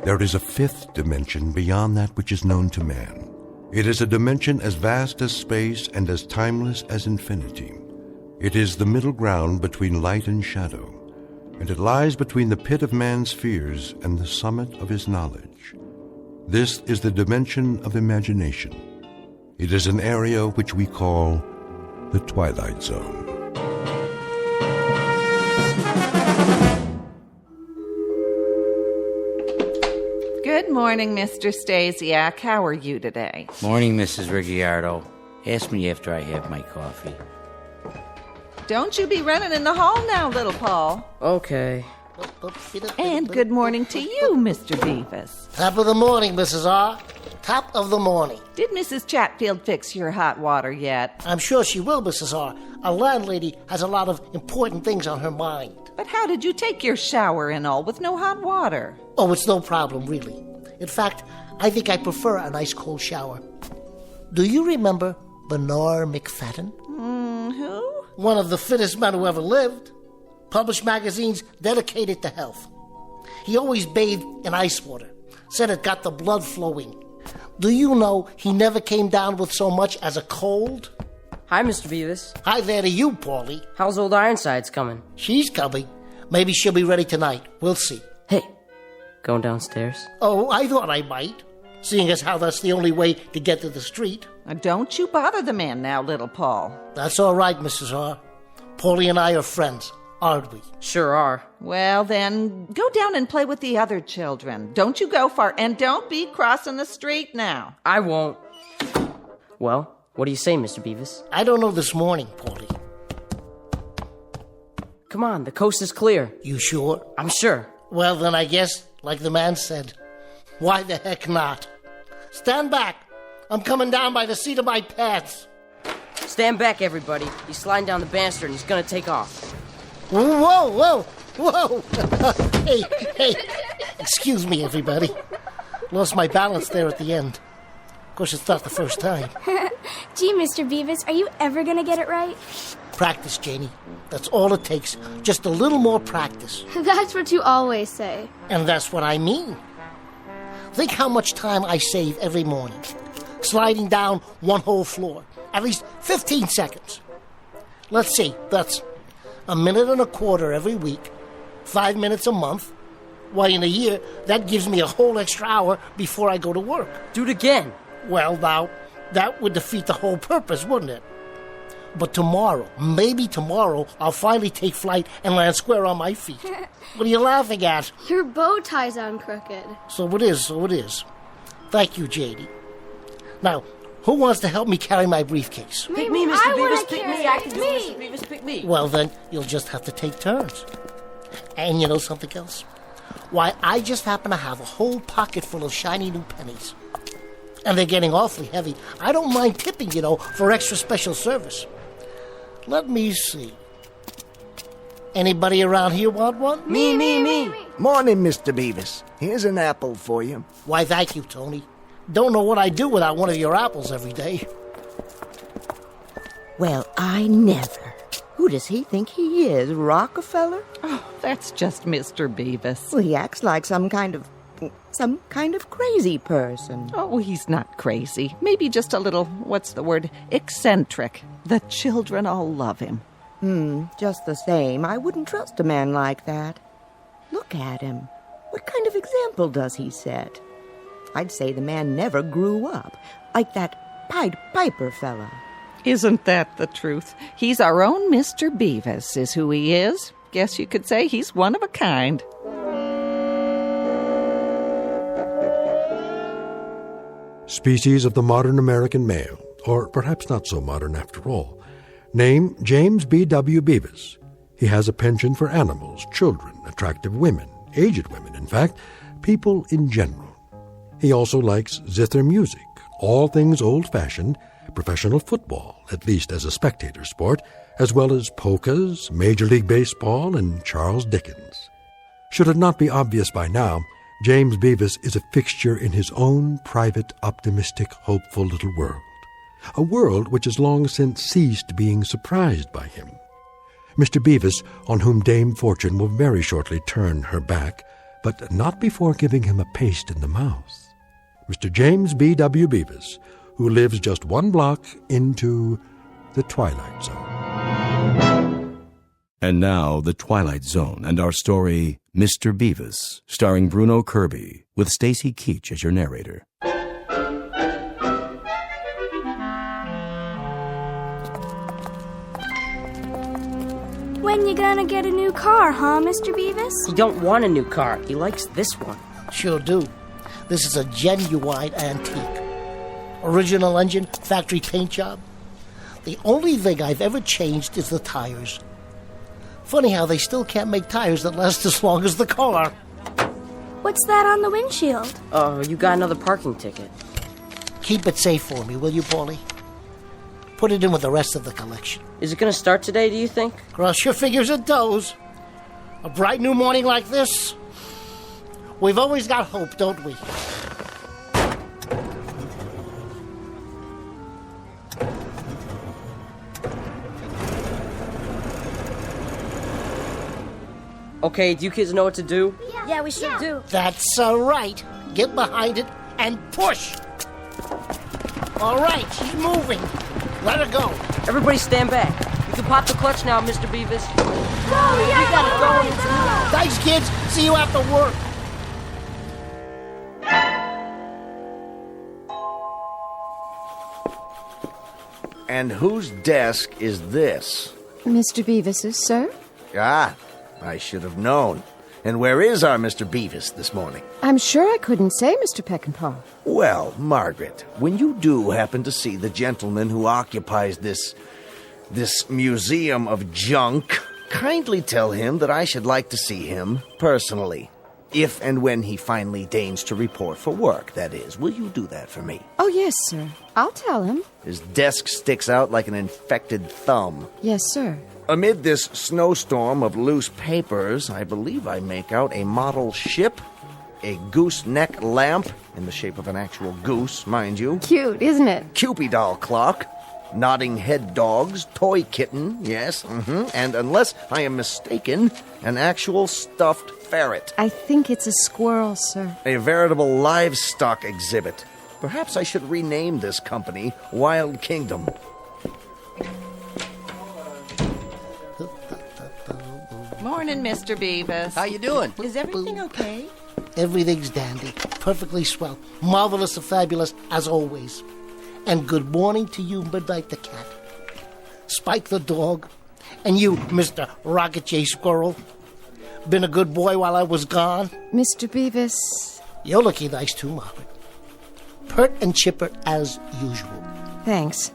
There is a fifth dimension beyond that which is known to man. It is a dimension as vast as space and as timeless as infinity. It is the middle ground between light and shadow, and it lies between the pit of man's fears and the summit of his knowledge. This is the dimension of imagination. It is an area which we call the Twilight Zone. Good morning, Mr. Stasiak. How are you today? Morning, Mrs. Ricciardo. Ask me after I have my coffee. Don't you be running in the hall now, little Paul. Okay. And good morning to you, Mr. Beavis. Top of the morning, Mrs. R. Top of the morning. Did Mrs. Chatfield fix your hot water yet? I'm sure she will, Mrs. R. Our landlady has a lot of important things on her mind. But how did you take your shower and all with no hot water? Oh, it's no problem, really. In fact, I think I prefer a nice cold shower. Do you remember Bernard McFadden? Who? One of the fittest men who ever lived. Published magazines dedicated to health. He always bathed in ice water. Said it got the blood flowing. Do you know he never came down with so much as a cold? Hi, Mr. Beavis. Hi there to you, Paulie. How's old Ironsides coming? She's coming. Maybe she'll be ready tonight. We'll see. Hey, going downstairs? Oh, I thought I might, seeing as how that's the only way to get to the street. Don't you bother the man now, little Paul. That's all right, Mrs. R. Paulie and I are friends, aren't we? Sure are. Well, then, go down and play with the other children. Don't you go far, and don't be crossing the street now. I won't. Well, what do you say, Mr. Beavis? I don't know this morning, Paulie. Come on, the coast is clear. You sure? I'm sure. Well, then I guess, like the man said, why the heck not? Stand back. I'm coming down by the seat of my pants. Stand back, everybody. He's sliding down the banister and he's gonna take off. Whoa, whoa, whoa. Hey. Excuse me, everybody. Lost my balance there at the end. Of course, it's not the first time. Gee, Mr. Beavis, are you ever gonna get it right? Practice, Janie. That's all it takes. Just a little more practice. That's what you always say. And that's what I mean. Think how much time I save every morning. Sliding down one whole floor. At least 15 seconds. Let's see, that's a minute and a quarter every week. 5 minutes a month. Why, in a year, that gives me a whole extra hour before I go to work. Do it again. Well, now, that would defeat the whole purpose, wouldn't it? But tomorrow, maybe tomorrow, I'll finally take flight and land square on my feet. What are you laughing at? Your bow tie's on crooked. So it is. Thank you, J.D. Now, who wants to help me carry my briefcase? Pick me, Mr. Beavis, pick me. I can do it, Mr. Beavis, pick me. Well, then, you'll just have to take turns. And you know something else? Why, I just happen to have a whole pocket full of shiny new pennies. And they're getting awfully heavy. I don't mind tipping, for extra special service. Let me see. Anybody around here want one? Me. Morning, Mr. Beavis. Here's an apple for you. Why, thank you, Tony. Don't know what I'd do without one of your apples every day. Well, I never. Who does he think he is, Rockefeller? Oh, that's just Mr. Beavis. Well, he acts like some kind of crazy person. Oh, he's not crazy. Maybe just a little, eccentric. The children all love him. Just the same, I wouldn't trust a man like that. Look at him. What kind of example does he set? I'd say the man never grew up, like that Pied Piper fella. Isn't that the truth? He's our own Mr. Beavis, is who he is. Guess you could say he's one of a kind. Species of the modern American male, or perhaps not so modern after all. Name, James B.W. Beavis. He has a penchant for animals, children, attractive women, aged women, in fact, people in general. He also likes zither music, all things old-fashioned, professional football, at least as a spectator sport, as well as polkas, Major League Baseball, and Charles Dickens. Should it not be obvious by now, James Beavis is a fixture in his own private, optimistic, hopeful little world. A world which has long since ceased being surprised by him. Mr. Beavis, on whom Dame Fortune will very shortly turn her back, but not before giving him a paste in the mouth. Mr. James B.W. Beavis, who lives just 1 block into the Twilight Zone. And now, The Twilight Zone and our story, Mr. Beavis, starring Bruno Kirby, with Stacy Keach as your narrator. When you gonna get a new car, huh, Mr. Beavis? He don't want a new car. He likes this one. Sure do. This is a genuine antique. Original engine, factory paint job. The only thing I've ever changed is the tires. Funny how they still can't make tires that last as long as the car. What's that on the windshield? Oh, you got another parking ticket. Keep it safe for me, will you, Paulie? Put it in with the rest of the collection. Is it gonna start today, do you think? Cross your fingers and toes. A bright new morning like this, we've always got hope, don't we? Okay, do you kids know what to do? Yeah, we sure do. That's right. Get behind it and push. All right, she's moving. Let her go. Everybody stand back. You can pop the clutch now, Mr. Beavis. Thanks, kids. See you after work. And whose desk is this? Mr. Beavis's, sir? Ah, I should have known. And where is our Mr. Beavis this morning? I'm sure I couldn't say, Mr. Peckinpah. Well, Margaret, when you do happen to see the gentleman who occupies this museum of junk, kindly tell him that I should like to see him personally. If and when he finally deigns to report for work, that is. Will you do that for me? Oh, yes, sir. I'll tell him. His desk sticks out like an infected thumb. Yes, sir. Amid this snowstorm of loose papers, I believe I make out a model ship, a gooseneck lamp, in the shape of an actual goose, mind you. Cute, isn't it? Cupid doll clock, nodding head dogs, toy kitten, yes, and unless I am mistaken, an actual stuffed ferret. I think it's a squirrel, sir. A veritable livestock exhibit. Perhaps I should rename this company Wild Kingdom. Morning, Mr. Beavis. How you doing? Is everything okay? Everything's dandy. Perfectly swell. Marvelous and fabulous, as always. And good morning to you, Midnight the cat. Spike the dog. And you, Mr. Rocket J. Squirrel. Been a good boy while I was gone. Mr. Beavis. You're looking nice too, Margaret. Pert and chipper as usual. Thanks.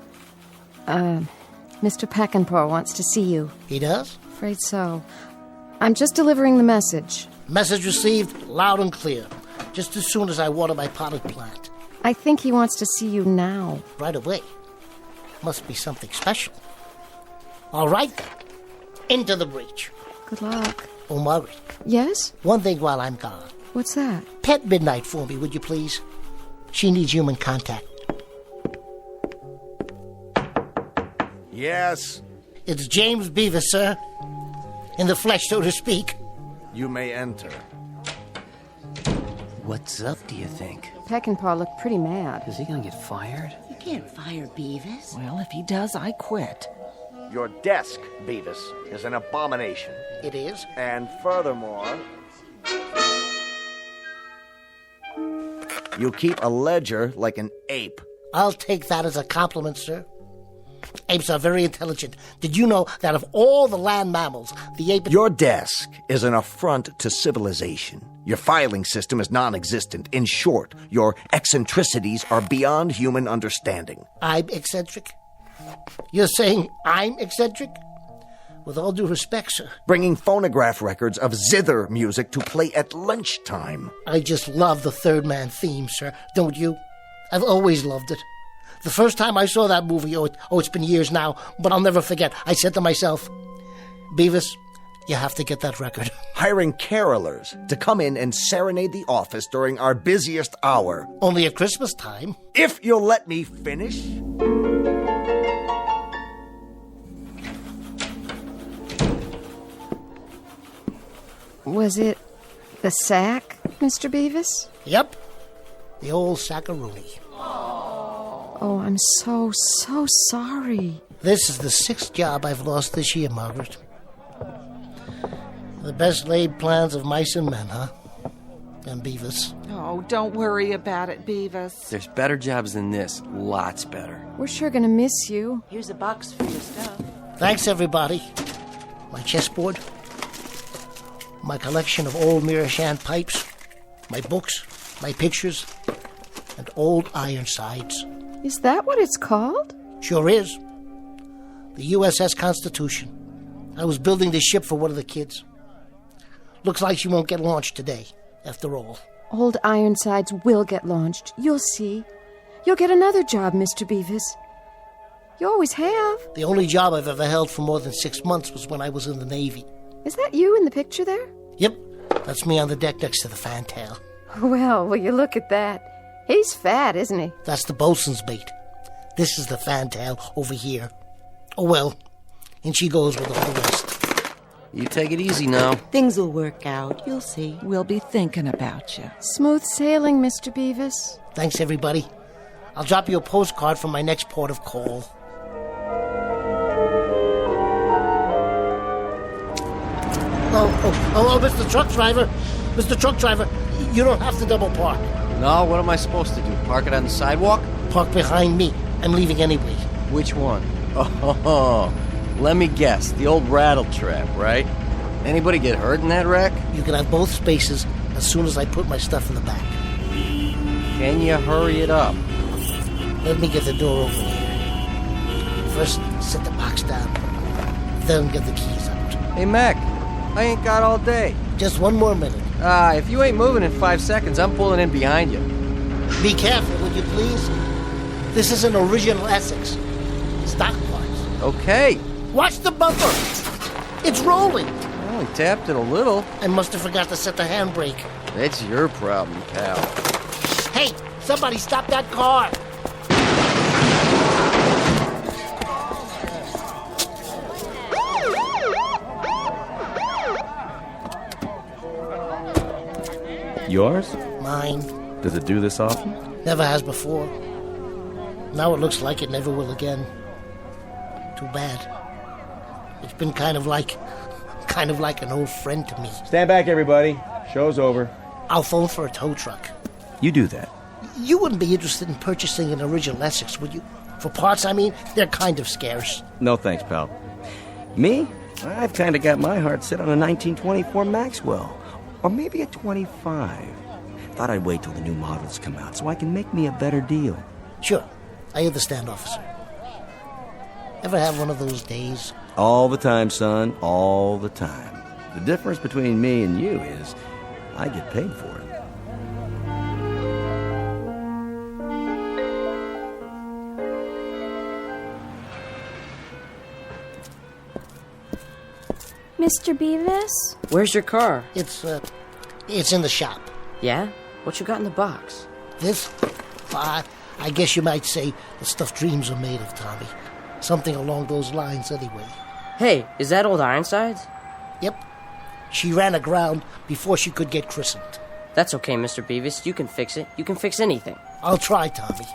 Mr. Peckinpah wants to see you. He does? Afraid so. I'm just delivering the message. Message received, loud and clear. Just as soon as I water my potted plant. I think he wants to see you now. Right away. Must be something special. All right, then. Into the breach. Good luck. Oh, Margaret. Yes? One thing while I'm gone. What's that? Pet Midnight for me, would you please? She needs human contact. Yes? It's James Beavis, sir. In the flesh, so to speak. You may enter. What's up, do you think? Peckinpah looked pretty mad. Is he gonna get fired? You can't fire Beavis. Well, if he does, I quit. Your desk, Beavis, is an abomination. It is? And furthermore, you keep a ledger like an ape. I'll take that as a compliment, sir. Apes are very intelligent. Did you know that of all the land mammals, the ape... Your desk is an affront to civilization. Your filing system is non-existent. In short, your eccentricities are beyond human understanding. I'm eccentric? You're saying I'm eccentric? With all due respect, sir. Bringing phonograph records of zither music to play at lunchtime. I just love the Third Man theme, sir. Don't you? I've always loved it. The first time I saw that movie, it's been years now, but I'll never forget. I said to myself, Beavis, you have to get that record. Hiring carolers to come in and serenade the office during our busiest hour. Only at Christmas time. If you'll let me finish. Was it The sack, Mr. Beavis? Yep. The old sackaroonie. Oh, I'm so sorry. This is the 6th job I've lost this year, Margaret. The best laid plans of mice and men, huh? And Beavis. Oh, don't worry about it, Beavis. There's better jobs than this. Lots better. We're sure gonna miss you. Here's a box for your stuff. Thanks, everybody. My chessboard, my collection of old Mirashan pipes, my books, my pictures, and old Ironsides. Is that what it's called? Sure is. The USS Constitution. I was building this ship for one of the kids. Looks like she won't get launched today, after all. Old Ironsides will get launched. You'll see. You'll get another job, Mr. Beavis. You always have. The only job I've ever held for more than 6 months was when I was in the Navy. Is that you in the picture there? Yep, that's me on the deck next to the fantail. Well, will you look at that? He's fat, isn't he? That's the bosun's mate. This is the fantail over here. Oh well, and she goes with all the rest. You take it easy now. Things will work out. You'll see. We'll be thinking about you. Smooth sailing, Mr. Beavis. Thanks, everybody. I'll drop you a postcard from my next port of call. Oh, Mr. Truck Driver. Mr. Truck Driver, you don't have to double park. No, what am I supposed to do? Park it on the sidewalk? Park behind me. I'm leaving anyway. Which one? Oh, let me guess. The old rattle trap, right? Anybody get hurt in that wreck? You can have both spaces as soon as I put my stuff in the back. Can you hurry it up? Let me get the door open here. First, set the box down. Then get the keys out. Hey, Mac, I ain't got all day. Just one more minute. If you ain't moving in 5 seconds, I'm pulling in behind you. Be careful, would you please? This is an original Essex. Stock parts. Okay. Watch the bumper. It's rolling. I only tapped it a little. I must have forgot to set the handbrake. That's your problem, pal. Hey, somebody stop that car. Yours? Mine. Does it do this often? Never has before. Now it looks like it never will again. Too bad. It's been kind of like an old friend to me. Stand back, everybody. Show's over. I'll phone for a tow truck. You do that. You wouldn't be interested in purchasing an original Essex, would you? For parts, I mean, they're kind of scarce. No thanks, pal. Me? I've kind of got my heart set on a 1924 Maxwell. Or maybe a 25. Thought I'd wait till the new models come out so I can make me a better deal. Sure. I understand, officer. Ever have one of those days? All the time, son. All the time. The difference between me and you is I get paid for it. Mr. Beavis? Where's your car? It's in the shop. Yeah? What you got in the box? This? I guess you might say the stuff dreams are made of, Tommy. Something along those lines, anyway. Hey, is that old Ironsides? Yep. She ran aground before she could get christened. That's okay, Mr. Beavis. You can fix it. You can fix anything. I'll try, Tommy.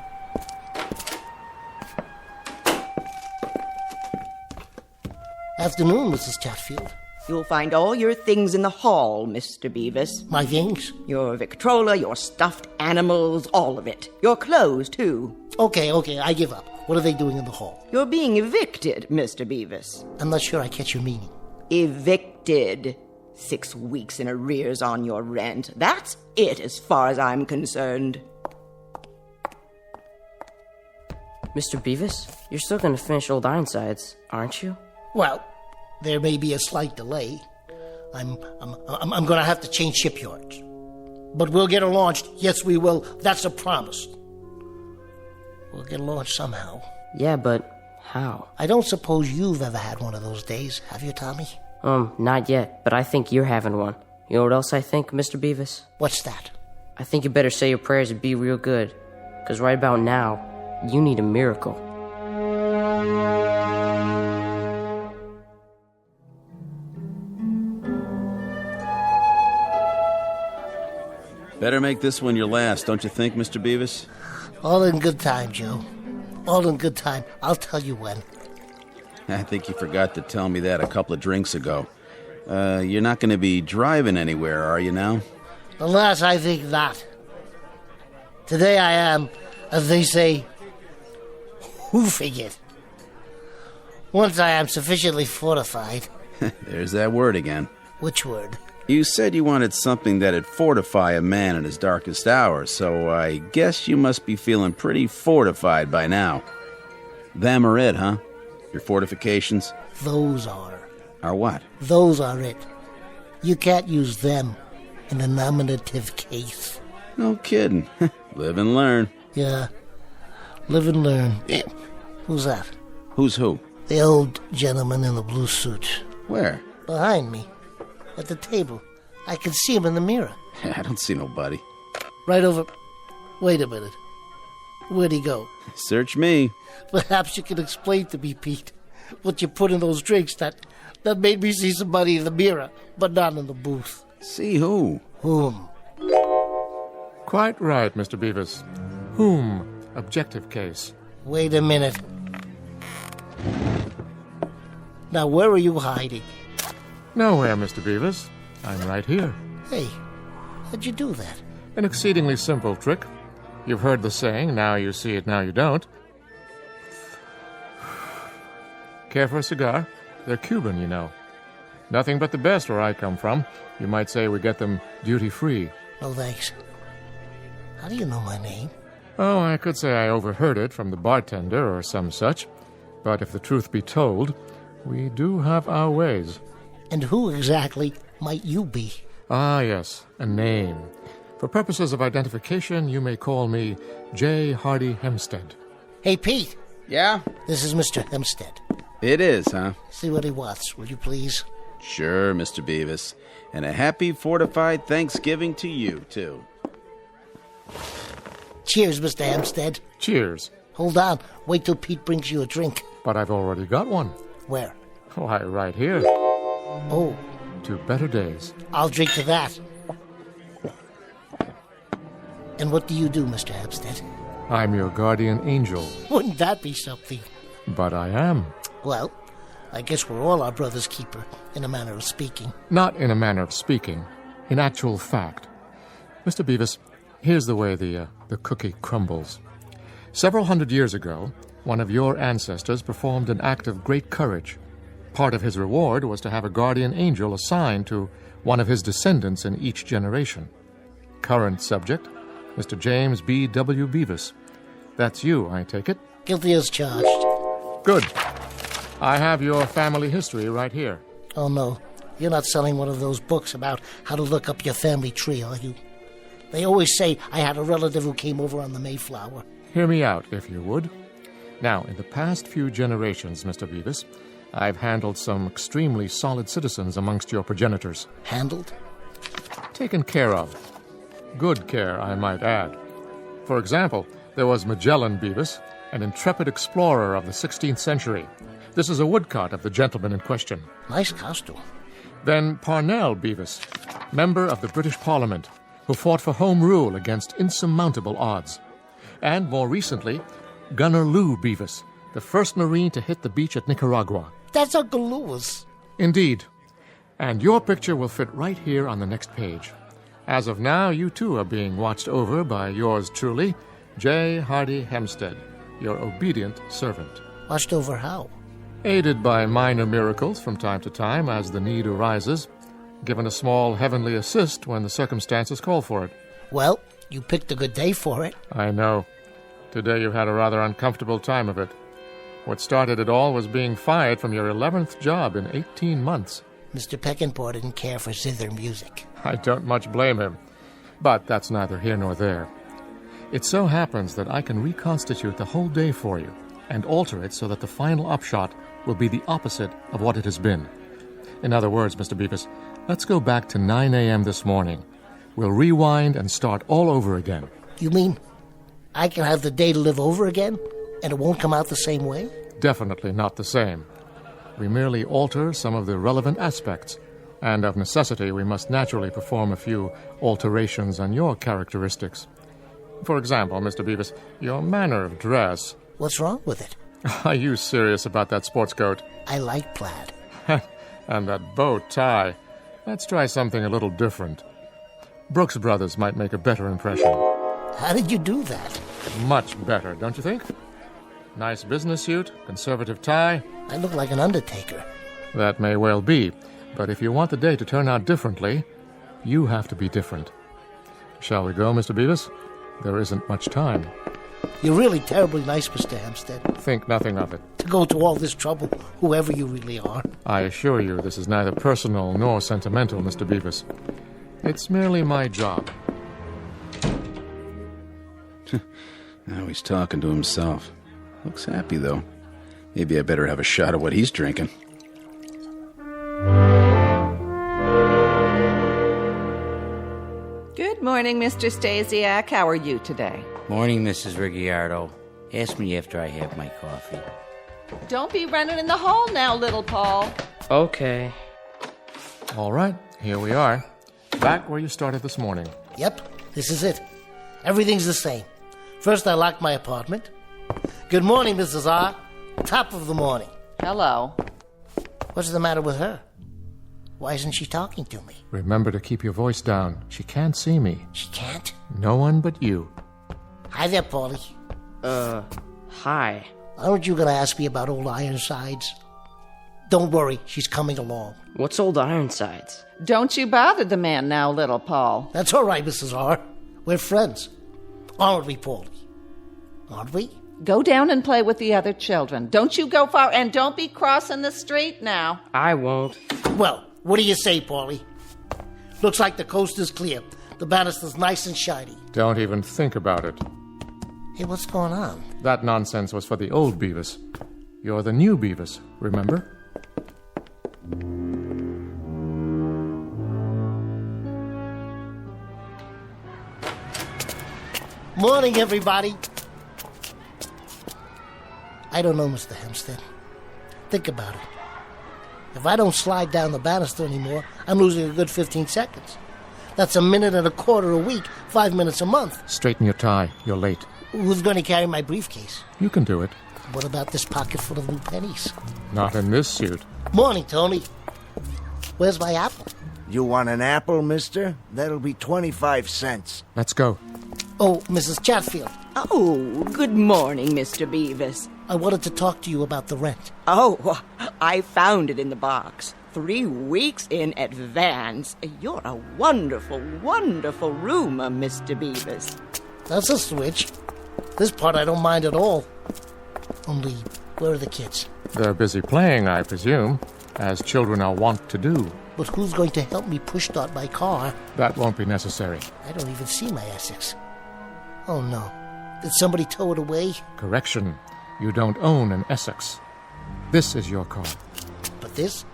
Afternoon, Mrs. Chatfield. You'll find all your things in the hall, Mr. Beavis. My things? Your Victrola, your stuffed animals, all of it. Your clothes, too. Okay, I give up. What are they doing in the hall? You're being evicted, Mr. Beavis. I'm not sure I catch your meaning. Evicted. 6 weeks in arrears on your rent. That's it as far as I'm concerned. Mr. Beavis, you're still gonna finish Old Ironsides, aren't you? Well, there may be a slight delay. I'm gonna have to change shipyards. But we'll get her launched. Yes, we will. That's a promise. We'll get her launched somehow. Yeah, but how? I don't suppose you've ever had one of those days, have you, Tommy? Not yet, but I think you're having one. You know what else I think, Mr. Beavis? What's that? I think you better say your prayers and be real good. 'Cause right about now, you need a miracle. Better make this one your last, don't you think, Mr. Beavis? All in good time, Joe. All in good time. I'll tell you when. I think you forgot to tell me that a couple of drinks ago. You're not going to be driving anywhere, are you now? Alas, I think not. Today I am, as they say, hoofing it. Once I am sufficiently fortified. There's that word again. Which word? You said you wanted something that'd fortify a man in his darkest hour, so I guess you must be feeling pretty fortified by now. Them are it, huh? Your fortifications? Those are. Are what? Those are it. You can't use them in a nominative case. No kidding. Live and learn. Yeah. Live and learn. Who's that? Who's who? The old gentleman in the blue suit. Where? Behind me. At the table. I can see him in the mirror. I don't see nobody. Right over... Wait a minute. Where'd he go? Search me. Perhaps you can explain to me, Pete, what you put in those drinks that made me see somebody in the mirror, but not in the booth. See who? Whom? Quite right, Mr. Beavis. Whom? Objective case. Wait a minute. Now, where are you hiding? Nowhere, Mr. Beavis. I'm right here. Hey, how'd you do that? An exceedingly simple trick. You've heard the saying, now you see it, now you don't. Care for a cigar? They're Cuban, you know. Nothing but the best where I come from. You might say we get them duty-free. No, thanks. How do you know my name? Oh, I could say I overheard it from the bartender or some such. But if the truth be told, we do have our ways. And who exactly might you be? Ah, yes, a name. For purposes of identification, you may call me J. Hardy Hempstead. Hey, Pete. Yeah? This is Mr. Hempstead. It is, huh? See what he wants, will you please? Sure, Mr. Beavis. And a happy, fortified Thanksgiving to you, too. Cheers, Mr. Hempstead. Cheers. Hold on. Wait till Pete brings you a drink. But I've already got one. Where? Why, right here. Oh. To better days. I'll drink to that. And what do you do, Mr. Hempstead? I'm your guardian angel. Wouldn't that be something? But I am. Well, I guess we're all our brother's keeper, in a manner of speaking. Not in a manner of speaking. In actual fact. Mr. Beavis, here's the way the cookie crumbles. Several hundred years ago, one of your ancestors performed an act of great courage. Part of his reward was to have a guardian angel assigned to one of his descendants in each generation. Current subject, Mr. James B.W. Beavis. That's you, I take it? Guilty as charged. Good. I have your family history right here. Oh, no. You're not selling one of those books about how to look up your family tree, are you? They always say I had a relative who came over on the Mayflower. Hear me out, if you would. Now, in the past few generations, Mr. Beavis, I've handled some extremely solid citizens amongst your progenitors. Handled? Taken care of. Good care, I might add. For example, there was Magellan Beavis, an intrepid explorer of the 16th century. This is a woodcut of the gentleman in question. Nice costume. Then Parnell Beavis, member of the British Parliament, who fought for Home Rule against insurmountable odds. And more recently, Gunner Lou Beavis, the first Marine to hit the beach at Nicaragua. That's Uncle Louis. Indeed. And your picture will fit right here on the next page. As of now, you too are being watched over by yours truly, J. Hardy Hempstead, your obedient servant. Watched over how? Aided by minor miracles from time to time as the need arises, given a small heavenly assist when the circumstances call for it. Well, you picked a good day for it. I know. Today you had a rather uncomfortable time of it. What started it all was being fired from your 11th job in 18 months. Mr. Peckinpah didn't care for zither music. I don't much blame him. But that's neither here nor there. It so happens that I can reconstitute the whole day for you and alter it so that the final upshot will be the opposite of what it has been. In other words, Mr. Beavis, let's go back to 9 a.m. this morning. We'll rewind and start all over again. You mean I can have the day to live over again, and it won't come out the same way? Definitely not the same. We merely alter some of the relevant aspects, And of necessity, we must naturally perform a few alterations on your characteristics. For example, Mr. Beavis, your manner of dress. What's wrong with it? Are you serious about that sports coat? I like plaid. And that bow tie. Let's try something a little different. Brooks Brothers might make a better impression. How did you do that? Much better, don't you think? Nice business suit, conservative tie. I look like an undertaker. That may well be, but if you want the day to turn out differently, you have to be different. Shall we go, Mr. Beavis? There isn't much time. You're really terribly nice, Mr. Hempstead. Think nothing of it. To go to all this trouble, whoever you really are. I assure you this is neither personal nor sentimental, Mr. Beavis. It's merely my job. Now he's talking to himself. Looks happy, though. Maybe I better have a shot of what he's drinking. Good morning, Mr. Stasiak. How are you today? Morning, Mrs. Ricciardo. Ask me after I have my coffee. Don't be running in the hall now, little Paul. Okay. All right, here we are. Back where you started this morning. Yep, this is it. Everything's the same. First, I locked my apartment. Good morning, Mrs. R. Top of the morning. Hello. What's the matter with her? Why isn't she talking to me? Remember to keep your voice down. She can't see me. She can't? No one but you. Hi there, Paulie. Hi. Aren't you going to ask me about old Ironsides? Don't worry, she's coming along. What's old Ironsides? Don't you bother the man now, little Paul. That's all right, Mrs. R. We're friends. Aren't we, Paulie? Aren't we? Go down and play with the other children. Don't you go far, and don't be crossing the street now. I won't. Well, what do you say, Paulie? Looks like the coast is clear. The banister's nice and shiny. Don't even think about it. Hey, what's going on? That nonsense was for the old Beavis. You're the new Beavis, remember? Morning, everybody. I don't know, Mr. Hempstead. Think about it. If I don't slide down the banister anymore, I'm losing a good 15 seconds. That's a minute and a quarter a week, 5 minutes a month. Straighten your tie. You're late. Who's going to carry my briefcase? You can do it. What about this pocket full of new pennies? Not in this suit. Morning, Tony. Where's my apple? You want an apple, mister? That'll be 25 cents. Let's go. Oh, Mrs. Chatfield. Oh, good morning, Mr. Beavis. I wanted to talk to you about the rent. Oh, I found it in the box. 3 weeks in advance. You're a wonderful, wonderful roomer, Mr. Beavis. That's a switch. This part I don't mind at all. Only, where are the kids? They're busy playing, I presume, as children are wont to do. But who's going to help me push start my car? That won't be necessary. I don't even see my Essex. Oh, no. Did somebody tow it away? Correction. You don't own an Essex. This is your car. But this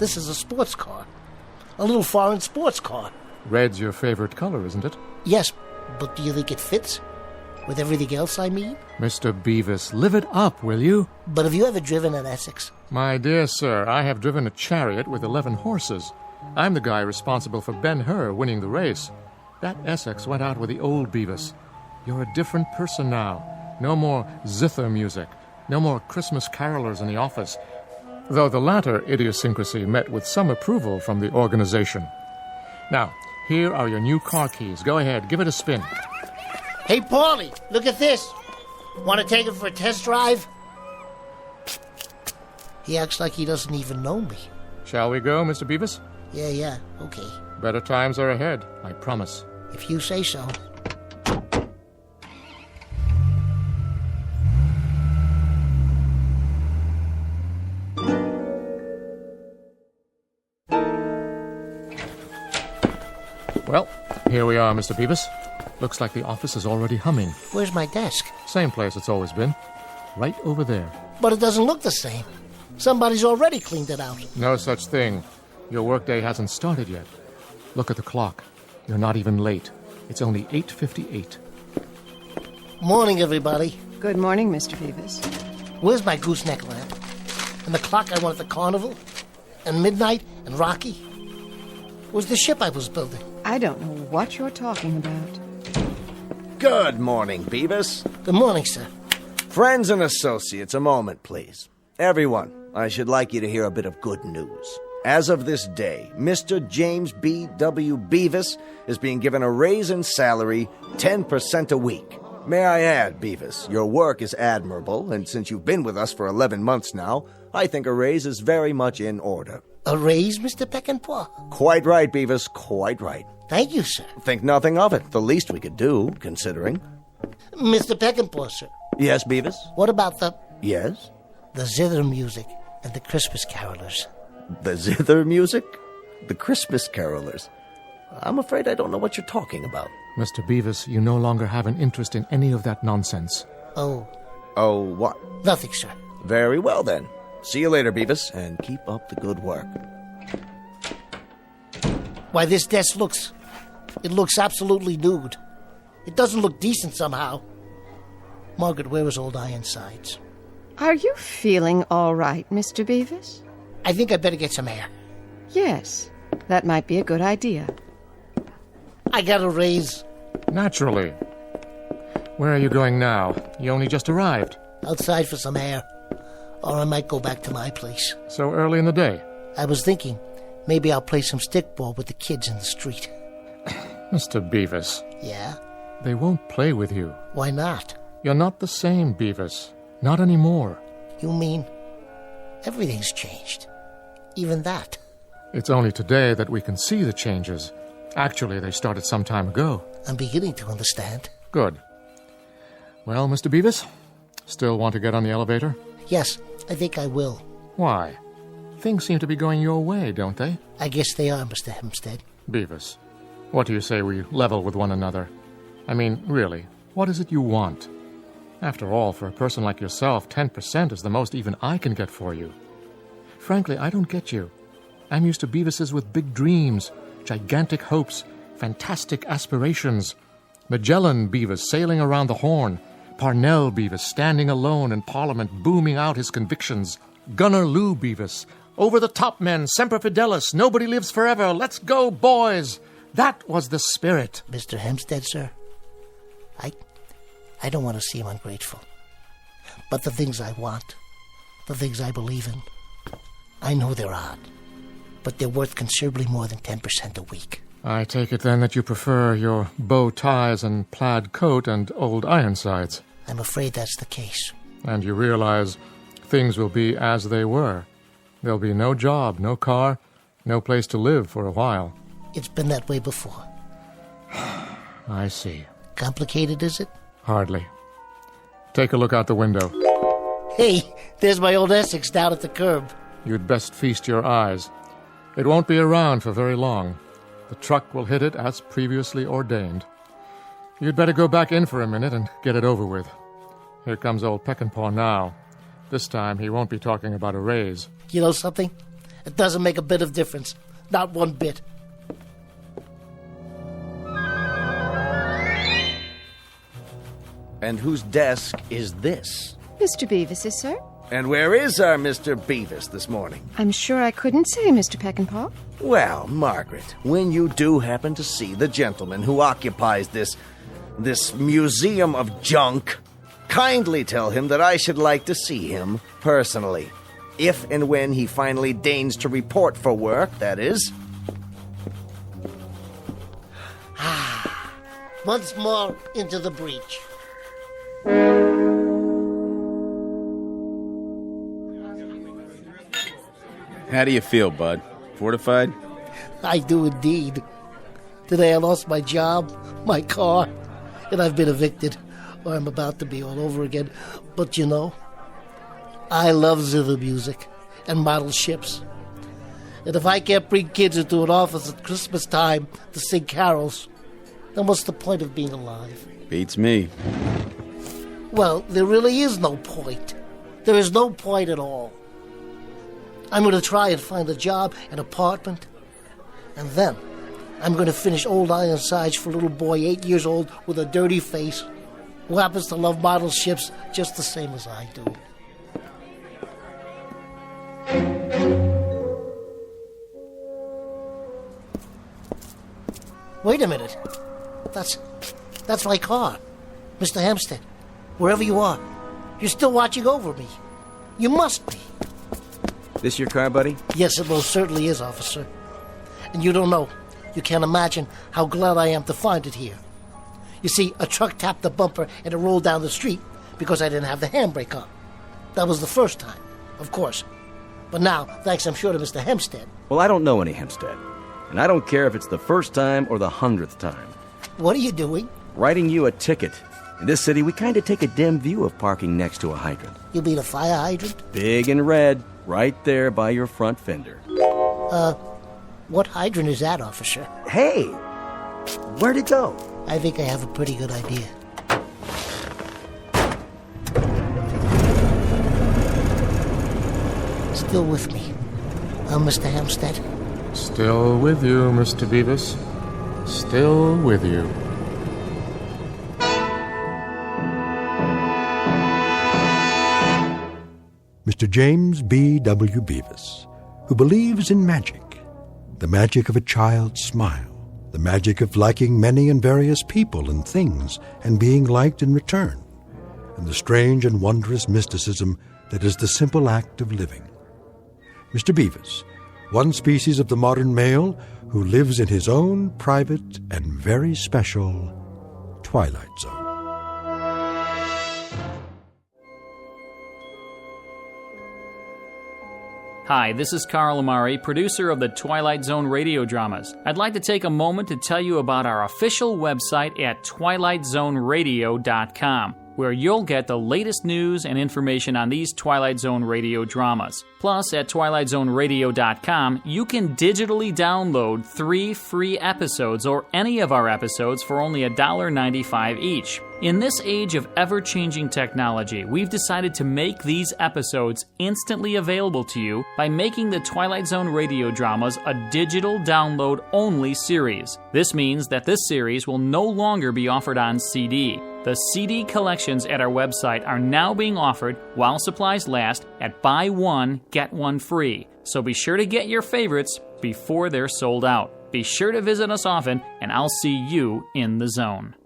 is a sports car. A little foreign sports car. Red's your favorite color, isn't it? Yes, but do you think it fits? With everything else, I mean? Mr. Beavis, live it up, will you? But have you ever driven an Essex? My dear sir, I have driven a chariot with 11 horses. I'm the guy responsible for Ben-Hur winning the race. That Essex went out with the old Beavis. You're a different person now. No more zither music. No more Christmas carolers in the office. Though the latter idiosyncrasy met with some approval from the organization. Now, here are your new car keys. Go ahead, give it a spin. Hey, Paulie, look at this. Want to take it for a test drive? He acts like he doesn't even know me. Shall we go, Mr. Beavis? Yeah, okay. Better times are ahead, I promise. If you say so. Well, here we are, Mr. Beavis. Looks like the office is already humming. Where's my desk? Same place it's always been. Right over there. But it doesn't look the same. Somebody's already cleaned it out. No such thing. Your workday hasn't started yet. Look at the clock. You're not even late. It's only 8:58. Morning, everybody. Good morning, Mr. Beavis. Where's my gooseneck lamp? And the clock I won at the carnival? And midnight? And Rocky? was the ship I was building. I don't know what you're talking about. Good morning, Beavis. Good morning, sir. Friends and associates, a moment, please. Everyone, I should like you to hear a bit of good news. As of this day, Mr. James B.W. Beavis is being given a raise in salary 10% a week. May I add, Beavis, your work is admirable, and since you've been with us for 11 months now, I think a raise is very much in order. A raise, Mr. Peckinpah? Quite right, Beavis, quite right. Thank you, sir. Think nothing of it. The least we could do, considering. Mr. Peckinpah, sir. Yes, Beavis? What about the... Yes? The zither music and the Christmas carolers? The zither music? The Christmas carolers? I'm afraid I don't know what you're talking about. Mr. Beavis, you no longer have an interest in any of that nonsense. Oh. Oh, what? Nothing, sir. Very well, then. See you later, Beavis, and keep up the good work. Why, this desk looks absolutely nude. It doesn't look decent somehow. Margaret, where is old Ironsides? Are you feeling all right, Mr. Beavis? I think I'd better get some air. Yes, that might be a good idea. I got a raise. Naturally. Where are you going now? You only just arrived. Outside for some air. Or I might go back to my place. So early in the day? I was thinking, maybe I'll play some stickball with the kids in the street. Mr. Beavis. Yeah? They won't play with you. Why not? You're not the same, Beavis. Not anymore. You mean everything's changed? Even that? It's only today that we can see the changes. Actually, they started some time ago. I'm beginning to understand. Good. Well, Mr. Beavis, still want to get on the elevator? Yes, I think I will. Why? Things seem to be going your way, don't they? I guess they are, Mr. Hempstead. Beavis, what do you say we level with one another? I mean, really, what is it you want? After all, for a person like yourself, 10% is the most even I can get for you. Frankly, I don't get you. I'm used to Beavises with big dreams, gigantic hopes, fantastic aspirations. Magellan Beavis sailing around the Horn. Parnell Beavis standing alone in Parliament booming out his convictions. Gunner Lou Beavis. Over the top men, Semper Fidelis, nobody lives forever, let's go, boys! That was the spirit. Mr. Hempstead, sir, I don't want to seem ungrateful. But the things I want, the things I believe in, I know they're odd. But they're worth considerably more than 10% a week. I take it then that you prefer your bow ties and plaid coat and old Ironsides. I'm afraid that's the case. And you realize things will be as they were. There'll be no job, no car, no place to live for a while. It's been that way before. I see. Complicated, is it? Hardly. Take a look out the window. Hey, there's my old Essex down at the curb. You'd best feast your eyes. It won't be around for very long. The truck will hit it as previously ordained. You'd better go back in for a minute and get it over with. Here comes old Peckinpah now. This time he won't be talking about a raise. You know something? It doesn't make a bit of difference. Not one bit. And whose desk is this? Mr. Beavis's, sir. And where is our Mr. Beavis this morning? I'm sure I couldn't say, Mr. Peckinpah. Well, Margaret, when you do happen to see the gentleman who occupies this museum of junk, kindly tell him that I should like to see him personally. If and when he finally deigns to report for work, that is. Once more into the breach. How do you feel, bud? Fortified? I do indeed. Today I lost my job, my car, and I've been evicted, or I'm about to be all over again. But you know, I love zither music and model ships. And if I can't bring kids into an office at Christmas time to sing carols, then what's the point of being alive? Beats me. Well, there really is no point. There is no point at all. I'm going to try and find a job, an apartment, and then I'm going to finish Old Ironsides for a little boy 8 years old with a dirty face who happens to love model ships just the same as I do. Wait a minute. That's my car. Mr. Hempstead, wherever you are, you're still watching over me. You must be. This your car, buddy? Yes, it most certainly is, officer. And you don't know. You can't imagine how glad I am to find it here. You see, a truck tapped the bumper and it rolled down the street because I didn't have the handbrake on. That was the first time, of course. But now, thanks I'm sure to Mr. Hempstead. Well, I don't know any Hempstead. And I don't care if it's the first time or the 100th time. What are you doing? Writing you a ticket. In this city, we kind of take a dim view of parking next to a hydrant. You mean a fire hydrant? Big and red, right there by your front fender. What hydrant is that, officer? Hey! Where'd it go? I think I have a pretty good idea. Still with me, Mr. Hempstead? Still with you, Mr. Beavis. Still with you. Mr. James B.W. Beavis, who believes in magic. The magic of a child's smile. The magic of liking many and various people and things and being liked in return. And the strange and wondrous mysticism that is the simple act of living. Mr. Beavis, one species of the modern male who lives in his own private and very special Twilight Zone. Hi, this is Carl Amari, producer of the Twilight Zone radio dramas. I'd like to take a moment to tell you about our official website at twilightzoneradio.com, where you'll get the latest news and information on these Twilight Zone radio dramas. Plus, at twilightzoneradio.com, you can digitally download 3 free episodes or any of our episodes for only $1.95 each. In this age of ever-changing technology, we've decided to make these episodes instantly available to you by making the Twilight Zone radio dramas a digital download-only series. This means that this series will no longer be offered on CD. The CD collections at our website are now being offered while supplies last at buy one, get one free. So be sure to get your favorites before they're sold out. Be sure to visit us often, and I'll see you in the zone.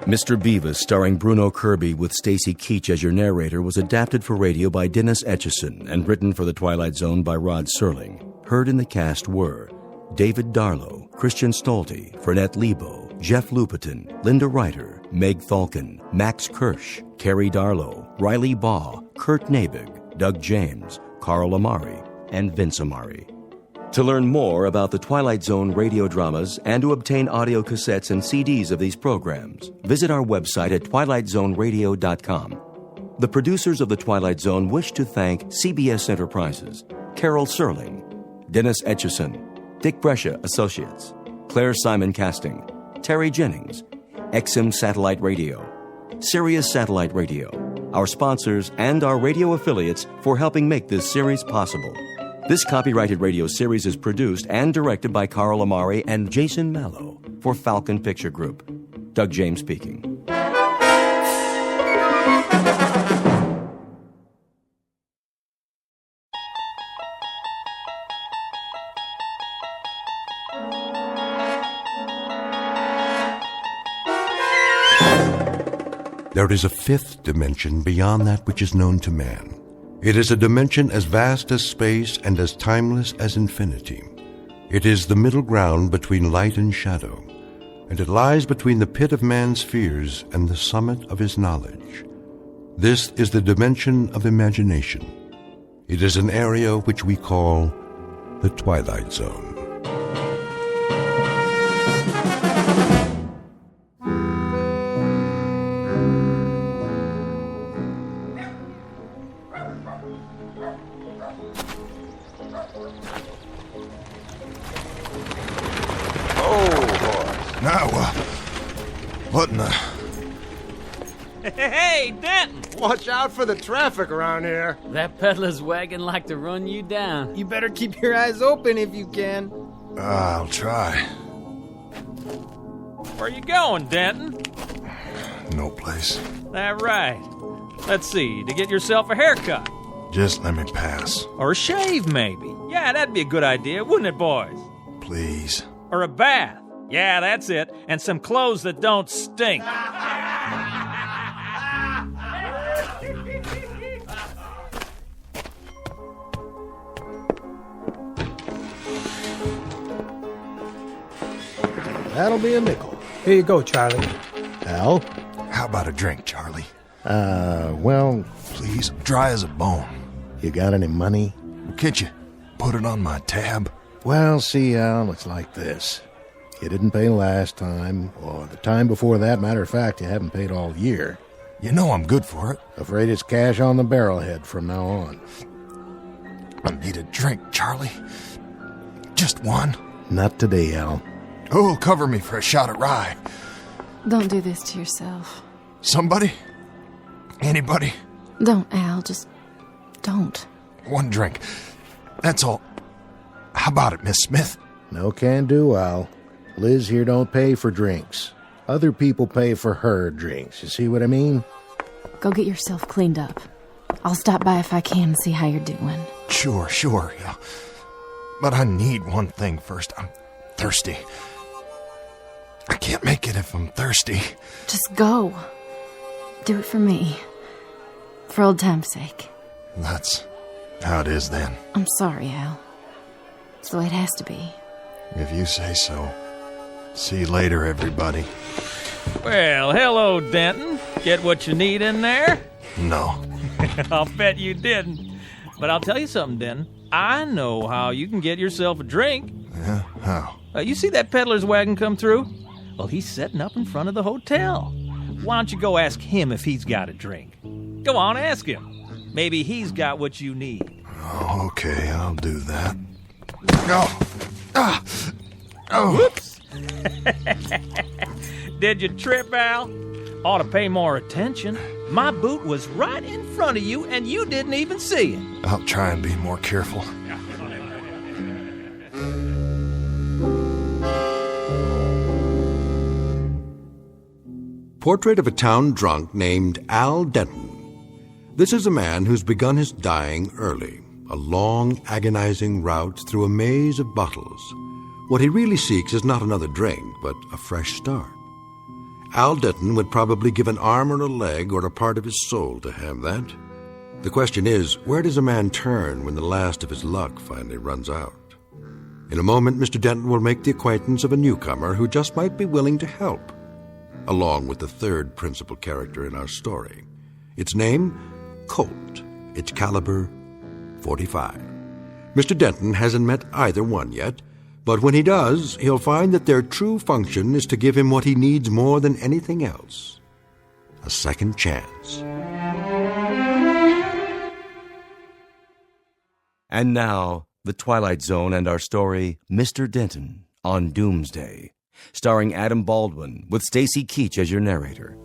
Mr. Beavis, starring Bruno Kirby with Stacy Keach as your narrator, was adapted for radio by Dennis Etchison and written for The Twilight Zone by Rod Serling. Heard in the cast were David Darlow, Christian Stolte, Fernette Lebo, Jeff Lupetin, Linda Ryder, Meg Thalken, Max Kirsch, Carrie Darlow, Riley Baugh, Kurt Nabig, Doug James, Carl Amari, and Vince Amari. To learn more about the Twilight Zone radio dramas and to obtain audio cassettes and CDs of these programs, visit our website at twilightzoneradio.com. The producers of The Twilight Zone wish to thank CBS Enterprises, Carol Serling, Dennis Etchison, Dick Brescia Associates, Claire Simon Casting, Terry Jennings, XM Satellite Radio, Sirius Satellite Radio, our sponsors, and our radio affiliates for helping make this series possible. This copyrighted radio series is produced and directed by Carl Amari and Jason Mallow for Falcon Picture Group. Doug James speaking. There is a fifth dimension beyond that which is known to man. It is a dimension as vast as space and as timeless as infinity. It is the middle ground between light and shadow, and it lies between the pit of man's fears and the summit of his knowledge. This is the dimension of imagination. It is an area which we call the Twilight Zone. What in the... Hey, Denton! Watch out for the traffic around here. That peddler's wagon like to run you down. You better keep your eyes open if you can. I'll try. Where you going, Denton? No place. That right. Let's see, to get yourself a haircut. Just let me pass. Or a shave, maybe. Yeah, that'd be a good idea, wouldn't it, boys? Please. Or a bath. Yeah, that's it. And some clothes that don't stink. That'll be a nickel. Here you go, Charlie. Al? How about a drink, Charlie? Well... Please, dry as a bone. You got any money? Can't you put it on my tab? Well, see, Al, it's like this. You didn't pay last time, or the time before that. Matter of fact, you haven't paid all year. You know I'm good for it. Afraid it's cash on the barrelhead from now on. I need a drink, Charlie. Just one. Not today, Al. Who'll cover me for a shot of rye? Don't do this to yourself. Somebody? Anybody? Don't, Al. Just don't. One drink. That's all. How about it, Miss Smith? No can do, Al. Liz here don't pay for drinks. Other people pay for her drinks. You see what I mean? Go get yourself cleaned up. I'll stop by if I can and see how you're doing. Sure, yeah. But I need one thing first. I'm thirsty. I can't make it if I'm thirsty. Just go. Do it for me. For old time's sake. That's how it is then. I'm sorry, Al. It's the way it has to be. If you say so. See you later, everybody. Well, hello, Denton. Get what you need in there? No. I'll bet you didn't. But I'll tell you something, Denton. I know how you can get yourself a drink. Yeah, how? You see that peddler's wagon come through? Well, he's setting up in front of the hotel. Why don't you go ask him if he's got a drink? Go on, ask him. Maybe he's got what you need. Oh, okay, I'll do that. Oh. Whoops. Did you trip, Al? Ought to pay more attention. My boot was right in front of you, and you didn't even see it. I'll try and be more careful. Portrait of a town drunk named Al Denton. This is a man who's begun his dying early, a long, agonizing route through a maze of bottles. What he really seeks is not another drink, but a fresh start. Al Denton would probably give an arm or a leg or a part of his soul to have that. The question is, where does a man turn when the last of his luck finally runs out? In a moment, Mr. Denton will make the acquaintance of a newcomer who just might be willing to help, along with the third principal character in our story. Its name, Colt. Its caliber, .45. Mr. Denton hasn't met either one yet, but when he does, he'll find that their true function is to give him what he needs more than anything else: a second chance. And now, The Twilight Zone and our story, Mr. Denton on Doomsday, starring Adam Baldwin with Stacy Keach as your narrator.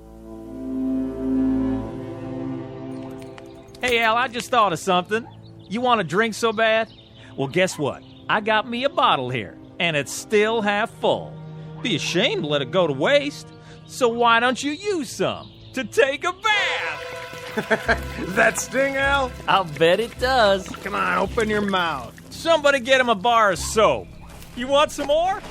Hey, Al, I just thought of something. You want a drink so bad? Well, guess what? I got me a bottle here, and it's still half full. Be ashamed to let it go to waste. So why don't you use some to take a bath? That sting, Al? I'll bet it does. Come on, open your mouth. Somebody get him a bar of soap. You want some more?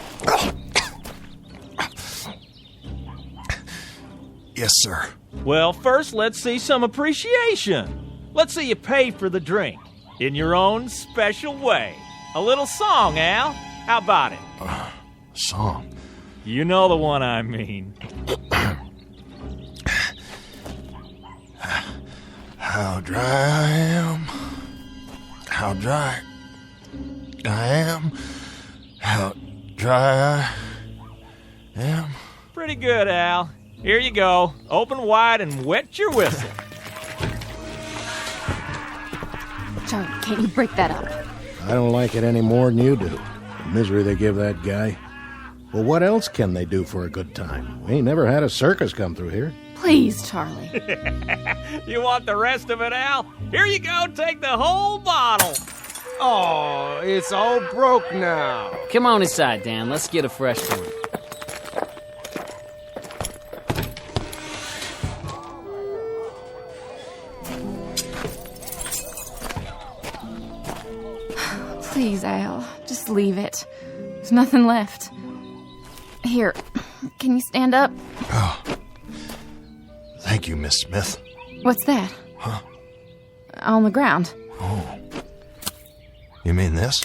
Yes, sir. Well, first, let's see some appreciation. Let's see you pay for the drink in your own special way. A little song, Al. How about it? Song? You know the one I mean. How dry I am. How dry I am. How dry I am. Pretty good, Al. Here you go. Open wide and wet your whistle. Charlie, can't you break that up? I don't like it any more than you do. The misery they give that guy. Well, what else can they do for a good time? We ain't never had a circus come through here. Please, Charlie. You want the rest of it, Al? Here you go. Take the whole bottle. Oh, it's all broke now. Come on inside, Dan. Let's get a fresh one. Please, Al, just leave it. There's nothing left. Here, can you stand up? Oh. Thank you, Miss Smith. What's that? Huh? On the ground. Oh. You mean this?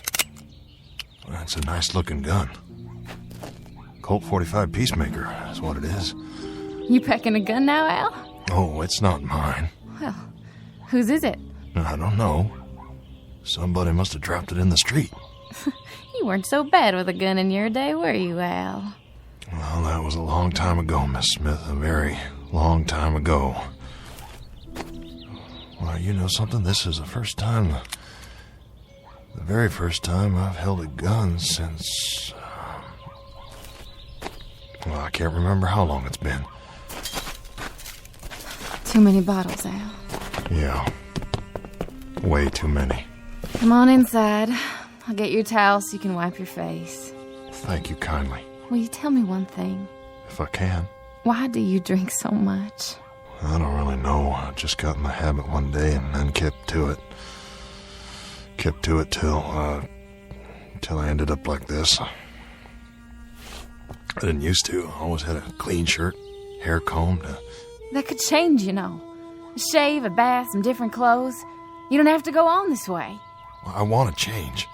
That's a nice-looking gun. Colt 45 Peacemaker is what it is. You packing a gun now, Al? Oh, it's not mine. Well, whose is it? I don't know. Somebody must have dropped it in the street. You weren't so bad with a gun in your day, were you, Al? Well, that was a long time ago, Miss Smith. A very long time ago. Well, you know something? This is the very first time I've held a gun since... well, I can't remember how long it's been. Too many bottles, Al. Yeah. Way too many. Come on inside. I'll get you a towel so you can wipe your face. Thank you kindly. Will you tell me one thing? If I can. Why do you drink so much? I don't really know. I just got in the habit one day and then kept to it. Kept to it till I ended up like this. I didn't used to. I always had a clean shirt, hair combed. That could change, you know. A shave, a bath, some different clothes. You don't have to go on this way. I want to change.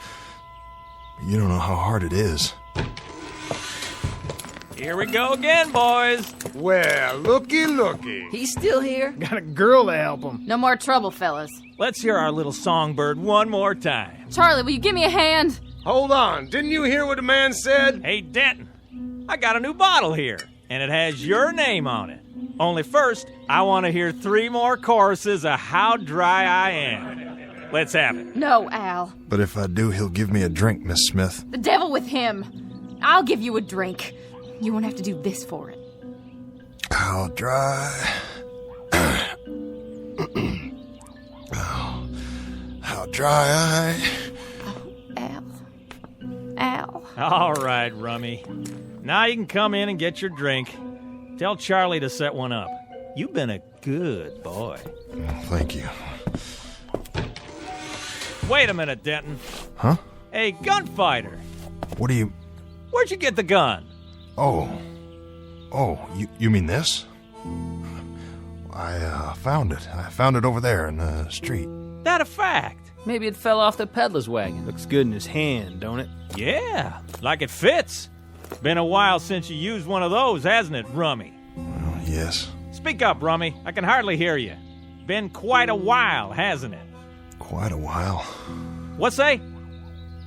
But you don't know how hard it is. Here we go again, boys. Well, looky. He's still here? Got a girl to help him. No more trouble, fellas. Let's hear our little songbird one more time. Charlie, will you give me a hand? Hold on. Didn't you hear what the man said? Hey, Denton, I got a new bottle here, and it has your name on it. Only first, I want to hear 3 more choruses of How Dry I Am. Let's have it. No, Al. But if I do, he'll give me a drink, Miss Smith. The devil with him. I'll give you a drink. You won't have to do this for it. How dry... how dry I... Al. All right, Rummy. Now you can come in and get your drink. Tell Charlie to set one up. You've been a good boy. Well, thank you. Wait a minute, Denton. Huh? Hey, gunfighter. What do you... Where'd you get the gun? Oh, you mean this? I found it. I found it over there in the street. That a fact? Maybe it fell off the peddler's wagon. Looks good in his hand, don't it? Yeah, like it fits. Been a while since you used one of those, hasn't it, Rummy? Well, yes. Speak up, Rummy. I can hardly hear you. Been quite a while, hasn't it? Quite a while. What say?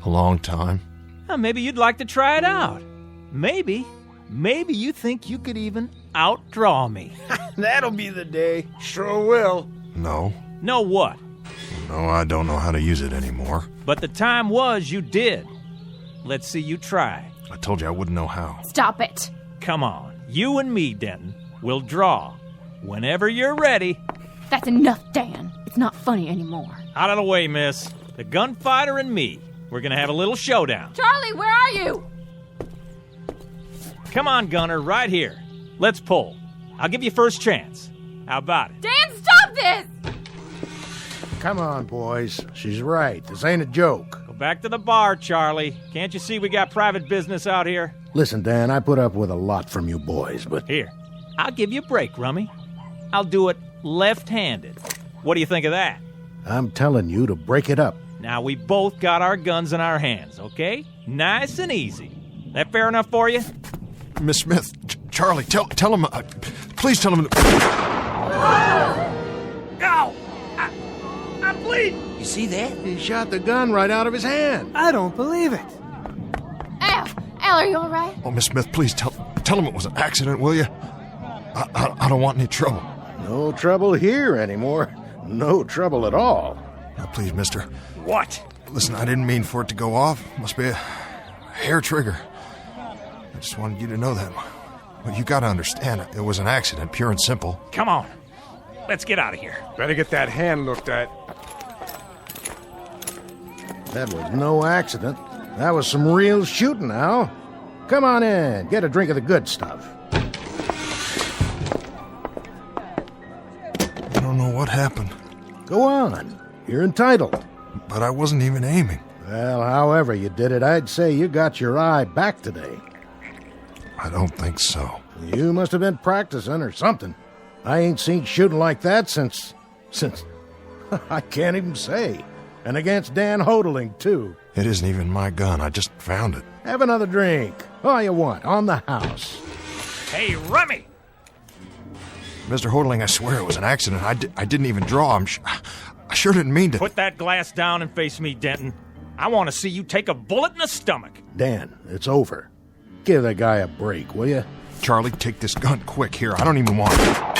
A long time. Maybe you'd like to try it out. Maybe you think you could even outdraw me. That'll be the day. Sure will. No. No what? No, I don't know how to use it anymore. But the time was you did. Let's see you try. I told you I wouldn't know how. Stop it. Come on. You and me, Denton, will draw. Whenever you're ready. That's enough, Dan. It's not funny anymore. Out of the way, miss. The gunfighter and me. We're gonna have a little showdown. Charlie, where are you? Come on, Gunner, right here. Let's pull. I'll give you first chance. How about it? Dan, stop this! Come on, boys. She's right. This ain't a joke. Go back to the bar, Charlie. Can't you see we got private business out here? Listen, Dan, I put up with a lot from you boys, but... Here, I'll give you a break, Rummy. I'll do it left-handed. What do you think of that? I'm telling you to break it up. Now, we both got our guns in our hands, okay? Nice and easy. That fair enough for you? Miss Smith, Charlie, tell him... please tell him... Ow! I'm bleeding! You see that? He shot the gun right out of his hand. I don't believe it. Al, are you all right? Oh, Miss Smith, please tell him it was an accident, will you? I don't want any trouble. No trouble here anymore. No trouble at all. Now, please, mister. What? Listen, I didn't mean for it to go off. Must be a hair trigger. I just wanted you to know that. Well, you gotta understand, it was an accident, pure and simple. Come on. Let's get out of here. Better get that hand looked at. That was no accident. That was some real shooting, Al. Come on in. Get a drink of the good stuff. I don't know what happened. Go on. You're entitled. But I wasn't even aiming. Well, however you did it, I'd say you got your eye back today. I don't think so. You must have been practicing or something. I ain't seen shooting like that since... I can't even say. And against Dan Hodling, too. It isn't even my gun. I just found it. Have another drink. All you want, on the house. Hey, Rummy! Mr. Hodling, I swear it was an accident. I didn't even draw. I sure didn't mean to. Put that glass down and face me, Denton. I want to see you take a bullet in the stomach. Dan, it's over. Give the guy a break, will you? Charlie, take this gun quick here. I don't even want it.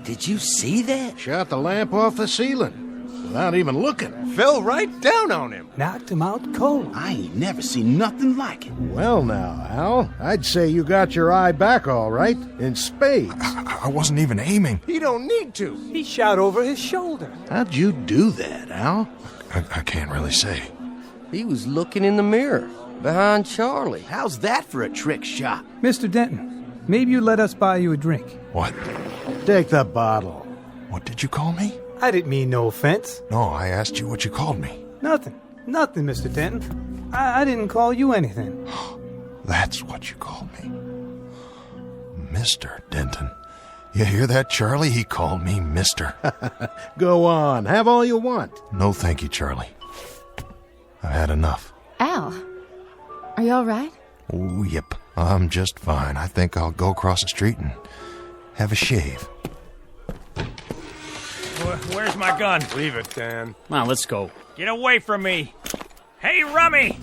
Did you see that? Shot the lamp off the ceiling without even looking. Fell right down on him. Knocked him out cold. I ain't never seen nothing like it. Well now, Al, I'd say you got your eye back all right, in spades. I wasn't even aiming. He don't need to. He shot over his shoulder. How'd you do that, Al? I can't really say. He was looking in the mirror, behind Charlie. How's that for a trick shot? Mr. Denton, maybe you let us buy you a drink. What? Take the bottle. What did you call me? I didn't mean no offense. No, I asked you what you called me. Nothing, Mr. Denton. I didn't call you anything. That's what you called me. Mr. Denton. You hear that, Charlie? He called me Mister. Go on, have all you want. No, thank you, Charlie. I've had enough. Al, are you all right? Oh, yep. I'm just fine. I think I'll go across the street and have a shave. Where's my gun? Leave it, Dan. Come on, let's go. Get away from me. Hey, Rummy!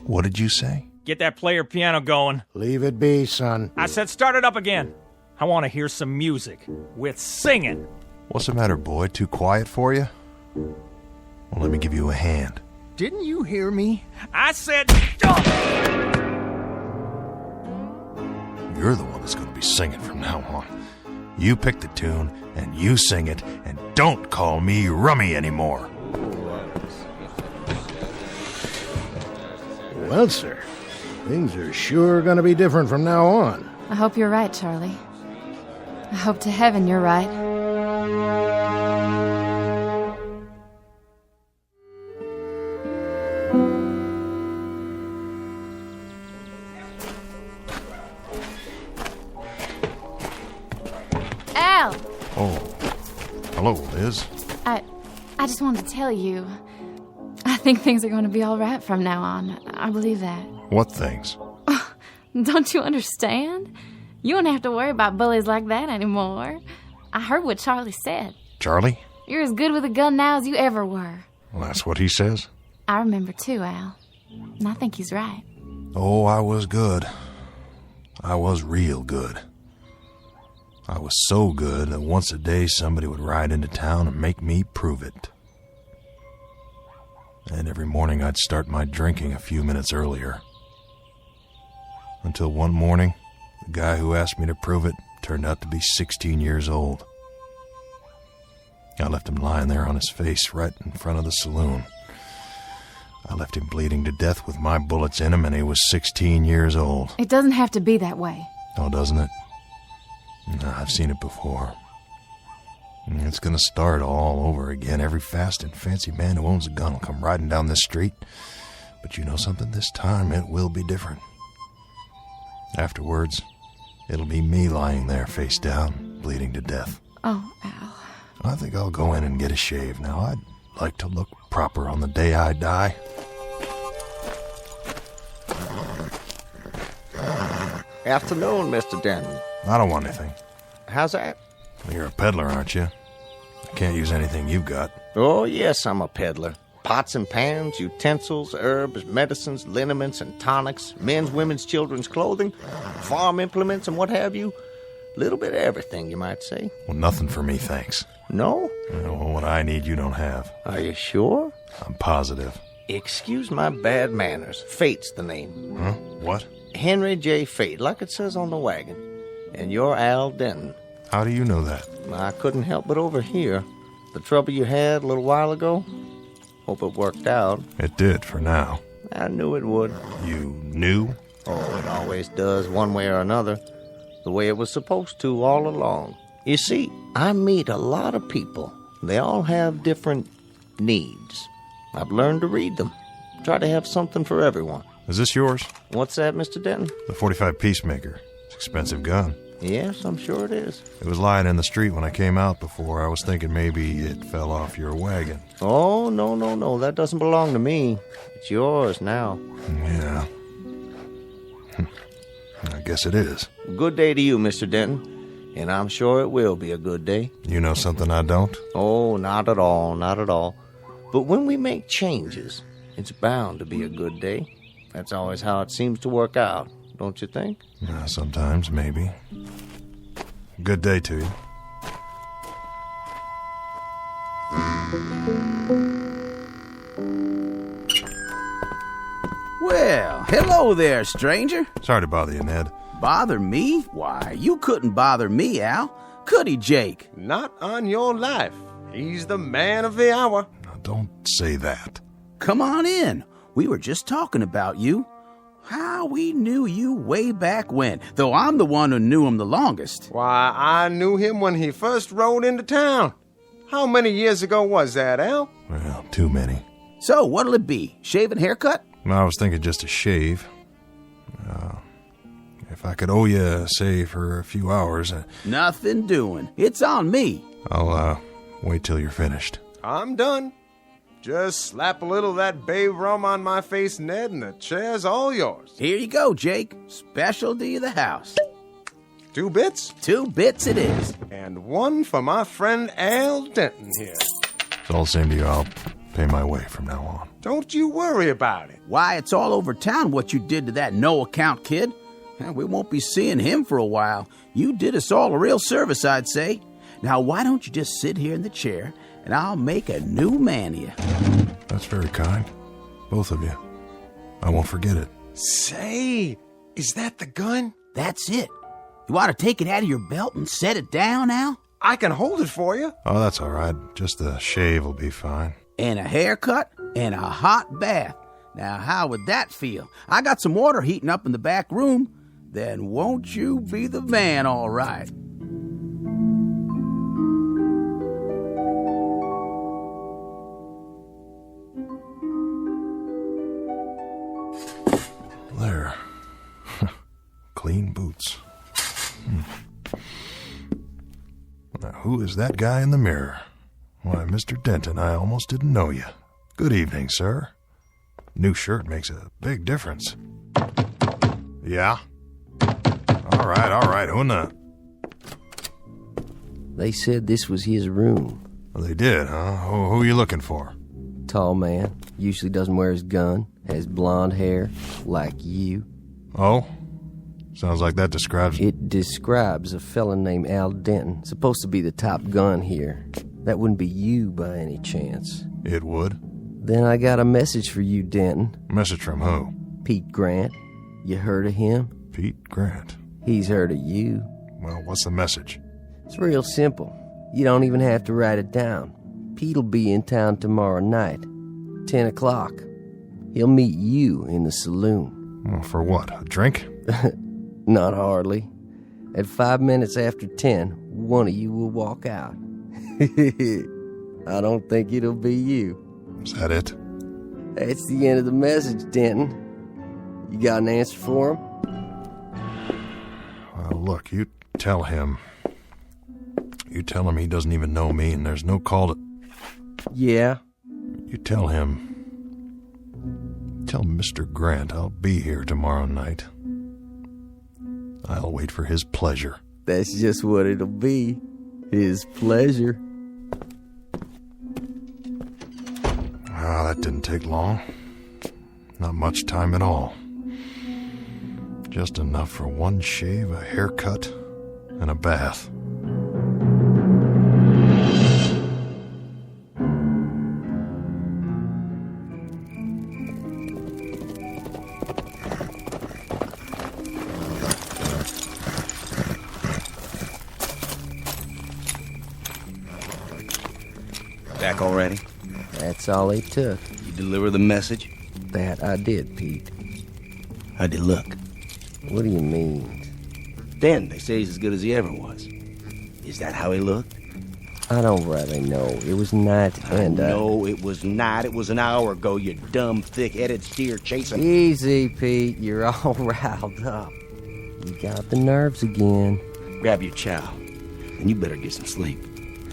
What did you say? Get that player piano going. Leave it be, son. I said start it up again. I want to hear some music with singing. What's the matter, boy? Too quiet for you? Well, let me give you a hand. Didn't you hear me? I said... You're the one that's going to be singing from now on. You pick the tune, and you sing it, and don't call me Rummy anymore. Well, sir, things are sure going to be different from now on. I hope you're right, Charlie. I hope to heaven you're right. Al! Oh, hello, Liz. I just wanted to tell you, I think things are going to be all right from now on. I believe that. What things? Don't you understand? You don't have to worry about bullies like that anymore. I heard what Charlie said. Charlie? You're as good with a gun now as you ever were. Well, that's what he says. I remember too, Al. And I think he's right. Oh, I was good. I was real good. I was so good that once a day somebody would ride into town and make me prove it. And every morning I'd start my drinking a few minutes earlier. Until one morning, the guy who asked me to prove it turned out to be 16 years old. I left him lying there on his face right in front of the saloon. I left him bleeding to death with my bullets in him, and he was 16 years old. It doesn't have to be that way. Oh, doesn't it? No, I've seen it before. It's gonna start all over again. Every fast and fancy man who owns a gun will come riding down this street. But you know something? This time it will be different. Afterwards, it'll be me lying there face down, bleeding to death. Oh, Al. I think I'll go in and get a shave now. I'd like to look proper on the day I die. Afternoon, Mr. Denton. I don't want anything. How's that? You're a peddler, aren't you? I can't use anything you've got. Oh, yes, I'm a peddler. Pots and pans, utensils, herbs, medicines, liniments and tonics, men's, women's, children's clothing, farm implements and what have you. Little bit of everything, you might say. Well, nothing for me, thanks. No? Well, what I need, you don't have. Are you sure? I'm positive. Excuse my bad manners. Fate's the name. Huh? What? Henry J. Fate, like it says on the wagon. And you're Al Denton. How do you know that? I couldn't help but overhear. The trouble you had a little while ago? Hope it worked out. It did, for now. I knew it would. You knew? Oh, it always does, one way or another. The way it was supposed to all along. You see, I meet a lot of people. They all have different needs. I've learned to read them. Try to have something for everyone. Is this yours? What's that, Mr. Denton? The 45 Peacemaker. It's an expensive gun. Yes, I'm sure it is. It was lying in the street when I came out before. I was thinking maybe it fell off your wagon. Oh, no. That doesn't belong to me. It's yours now. Yeah. I guess it is. Good day to you, Mr. Denton. And I'm sure it will be a good day. You know something I don't? Oh, not at all. But when we make changes, it's bound to be a good day. That's always how it seems to work out, don't you think? Sometimes, maybe. Good day to you. Well, hello there, stranger. Sorry to bother you, Ned. Bother me? Why, you couldn't bother me, Al. Could he, Jake? Not on your life. He's the man of the hour. Now, don't say that. Come on in. We were just talking about you. How we knew you way back when, though I'm the one who knew him the longest. Why, I knew him when he first rode into town. How many years ago was that, Al? Well, too many. So, what'll it be? Shave and haircut? I was thinking just a shave. If I could owe you, say, for a few hours... Nothing doing. It's on me. I'll, wait till you're finished. I'm done. Just slap a little of that bay rum on my face, Ned, and the chair's all yours. Here you go, Jake. Specialty of the house. 2 bits? 2 bits it is. And 1 for my friend Al Denton here. It's all the same to you. I'll pay my way from now on. Don't you worry about it. Why, it's all over town what you did to that no-account kid. We won't be seeing him for a while. You did us all a real service, I'd say. Now, why don't you just sit here in the chair, and I'll make a new man of you. That's very kind. Both of you. I won't forget it. Say, is that the gun? That's it. You ought to take it out of your belt and set it down, Al. I can hold it for you. Oh, that's all right. Just a shave will be fine. And a haircut and a hot bath. Now, how would that feel? I got some water heating up in the back room. Then won't you be the man, all right? There. Clean boots. Now, who is that guy in the mirror? Why, Mr. Denton, I almost didn't know you. Good evening, sir. New shirt makes a big difference. Yeah? All right. Who in the... They said this was his room. Well, they did, huh? Who are you looking for? Tall man. Usually doesn't wear his gun. Has blonde hair. Like you. Oh? Sounds like that describes... It describes a fella named Al Denton. Supposed to be the top gun here. That wouldn't be you by any chance. It would. Then I got a message for you, Denton. Message from who? Pete Grant. You heard of him? Pete Grant? He's heard of you. Well, what's the message? It's real simple. You don't even have to write it down. Pete'll be in town tomorrow night, 10 o'clock. He'll meet you in the saloon. Well, for what, a drink? Not hardly. At 5 minutes after 10, one of you will walk out. I don't think it'll be you. Is that it? That's the end of the message, Denton. You got an answer for him? Well, look, you tell him. You tell him he doesn't even know me and there's no call to... Yeah? You tell him. Tell Mr. Grant I'll be here tomorrow night. I'll wait for his pleasure. That's just what it'll be. His pleasure. Ah, that didn't take long. Not much time at all. Just enough for one shave, a haircut, and a bath. Back already? That's all it took. You deliver the message? That I did, Pete. How'd he look? What do you mean? Dan, they say he's as good as he ever was. Is that how he looked? I don't really know. It was night and, No, it was not. It was an hour ago, you dumb, thick-headed steer chasing... Easy, Pete. You're all riled up. You got the nerves again. Grab your chow, and you better get some sleep.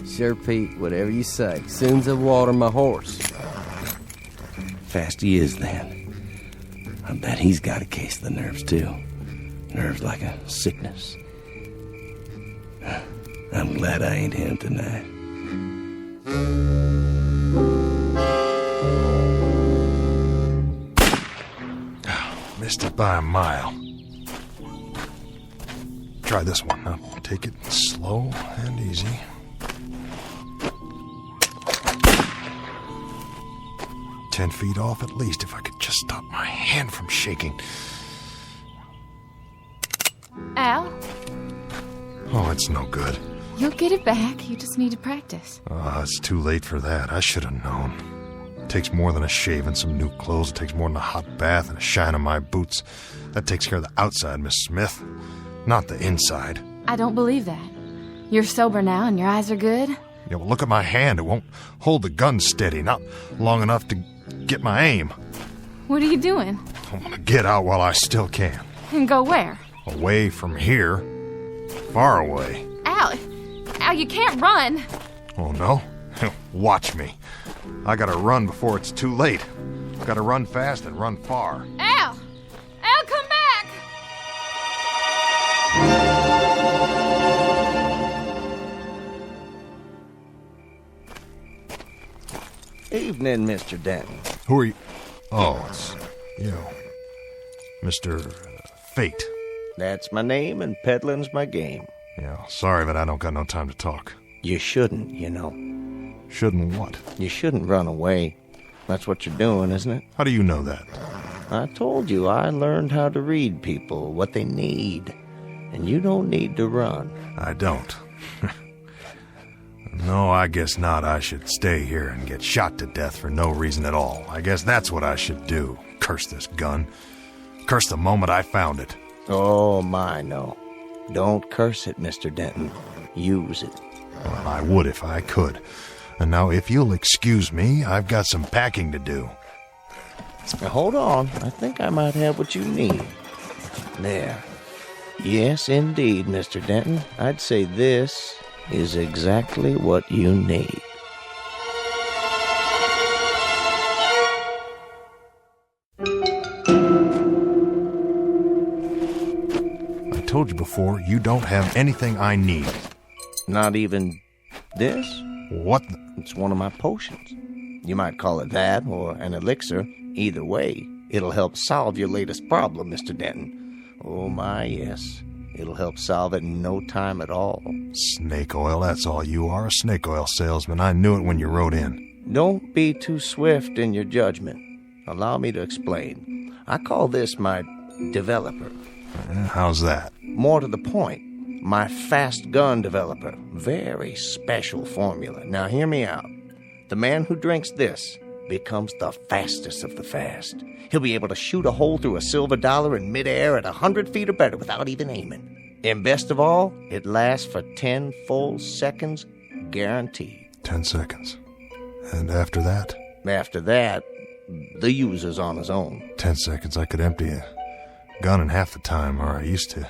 Sure, Pete. Whatever you say. Soon's I water my horse. Fast he is, then. I bet he's got a case of the nerves, too. Nerves like a sickness. I'm glad I ain't him tonight. Missed it by a mile. Try this one. Now, take it slow and easy. "10 feet off at least, if I could just stop my hand from shaking." Al, Oh, it's no good. you'll get it back. You just need to practice. It's too late for that. I should have known. It takes more than a shave and some new clothes. It takes more than a hot bath and a shine on my boots. That takes care of the outside, Miss Smith, not the inside. I don't believe that. You're sober now and your eyes are good. Yeah, well, look at my hand. It won't hold the gun steady, not long enough to get my aim. What are you doing? I want to get out while I still can. And go where? Away from here. Far away. Al, you can't run. Oh, no? Watch me. I gotta run before it's too late. Gotta run fast and run far. Al, come back. Evening, Mr. Denton. Who are you? Oh, it's you. Mr. Fate. That's my name, and peddling's my game. Yeah, sorry, but I don't got no time to talk. You shouldn't, you know. Shouldn't what? You shouldn't run away. That's what you're doing, isn't it? How do you know that? I told you I learned how to read people, what they need. And you don't need to run. I don't. No, I guess not. I should stay here and get shot to death for no reason at all. I guess that's what I should do. Curse this gun. Curse the moment I found it. Oh, my, no. Don't curse it, Mr. Denton. Use it. Well, I would if I could. And now, if you'll excuse me, I've got some packing to do. Now, hold on. I think I might have what you need. There. Yes, indeed, Mr. Denton. I'd say this is exactly what you need. I told you before, you don't have anything I need. Not even this? What? It's one of my potions. You might call it that or an elixir. Either way, it'll help solve your latest problem, Mr. Denton. Oh, my, yes. It'll help solve it in no time at all. Snake oil, that's all you are, a snake oil salesman. I knew it when you rode in. Don't be too swift in your judgment. Allow me to explain. I call this my developer. How's that? More to the point, my fast gun developer. Very special formula. Now hear me out. The man who drinks this becomes the fastest of the fast. He'll be able to shoot a hole through a silver dollar in midair at 100 feet or better without even aiming. And best of all, it lasts for 10 full seconds, guaranteed. 10 seconds. And after that? After that, the user's on his own. 10 seconds, I could empty a gun in half the time, or I used to.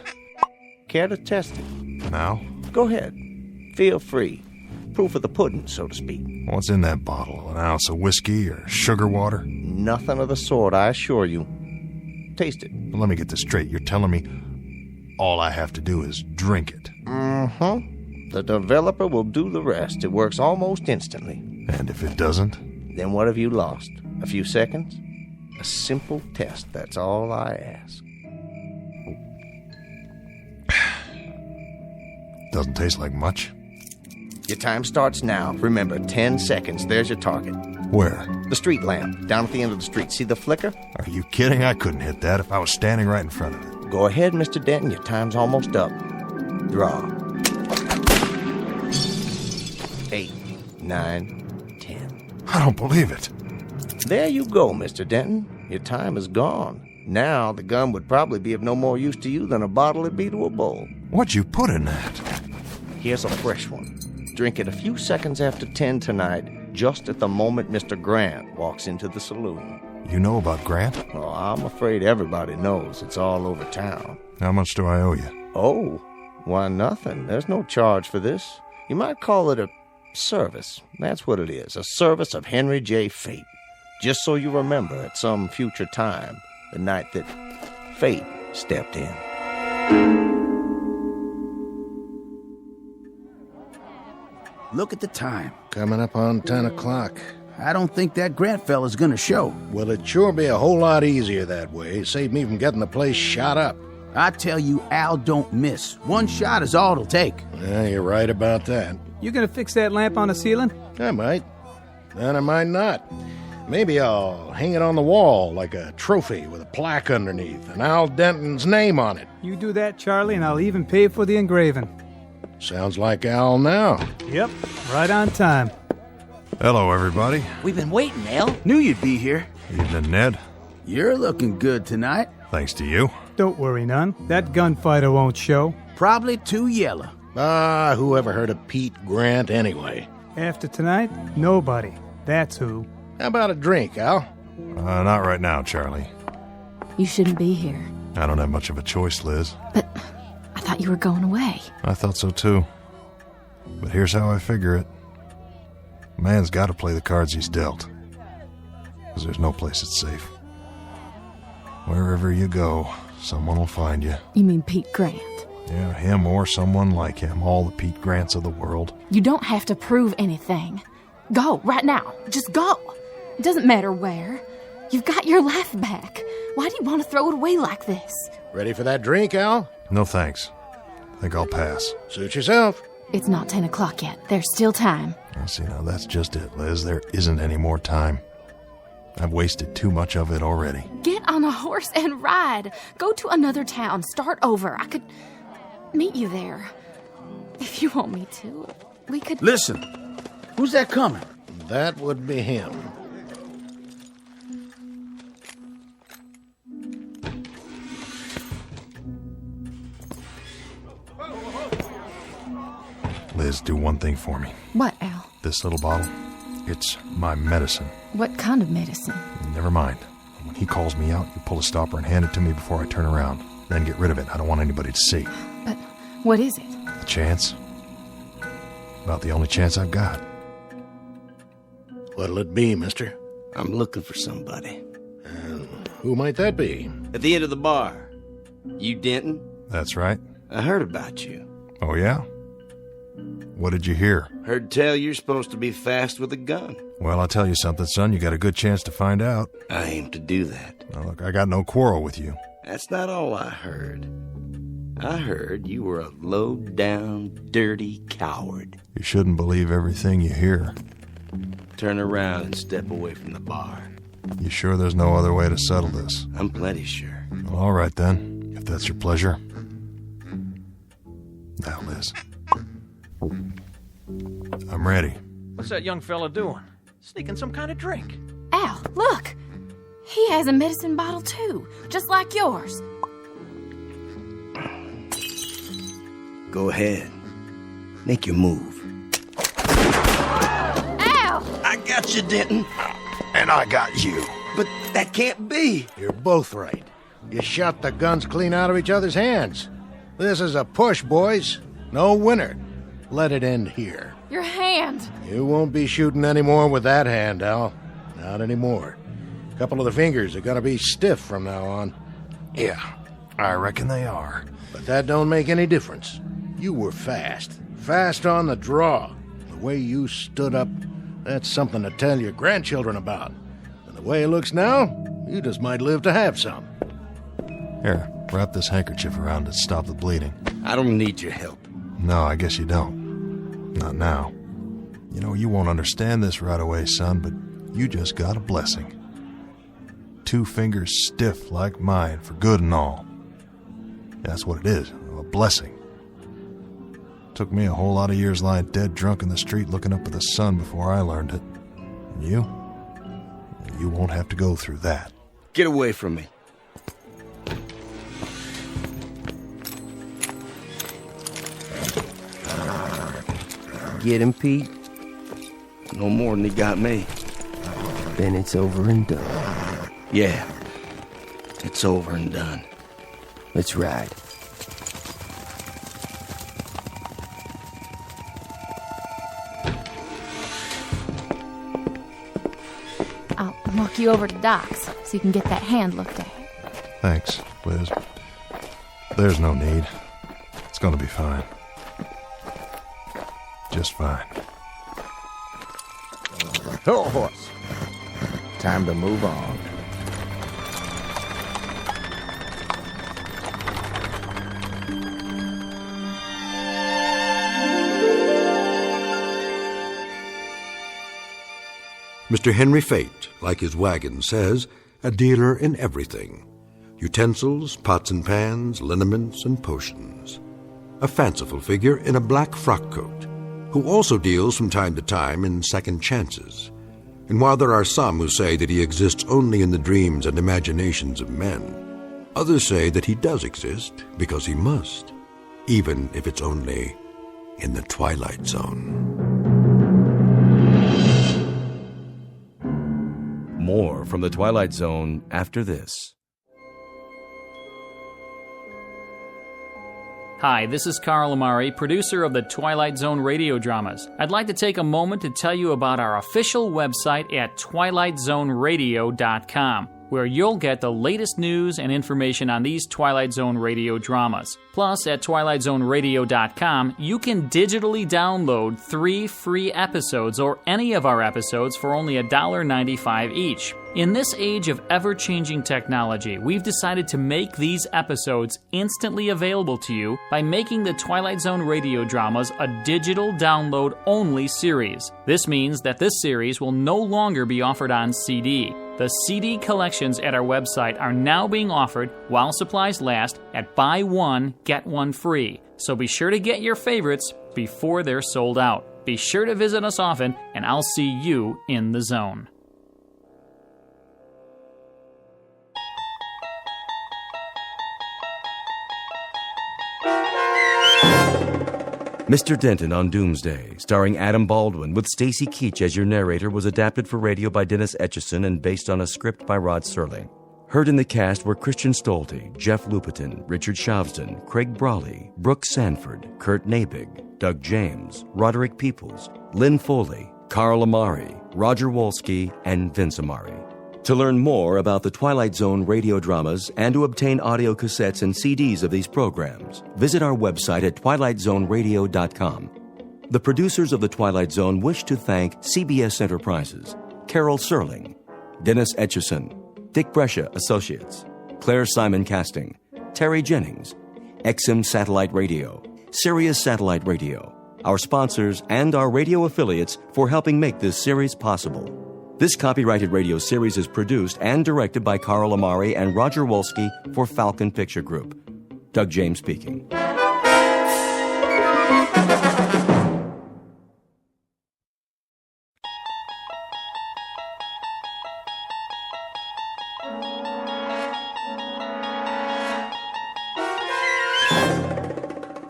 Care to test it? Now? Go ahead. Feel free. Proof of the pudding, so to speak. What's in that bottle? An ounce of whiskey or sugar water? Nothing of the sort, I assure you. Taste it. Well, let me get this straight. You're telling me all I have to do is drink it? Mm-hmm. The developer will do the rest. It works almost instantly. And if it doesn't? Then what have you lost? A few seconds? A simple test, that's all I ask. Doesn't taste like much. Your time starts now. Remember, 10 seconds. There's your target. Where? The street lamp, down at the end of the street. See the flicker? Are you kidding? I couldn't hit that if I was standing right in front of it. Go ahead, Mr. Denton. Your time's almost up. Draw. 8, 9, 10. I don't believe it. There you go, Mr. Denton. Your time is gone. Now, the gun would probably be of no more use to you than a bottle would be to a bull. What'd you put in that? Here's a fresh one. Drink it a few seconds after 10 tonight, just at the moment Mr. Grant walks into the saloon. You know about Grant? Oh, I'm afraid everybody knows. It's all over town. How much do I owe you? Oh, why, nothing. There's no charge for this. You might call it a service. That's what it is, a service of Henry J. Fate. Just so you remember at some future time, the night that Fate stepped in. Look at the time. Coming up on 10 o'clock. I don't think that Grant fella's gonna show. Well, it'd sure be a whole lot easier that way. Save me from getting the place shot up. I tell you, Al don't miss. One shot is all it'll take. Yeah, you're right about that. You gonna fix that lamp on the ceiling? I might. And I might not. Maybe I'll hang it on the wall like a trophy with a plaque underneath and Al Denton's name on it. You do that, Charlie, and I'll even pay for the engraving. Sounds like Al now. Yep, right on time. Hello, everybody. We've been waiting, Al. Knew you'd be here. Evening, Ned. You're looking good tonight. Thanks to you. Don't worry none. That gunfighter won't show. Probably too yellow. Who ever heard of Pete Grant anyway? After tonight, nobody. That's who. How about a drink, Al? Not right now, Charlie. You shouldn't be here. I don't have much of a choice, Liz. But I thought you were going away. I thought so too. But here's how I figure it. A man's got to play the cards he's dealt. Because there's no place that's safe. Wherever you go, someone will find you. You mean Pete Grant? Yeah, him or someone like him. All the Pete Grants of the world. You don't have to prove anything. Go, right now. Just go. It doesn't matter where. You've got your life back. Why do you want to throw it away like this? Ready for that drink, Al? No thanks. Think I'll pass. Suit yourself. It's not 10 o'clock yet. There's still time. See, now that's just it, Liz. There isn't any more time. I've wasted too much of it already. Get on a horse and ride. Go to another town. Start over. I could meet you there. If you want me to, we could... Listen, who's that coming? That would be him. Liz, do one thing for me. What, Al? This little bottle, it's my medicine. What kind of medicine? Never mind. When he calls me out, you pull a stopper and hand it to me before I turn around. Then get rid of it. I don't want anybody to see. But what is it? A chance. About the only chance I've got. What'll it be, mister? I'm looking for somebody. Who might that be? At the end of the bar. You Denton? That's right. I heard about you. Oh, yeah? What did you hear? Heard tell you're supposed to be fast with a gun. Well, I'll tell you something, son. You got a good chance to find out. I aim to do that. Now, look, I got no quarrel with you. That's not all I heard. I heard you were a low-down, dirty coward. You shouldn't believe everything you hear. Turn around and step away from the bar. You sure there's no other way to settle this? I'm plenty sure. Well, all right, then, if that's your pleasure. Now, Liz. I'm ready. What's that young fella doing? Sneaking some kind of drink. Al, look! He has a medicine bottle, too, just like yours. Go ahead. Make your move. Al! I got you, Denton. And I got you. But that can't be. You're both right. You shot the guns clean out of each other's hands. This is a push, boys. No winner. Let it end here. Your hand! You won't be shooting anymore with that hand, Al. Not anymore. A couple of the fingers are gonna be stiff from now on. Yeah, I reckon they are. But that don't make any difference. You were fast. Fast on the draw. The way you stood up, that's something to tell your grandchildren about. And the way it looks now, you just might live to have some. Here, wrap this handkerchief around to stop the bleeding. I don't need your help. No, I guess you don't. Not now. You know, you won't understand this right away, son, but you just got a blessing. 2 fingers stiff like mine for good and all. That's what it is, a blessing. Took me a whole lot of years lying dead drunk in the street looking up at the sun before I learned it. And you won't have to go through that. Get away from me. get him, Pete? No more than he got me. Then it's over and done. Yeah, it's over and done. Let's ride. I'll walk you over to Doc's so you can get that hand looked at. Thanks, Liz. There's no need. It's gonna be fine. Just fine. Oh, horse. Time to move on. Mr. Henry Fate, like his wagon says, a dealer in everything. Utensils, pots and pans, liniments, and potions. A fanciful figure in a black frock coat, who also deals from time to time in second chances. And while there are some who say that he exists only in the dreams and imaginations of men, others say that he does exist because he must, even if it's only in the Twilight Zone. More from the Twilight Zone after this. Hi, this is Carl Amari, producer of the Twilight Zone radio dramas. I'd like to take a moment to tell you about our official website at twilightzoneradio.com, where you'll get the latest news and information on these Twilight Zone radio dramas. Plus, at twilightzoneradio.com, you can digitally download 3 free episodes or any of our episodes for only $1.95 each. In this age of ever-changing technology, we've decided to make these episodes instantly available to you by making the Twilight Zone radio dramas a digital download-only series. This means that this series will no longer be offered on CD. The CD collections at our website are now being offered, while supplies last, at buy one, get one free. So be sure to get your favorites before they're sold out. Be sure to visit us often, and I'll see you in the zone. Mr. Denton on Doomsday, starring Adam Baldwin with Stacy Keach as your narrator, was adapted for radio by Dennis Etchison and based on a script by Rod Serling. Heard in the cast were Christian Stolte, Jeff Lupetin, Richard Shavsden, Craig Brawley, Brooke Sanford, Kurt Nabig, Doug James, Roderick Peoples, Lynn Foley, Carl Amari, Roger Wolski, and Vince Amari. To learn more about the Twilight Zone radio dramas and to obtain audio cassettes and CDs of these programs, visit our website at twilightzoneradio.com. The producers of The Twilight Zone wish to thank CBS Enterprises, Carol Serling, Dennis Etchison, Dick Brescia Associates, Claire Simon Casting, Terry Jennings, XM Satellite Radio, Sirius Satellite Radio, our sponsors, and our radio affiliates for helping make this series possible. This copyrighted radio series is produced and directed by Carl Amari and Roger Wolski for Falcon Picture Group. Doug James speaking.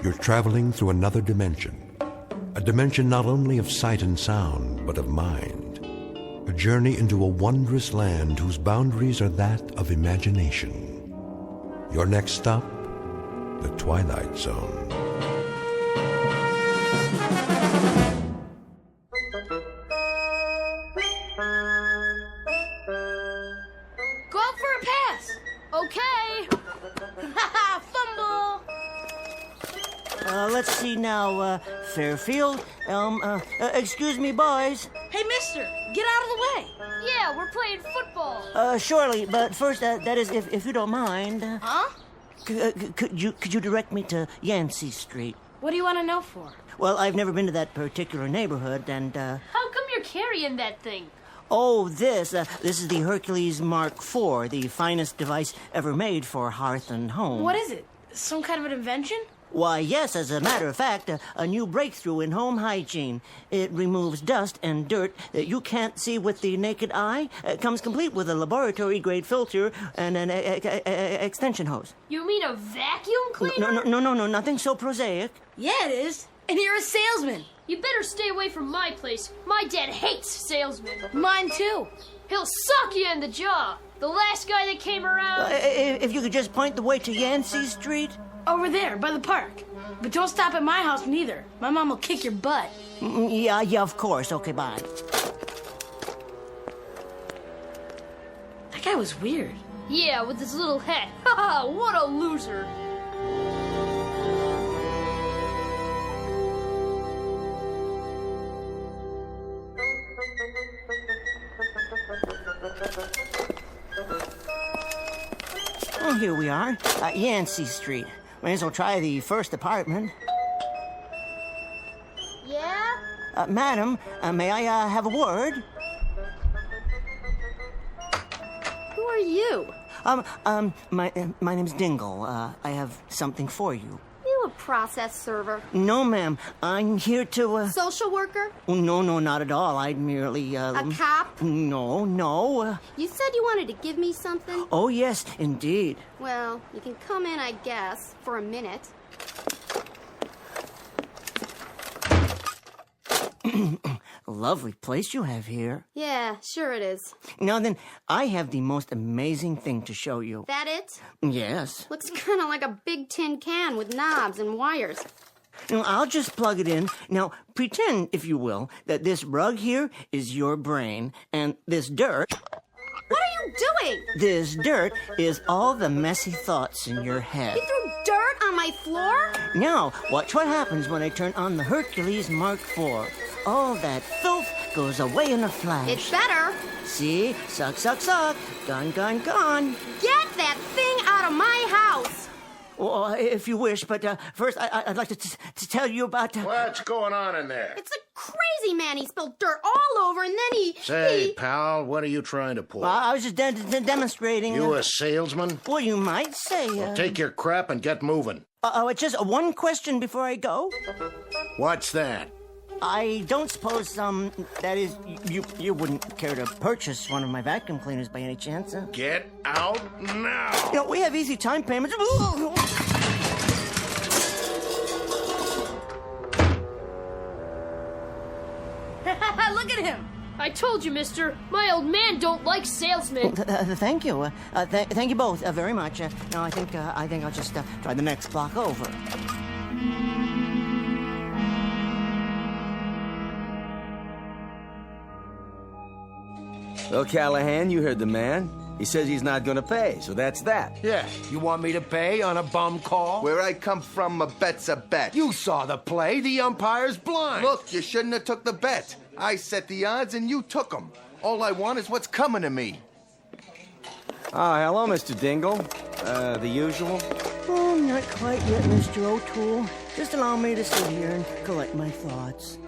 You're traveling through another dimension. A dimension not only of sight and sound, but of mind. A journey into a wondrous land whose boundaries are that of imagination. Your next stop, the Twilight Zone. Go out for a pass. Okay. Fumble. Let's see now, Fairfield, excuse me, boys. Hey, mister, get out of the way. Yeah, we're playing football. Surely, but first, that is, if you don't mind. Huh? Could you direct me to Yancey Street? What do you want to know for? Well, I've never been to that particular neighborhood, and, How come you're carrying that thing? Oh, this is the Hercules Mark IV, the finest device ever made for hearth and home. What is it? Some kind of an invention? Why, yes, as a matter of fact, a new breakthrough in home hygiene. It removes dust and dirt that you can't see with the naked eye. It comes complete with a laboratory-grade filter and an extension hose. You mean a vacuum cleaner? No, nothing so prosaic. Yeah, it is. And you're a salesman. You better stay away from my place. My dad hates salesmen. Mine too. He'll sock you in the jaw. The last guy that came around... If you could just point the way to Yancey Street? Over there, by the park. But don't stop at my house neither. My mom will kick your butt. Yeah, of course. Okay, bye. That guy was weird. Yeah, with his little hat. Haha, what a loser. Well, here we are, Yancey Street. May as well try the first apartment. Yeah? Madam, may I have a word? Who are you? My name's Dingle. I have something for you. You a process server? No, ma'am. I'm here to, Social worker? No, not at all. I'd merely, A cop? No. You said you wanted to give me something? Oh, yes, indeed. Well, you can come in, I guess, for a minute. Lovely place you have here. Yeah, sure it is. Now then, I have the most amazing thing to show you. That it? Yes. Looks kind of like a big tin can with knobs and wires. Now, I'll just plug it in. Now, pretend, if you will, that this rug here is your brain, and this dirt... What are you doing? This dirt is all the messy thoughts in your head. You threw dirt on my floor? Now, watch what happens when I turn on the Hercules Mark IV. All that filth goes away in a flash. It's better. See? Suck. Gone. Get that thing out of my house. Well, if you wish, but first I'd like to tell you about... What's going on in there? It's a crazy man. He spilled dirt all over, and then he... Say, pal, what are you trying to pull? Well, I was just demonstrating... You a salesman? Well, you might say... Well, take your crap and get moving. It's just one question before I go. What's that? I don't suppose, that is, you wouldn't care to purchase one of my vacuum cleaners by any chance, huh? Get out now! You know, we have easy time payments. Look at him! I told you, mister. My old man don't like salesmen. Thank you. Thank you both very much. Now, I think I'll just try the next block over. Well, Callahan, you heard the man. He says he's not going to pay, so that's that. Yeah, you want me to pay on a bum call? Where I come from, a bet's a bet. You saw the play. The umpire's blind. Look, you shouldn't have took the bet. I set the odds and you took them. All I want is what's coming to me. Oh, hello, Mr. Dingle. The usual? Oh, not quite yet, Mr. O'Toole. Just allow me to sit here and collect my thoughts.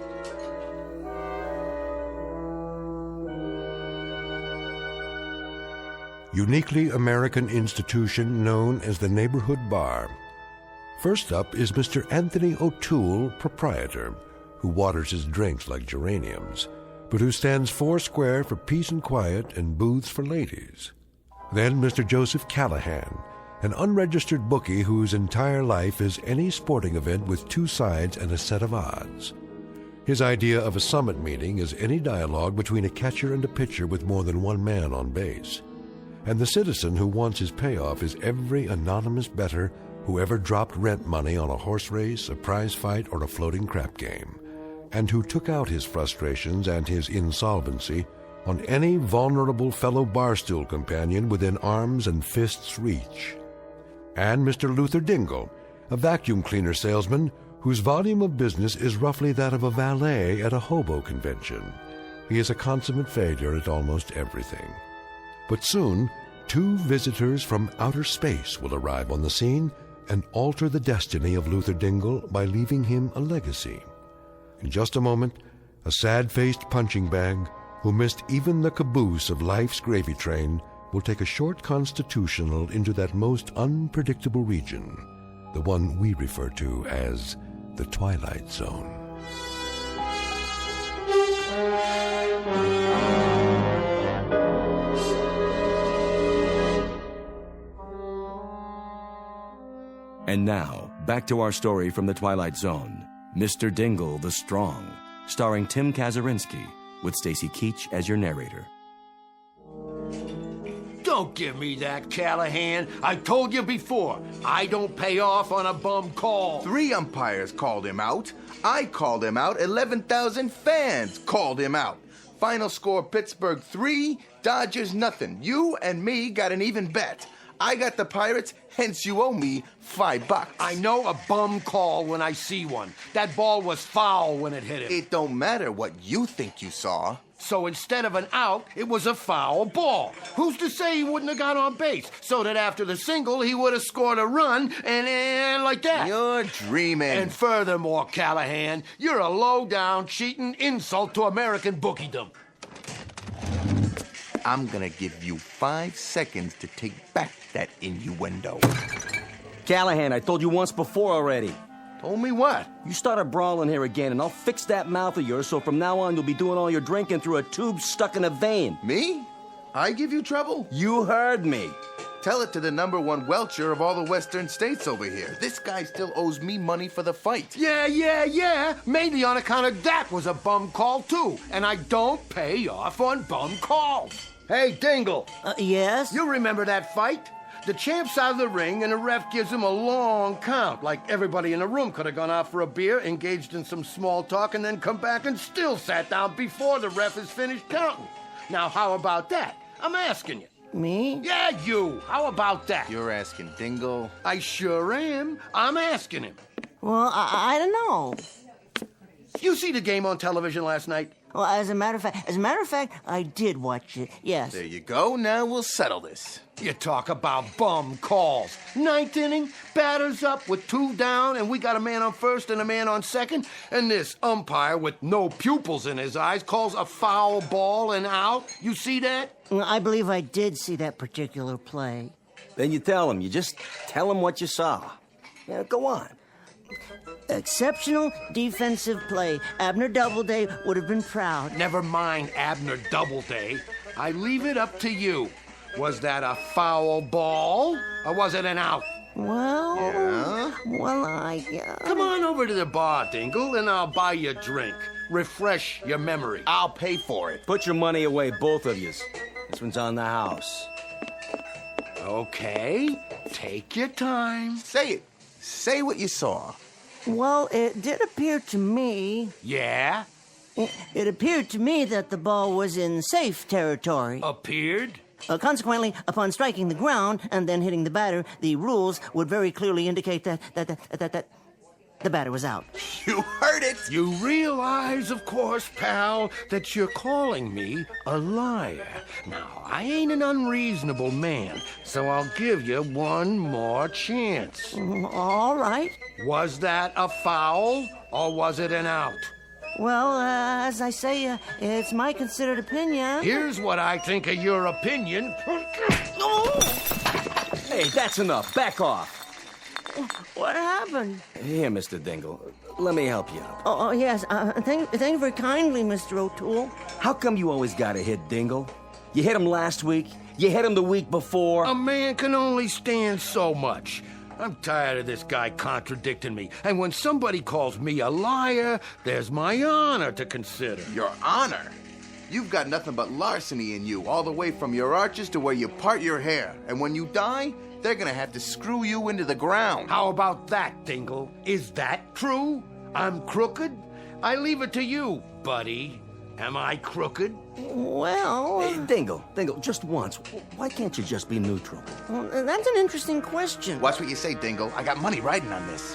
Uniquely American institution known as the Neighborhood Bar. First up is Mr. Anthony O'Toole, proprietor, who waters his drinks like geraniums, but who stands foursquare for peace and quiet and booths for ladies. Then Mr. Joseph Callahan, an unregistered bookie whose entire life is any sporting event with two sides and a set of odds. His idea of a summit meeting is any dialogue between a catcher and a pitcher with more than one man on base. And the citizen who wants his payoff is every anonymous bettor who ever dropped rent money on a horse race, a prize fight, or a floating crap game, and who took out his frustrations and his insolvency on any vulnerable fellow barstool companion within arms and fists' reach. And Mr. Luther Dingle, a vacuum cleaner salesman whose volume of business is roughly that of a valet at a hobo convention. He is a consummate failure at almost everything. But soon, two visitors from outer space will arrive on the scene and alter the destiny of Luther Dingle by leaving him a legacy. In just a moment, a sad-faced punching bag who missed even the caboose of life's gravy train will take a short constitutional into that most unpredictable region, the one we refer to as the Twilight Zone. And now, back to our story from the Twilight Zone. Mr. Dingle the Strong, starring Tim Kazurinsky, with Stacy Keach as your narrator. Don't give me that, Callahan. I told you before, I don't pay off on a bum call. 3 umpires called him out. I called him out. 11,000 fans called him out. Final score, Pittsburgh 3, Dodgers nothing. You and me got an even bet. I got the Pirates, hence you owe me $5. I know a bum call when I see one. That ball was foul when it hit him. It don't matter what you think you saw. So instead of an out, it was a foul ball. Who's to say he wouldn't have got on base? So that after the single, he would have scored a run and like that. You're dreaming. And furthermore, Callahan, you're a low-down, cheating insult to American bookiedom. I'm gonna give you 5 seconds to take back that innuendo. Callahan, I told you once before already. Told me what? You start a brawl in here again, and I'll fix that mouth of yours so from now on you'll be doing all your drinking through a tube stuck in a vein. Me? I give you trouble? You heard me. Tell it to the #1 welcher of all the western states over here. This guy still owes me money for the fight. Yeah. Mainly on account of that was a bum call, too. And I don't pay off on bum calls. Hey, Dingle. Yes? You remember that fight? The champ's out of the ring, and the ref gives him a long count. Like everybody in the room could have gone out for a beer, engaged in some small talk, and then come back and still sat down before the ref is finished counting. Now, how about that? I'm asking you. Me? Yeah, you. How about that? You're asking Dingle? I sure am. I'm asking him. Well, I don't know. You see the game on television last night? Well, as a matter of fact, I did watch it. Yes. There you go. Now we'll settle this. You talk about bum calls. 9th inning, batters up with 2 down, and we got a man on first and a man on second, and this umpire with no pupils in his eyes calls a foul ball and out. You see that? I believe I did see that particular play. Then you tell him. You just tell him what you saw. Yeah, go on. Exceptional defensive play. Abner Doubleday would have been proud. Never mind Abner Doubleday. I leave it up to you. Was that a foul ball, or was it an out? Well, Come on over to the bar, Dingle, and I'll buy you a drink. Refresh your memory. I'll pay for it. Put your money away, both of yous. This one's on the house. Okay, take your time. Say it. Say what you saw. Well, it did appear to me... Yeah? It appeared to me that the ball was in safe territory. Appeared? Consequently, upon striking the ground and then hitting the batter, the rules would very clearly indicate that the batter was out. You heard it! You realize, of course, pal, that you're calling me a liar. Now, I ain't an unreasonable man, so I'll give you one more chance. All right. Was that a foul, or was it an out? Well, as I say, it's my considered opinion. Here's what I think of your opinion. Hey, that's enough. Back off. What happened? Here, Mr. Dingle. Let me help you out. Oh yes. Thank you very kindly, Mr. O'Toole. How come you always gotta hit Dingle? You hit him last week. You hit him the week before. A man can only stand so much. I'm tired of this guy contradicting me. And when somebody calls me a liar, there's my honor to consider. Your honor? You've got nothing but larceny in you, all the way from your arches to where you part your hair. And when you die, they're gonna have to screw you into the ground. How about that, Dingle? Is that true? I'm crooked? I leave it to you, buddy. Am I crooked? Well... Hey, Dingle, just once. Why can't you just be neutral? Well, that's an interesting question. Watch what you say, Dingle. I got money riding on this.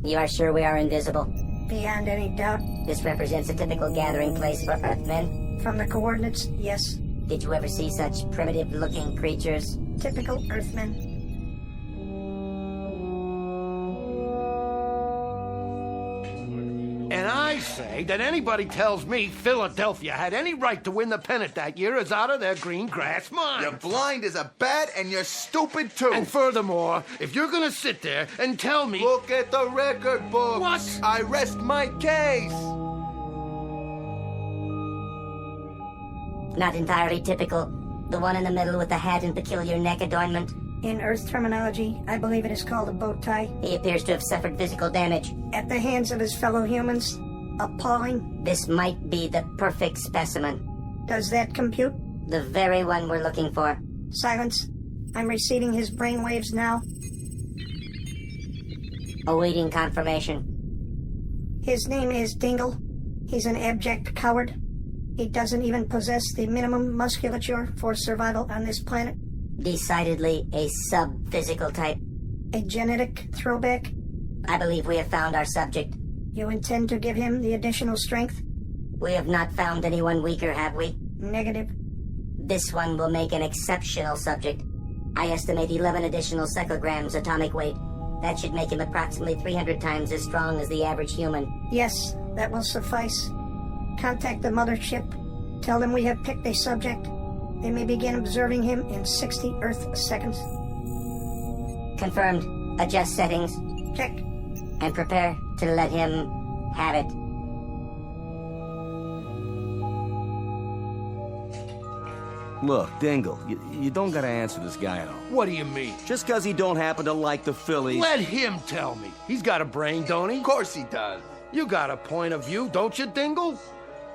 You are sure we are invisible? Beyond any doubt. This represents a typical gathering place for Earthmen? From the coordinates, yes. Did you ever see such primitive-looking creatures? Typical Earthmen. And I say that anybody tells me Philadelphia had any right to win the pennant that year is out of their green grass mind. You're blind as a bat and you're stupid too. And furthermore, if you're gonna sit there and tell me... Look at the record books. What? I rest my case. Not entirely typical. The one in the middle with the hat and peculiar neck adornment. In Earth terminology, I believe it is called a bow tie. He appears to have suffered physical damage. At the hands of his fellow humans. Appalling. This might be the perfect specimen. Does that compute? The very one we're looking for. Silence. I'm receiving his brainwaves now. Awaiting confirmation. His name is Dingle. He's an abject coward. He doesn't even possess the minimum musculature for survival on this planet. Decidedly a sub-physical type. A genetic throwback? I believe we have found our subject. You intend to give him the additional strength? We have not found anyone weaker, have we? Negative. This one will make an exceptional subject. I estimate 11 additional cyclograms atomic weight. That should make him approximately 300 times as strong as the average human. Yes, that will suffice. Contact the mothership. Tell them we have picked a subject. They may begin observing him in 60 Earth seconds. Confirmed. Adjust settings. Check. And prepare to let him have it. Look, Dingle, you don't gotta answer this guy at all. What do you mean? Just 'cause he don't happen to like the Phillies. Let him tell me. He's got a brain, don't he? Of course he does. You got a point of view, don't you, Dingle?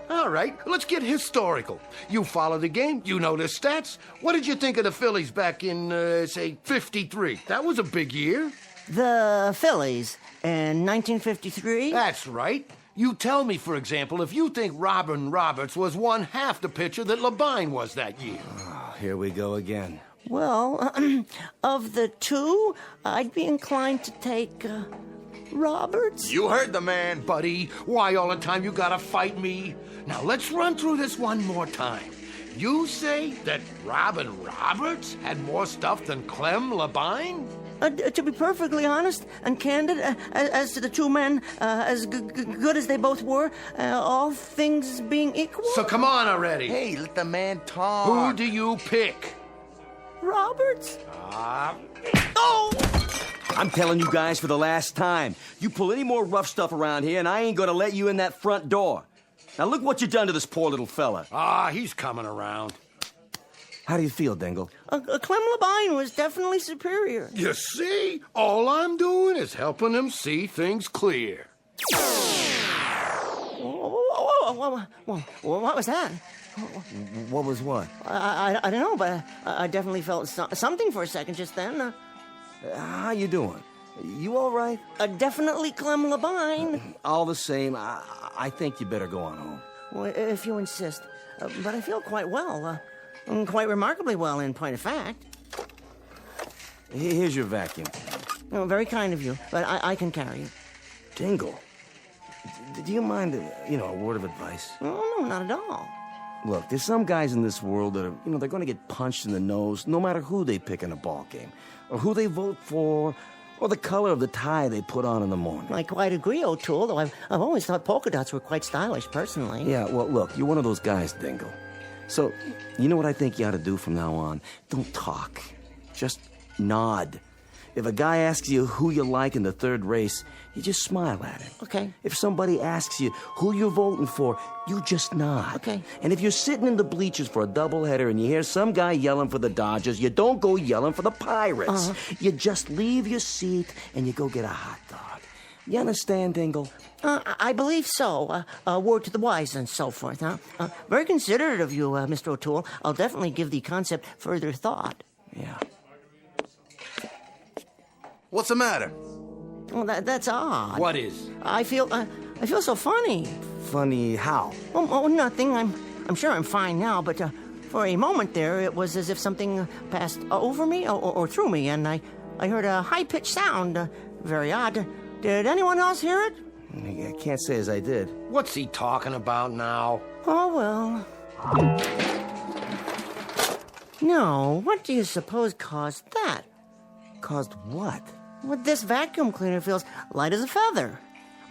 All right, let's get historical. You follow the game, you know the stats. What did you think of the Phillies back in, say, 53? That was a big year. The Phillies in 1953? That's right. You tell me, for example, if you think Robin Roberts was one half the pitcher that Labine was that year. Oh, here we go again. Well, of the two, I'd be inclined to take Roberts. You heard the man. Buddy, why all the time you gotta fight me? Now let's run through this one more time. You say that Robin Roberts had more stuff than Clem Labine? To be perfectly honest and candid, as to the two men, as good as they both were, all things being equal... So come on already. Hey, let the man talk. Who do you pick? Roberts? Oh! I'm telling you guys for the last time. You pull any more rough stuff around here, and I ain't gonna let you in that front door. Now look what you done to this poor little fella. He's coming around. How do you feel, Dingle? Clem Labine was definitely superior. You see? All I'm doing is helping him see things clear. Whoa, what was that? What was what? I don't know, but I definitely felt something for a second just then. How you doing? You all right? Definitely Clem Labine. All the same, I think you better go on home. Well, if you insist. But I feel quite well. Quite remarkably well, in point of fact. Here's your vacuum. Oh, very kind of you, but I can carry it. Dingle, do you mind, a word of advice? Oh, no, not at all. Look, there's some guys in this world that are, they're going to get punched in the nose no matter who they pick in a ball game, or who they vote for, or the color of the tie they put on in the morning. I quite agree, O'Toole, though I've always thought polka dots were quite stylish, personally. Yeah, well, look, you're one of those guys, Dingle. So, you know what I think you ought to do from now on? Don't talk. Just nod. If a guy asks you who you like in the third race, you just smile at him. Okay. If somebody asks you who you're voting for, you just nod. Okay. And if you're sitting in the bleachers for a doubleheader and you hear some guy yelling for the Dodgers, you don't go yelling for the Pirates. You just leave your seat and you go get a hot dog. You understand, Dingle? I believe so. Word to the wise and so forth, huh? Very considerate of you, Mr. O'Toole. I'll definitely give the concept further thought. Yeah. What's the matter? Well, that's odd. What is? I feel so funny. Funny how? Oh, nothing. I'm sure I'm fine now, but for a moment there, it was as if something passed over me or through me, and I heard a high-pitched sound. Very odd. Did anyone else hear it? I can't say as I did. What's he talking about now? Oh, well. No, what do you suppose caused that? Caused what? Well, this vacuum cleaner feels light as a feather.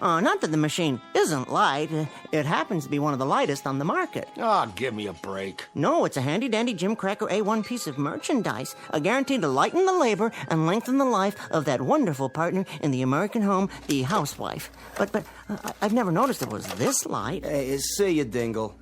Not that the machine isn't light. It happens to be one of the lightest on the market. Give me a break. No, it's a handy-dandy Jim Cracker A1 piece of merchandise, guaranteed to lighten the labor and lengthen the life of that wonderful partner in the American home, the housewife. But I've never noticed it was this light. Hey, see you, Dingle.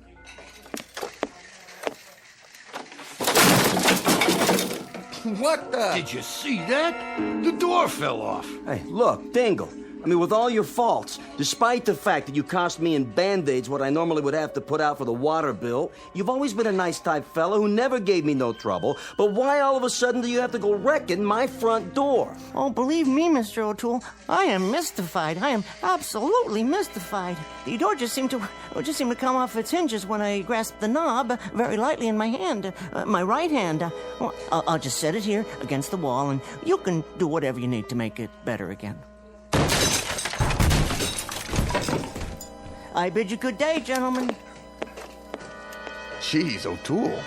What the? Did you see that? The door fell off. Hey, look, Dingle. I mean, with all your faults, despite the fact that you cost me in Band-Aids what I normally would have to put out for the water bill, you've always been a nice type fella who never gave me no trouble. But why all of a sudden do you have to go wrecking my front door? Oh, believe me, Mr. O'Toole, I am mystified. I am absolutely mystified. The door just seemed to come off its hinges when I grasped the knob very lightly in my hand, my right hand. Well, I'll just set it here against the wall, and you can do whatever you need to make it better again. I bid you good day, gentlemen. Jeez, O'Toole.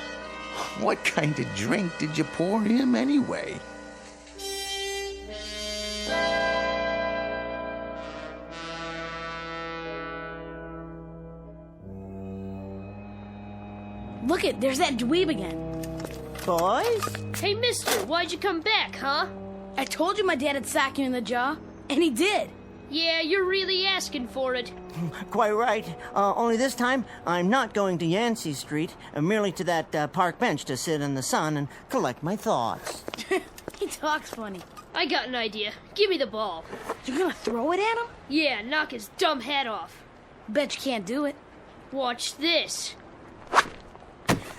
What kind of drink did you pour him anyway? Look it, there's that dweeb again. Boys? Hey, mister, why'd you come back, huh? I told you my dad would sock you in the jaw, and he did. Yeah, you're really asking for it. Quite right. Only this time, I'm not going to Yancey Street, merely to that park bench to sit in the sun and collect my thoughts. He talks funny. I got an idea. Give me the ball. You're gonna throw it at him? Yeah, knock his dumb head off. Bet you can't do it. Watch this.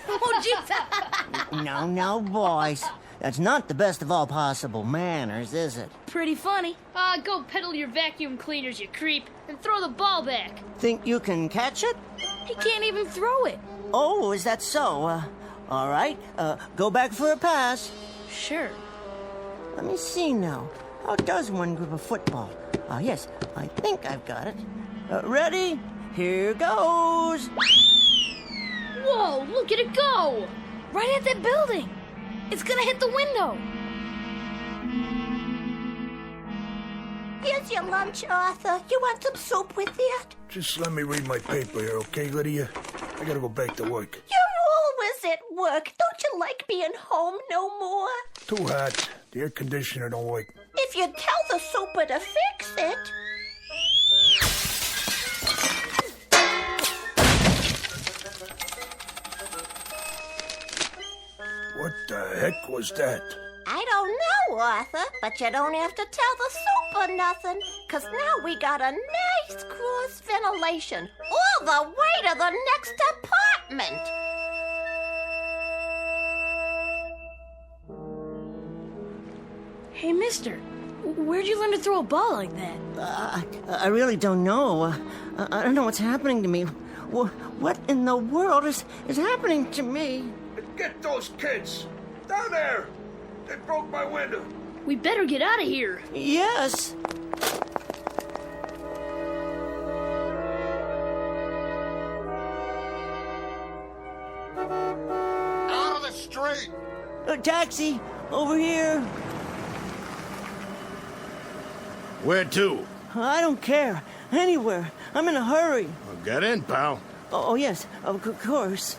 Oh, jeez. No, boys. That's not the best of all possible manners, is it? Pretty funny. Go peddle your vacuum cleaners, you creep, and throw the ball back. Think you can catch it? He can't even throw it. Oh, is that so? All right. Go back for a pass. Sure. Let me see now. How does one grip a football? Yes, I think I've got it. Ready? Here goes. Whoa, look at it go! Right at that building. It's gonna hit the window. Here's your lunch, Arthur. You want some soup with it? Just let me read my paper here, okay, Lydia? I gotta go back to work. You're always at work. Don't you like being home no more? Too hot. The air conditioner don't work. If you tell the super to fix it. What the heck was that? I don't know, Arthur, but you don't have to tell the super nothing, 'cause now we got a nice cross ventilation all the way to the next apartment. Hey, mister, where'd you learn to throw a ball like that? I really don't know. I don't know what's happening to me. What in the world is happening to me? Get those kids! Down there! They broke my window. We better get out of here. Yes. Out of the street! Taxi! Over here! Where to? I don't care. Anywhere. I'm in a hurry. Well, get in, pal. Oh yes, of course.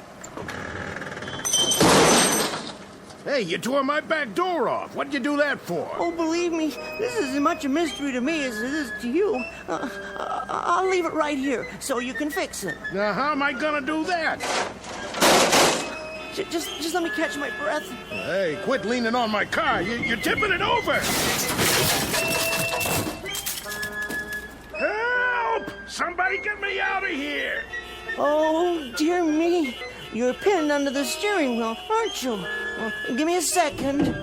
Hey, you tore my back door off. What'd you do that for? Oh, believe me, this is as much a mystery to me as it is to you. I'll leave it right here so you can fix it. Now, how am I gonna do that? Just let me catch my breath. Hey, quit leaning on my car. You're tipping it over. Help! Somebody get me out of here! Oh, dear me. You're pinned under the steering wheel, aren't you? Well, give me a second.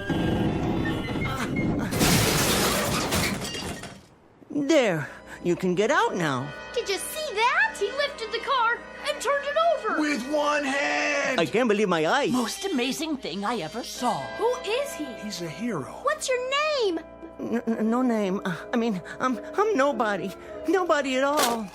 There. You can get out now. Did you see that? He lifted the car and turned it over. With one hand! I can't believe my eyes. Most amazing thing I ever saw. Who is he? He's a hero. What's your name? No name. I mean, I'm nobody. Nobody at all.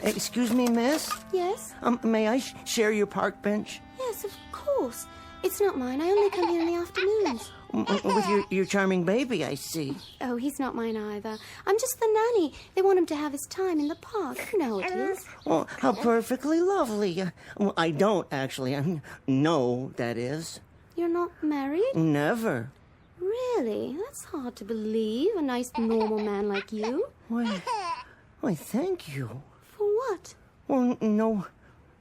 Excuse me, miss? Yes? May I share your park bench? Yes, of course. It's not mine. I only come here in the afternoons. With your charming baby, I see. Oh, he's not mine either. I'm just the nanny. They want him to have his time in the park. You know it is. Well, how perfectly lovely. Well, I don't, actually. No, that is. You're not married? Never. Really? That's hard to believe. A nice, normal man like you. Why, thank you. For what? Well, no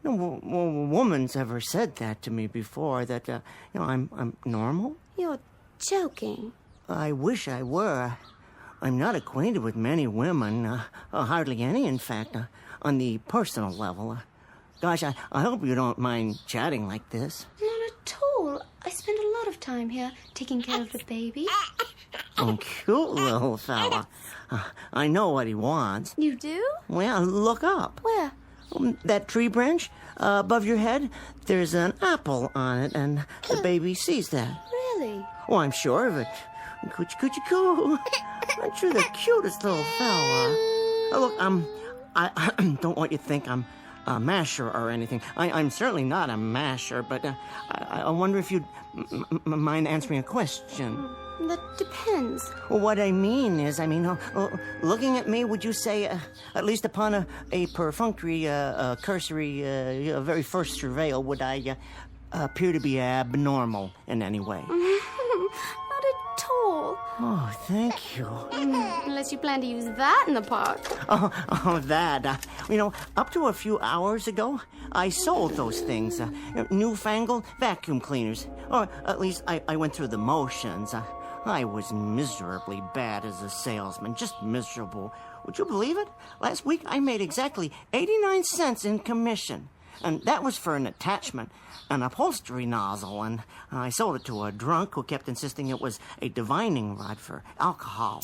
woman's ever said that to me before, that, I'm normal. You're joking. I wish I were. I'm not acquainted with many women, hardly any, in fact, on the personal level. Gosh, I hope you don't mind chatting like this. Not at all. I spend a lot of time here taking care of the baby. Oh, cute little fella. I know what he wants. You do? Well, look up. Where? That tree branch above your head, there's an apple on it, and the baby sees that. Really? Oh, I'm sure of it. Coochie coo. Aren't you the cutest little fella? Look, I don't want you to think I'm a masher or anything. I'm certainly not a masher, but I wonder if you'd mind answering a question. That depends. Well, what I mean is, looking at me, would you say, at least upon a perfunctory, cursory, very first surveil, would I appear to be abnormal in any way? Not at all. Oh, thank you. Unless you plan to use that in the park. Oh, that. Up to a few hours ago, I sold those things. Newfangled vacuum cleaners. Or at least I went through the motions. I was miserably bad as a salesman, just miserable. Would you believe it? Last week I made exactly 89 cents in commission. And that was for an attachment, an upholstery nozzle, and I sold it to a drunk who kept insisting it was a divining rod for alcohol.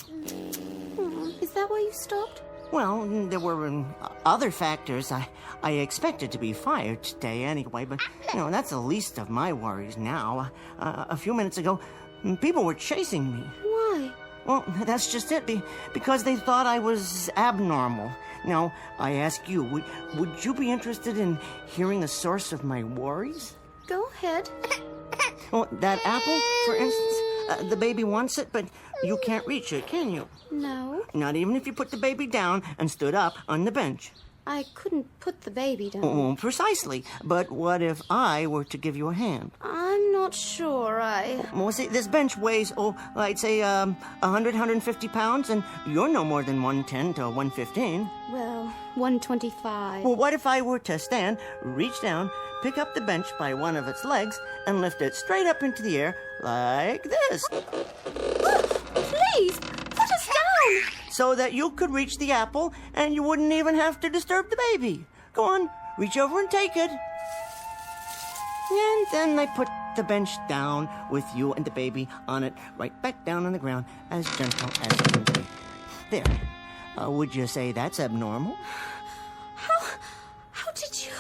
Is that why you stopped? Well, there were other factors. I expected to be fired today anyway, but, that's the least of my worries now. A few minutes ago, people were chasing me. Why? Well, that's just it, because they thought I was abnormal. Now, I ask you, would you be interested in hearing the source of my worries? Go ahead. Well, that apple, for instance, the baby wants it, but you can't reach it, can you? No. Not even if you put the baby down and stood up on the bench. I couldn't put the baby down. Oh, precisely. But what if I were to give you a hand? I'm not sure Well, see, this bench weighs, I'd say 100, 150 pounds, and you're no more than 110 to 115. Well, 125. Well, what if I were to stand, reach down, pick up the bench by one of its legs, and lift it straight up into the air like this? Please, put us down! So that you could reach the apple, and you wouldn't even have to disturb the baby. Go on, reach over and take it. And then I put the bench down with you and the baby on it, right back down on the ground, as gentle as it can be. There. Would you say that's abnormal? How did you...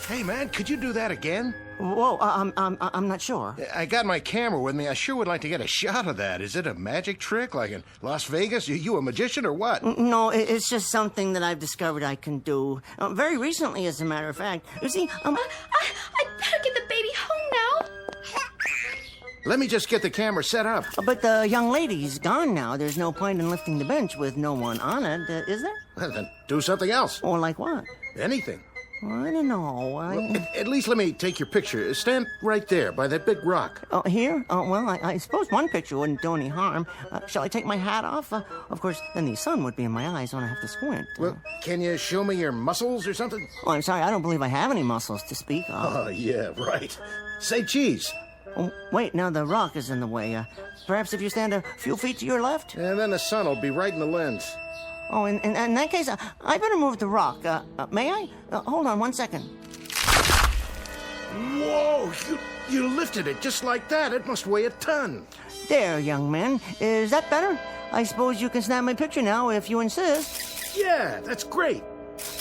Hey, man, could you do that again? Whoa, I'm not sure. I got my camera with me. I sure would like to get a shot of that. Is it a magic trick, like in Las Vegas? You a magician or what? No, it's just something that I've discovered I can do. Very recently, as a matter of fact. You see, I better get the baby home now. Let me just get the camera set up. But the young lady's gone now. There's no point in lifting the bench with no one on it, is there? Well, then do something else. Or like what? Anything. I don't know. Well, at least let me take your picture. Stand right there by that big rock. Here? Well, I suppose one picture wouldn't do any harm. Shall I take my hat off? Of course, then the sun would be in my eyes when I have to squint. Well, can you show me your muscles or something? Oh, I'm sorry. I don't believe I have any muscles to speak of. Oh, yeah, right. Say cheese. Oh, wait, now the rock is in the way. Perhaps if you stand a few feet to your left? And then the sun will be right in the lens. Oh, in that case, I better move the rock. May I? Hold on 1 second. Whoa! You lifted it just like that. It must weigh a ton. There, young man. Is that better? I suppose you can snap my picture now if you insist. Yeah, that's great.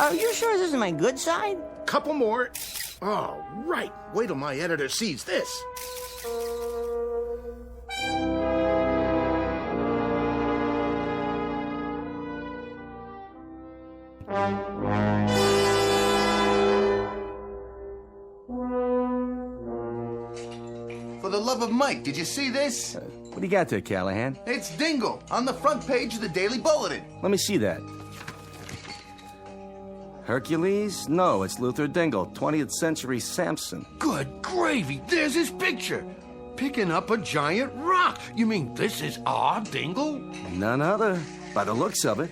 Are you sure this is my good side? Couple more. Oh, right. Wait till my editor sees this. For the love of Mike, did you see this? What do you got there, Callahan? It's Dingle on the front page of the Daily Bulletin. Let me see that. Hercules? No, it's Luther Dingle, 20th century Samson. Good gravy, there's his picture. Picking up a giant rock. You mean this is our Dingle? None other, by the looks of it.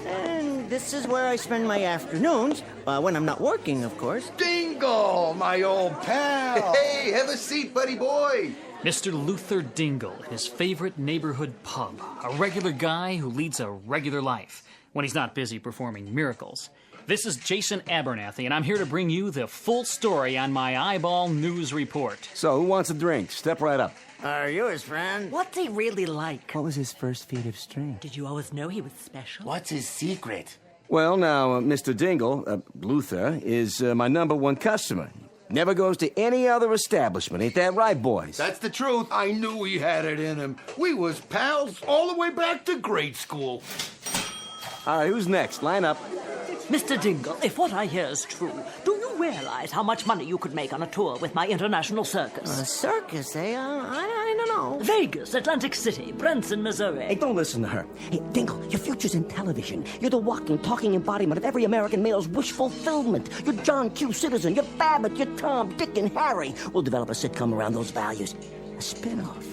And this is where I spend my afternoons, when I'm not working, of course. Dingle, my old pal. Hey, have a seat, buddy boy. Mr. Luther Dingle in his favorite neighborhood pub. A regular guy who leads a regular life when he's not busy performing miracles. This is Jason Abernathy, and I'm here to bring you the full story on my eyeball news report. So, who wants a drink? Step right up. Are you his friend? What's he really like? What was his first feat of strength? Did you always know he was special? What's his secret? Well, now, Mr. Dingle, Luther, is my #1 customer. Never goes to any other establishment. Ain't that right, boys? That's the truth. I knew he had it in him. We was pals all the way back to grade school. All right, who's next? Line up. Mr. Dingle, if what I hear is true, do you realize how much money you could make on a tour with my international circus? A circus, eh? I don't know. Vegas, Atlantic City, Branson, Missouri. Hey, don't listen to her. Hey, Dingle, your future's in television. You're the walking, talking embodiment of every American male's wish fulfillment. You're John Q. Citizen, you're Babbitt, you're Tom, Dick, and Harry. We'll develop a sitcom around those values. A spin-off.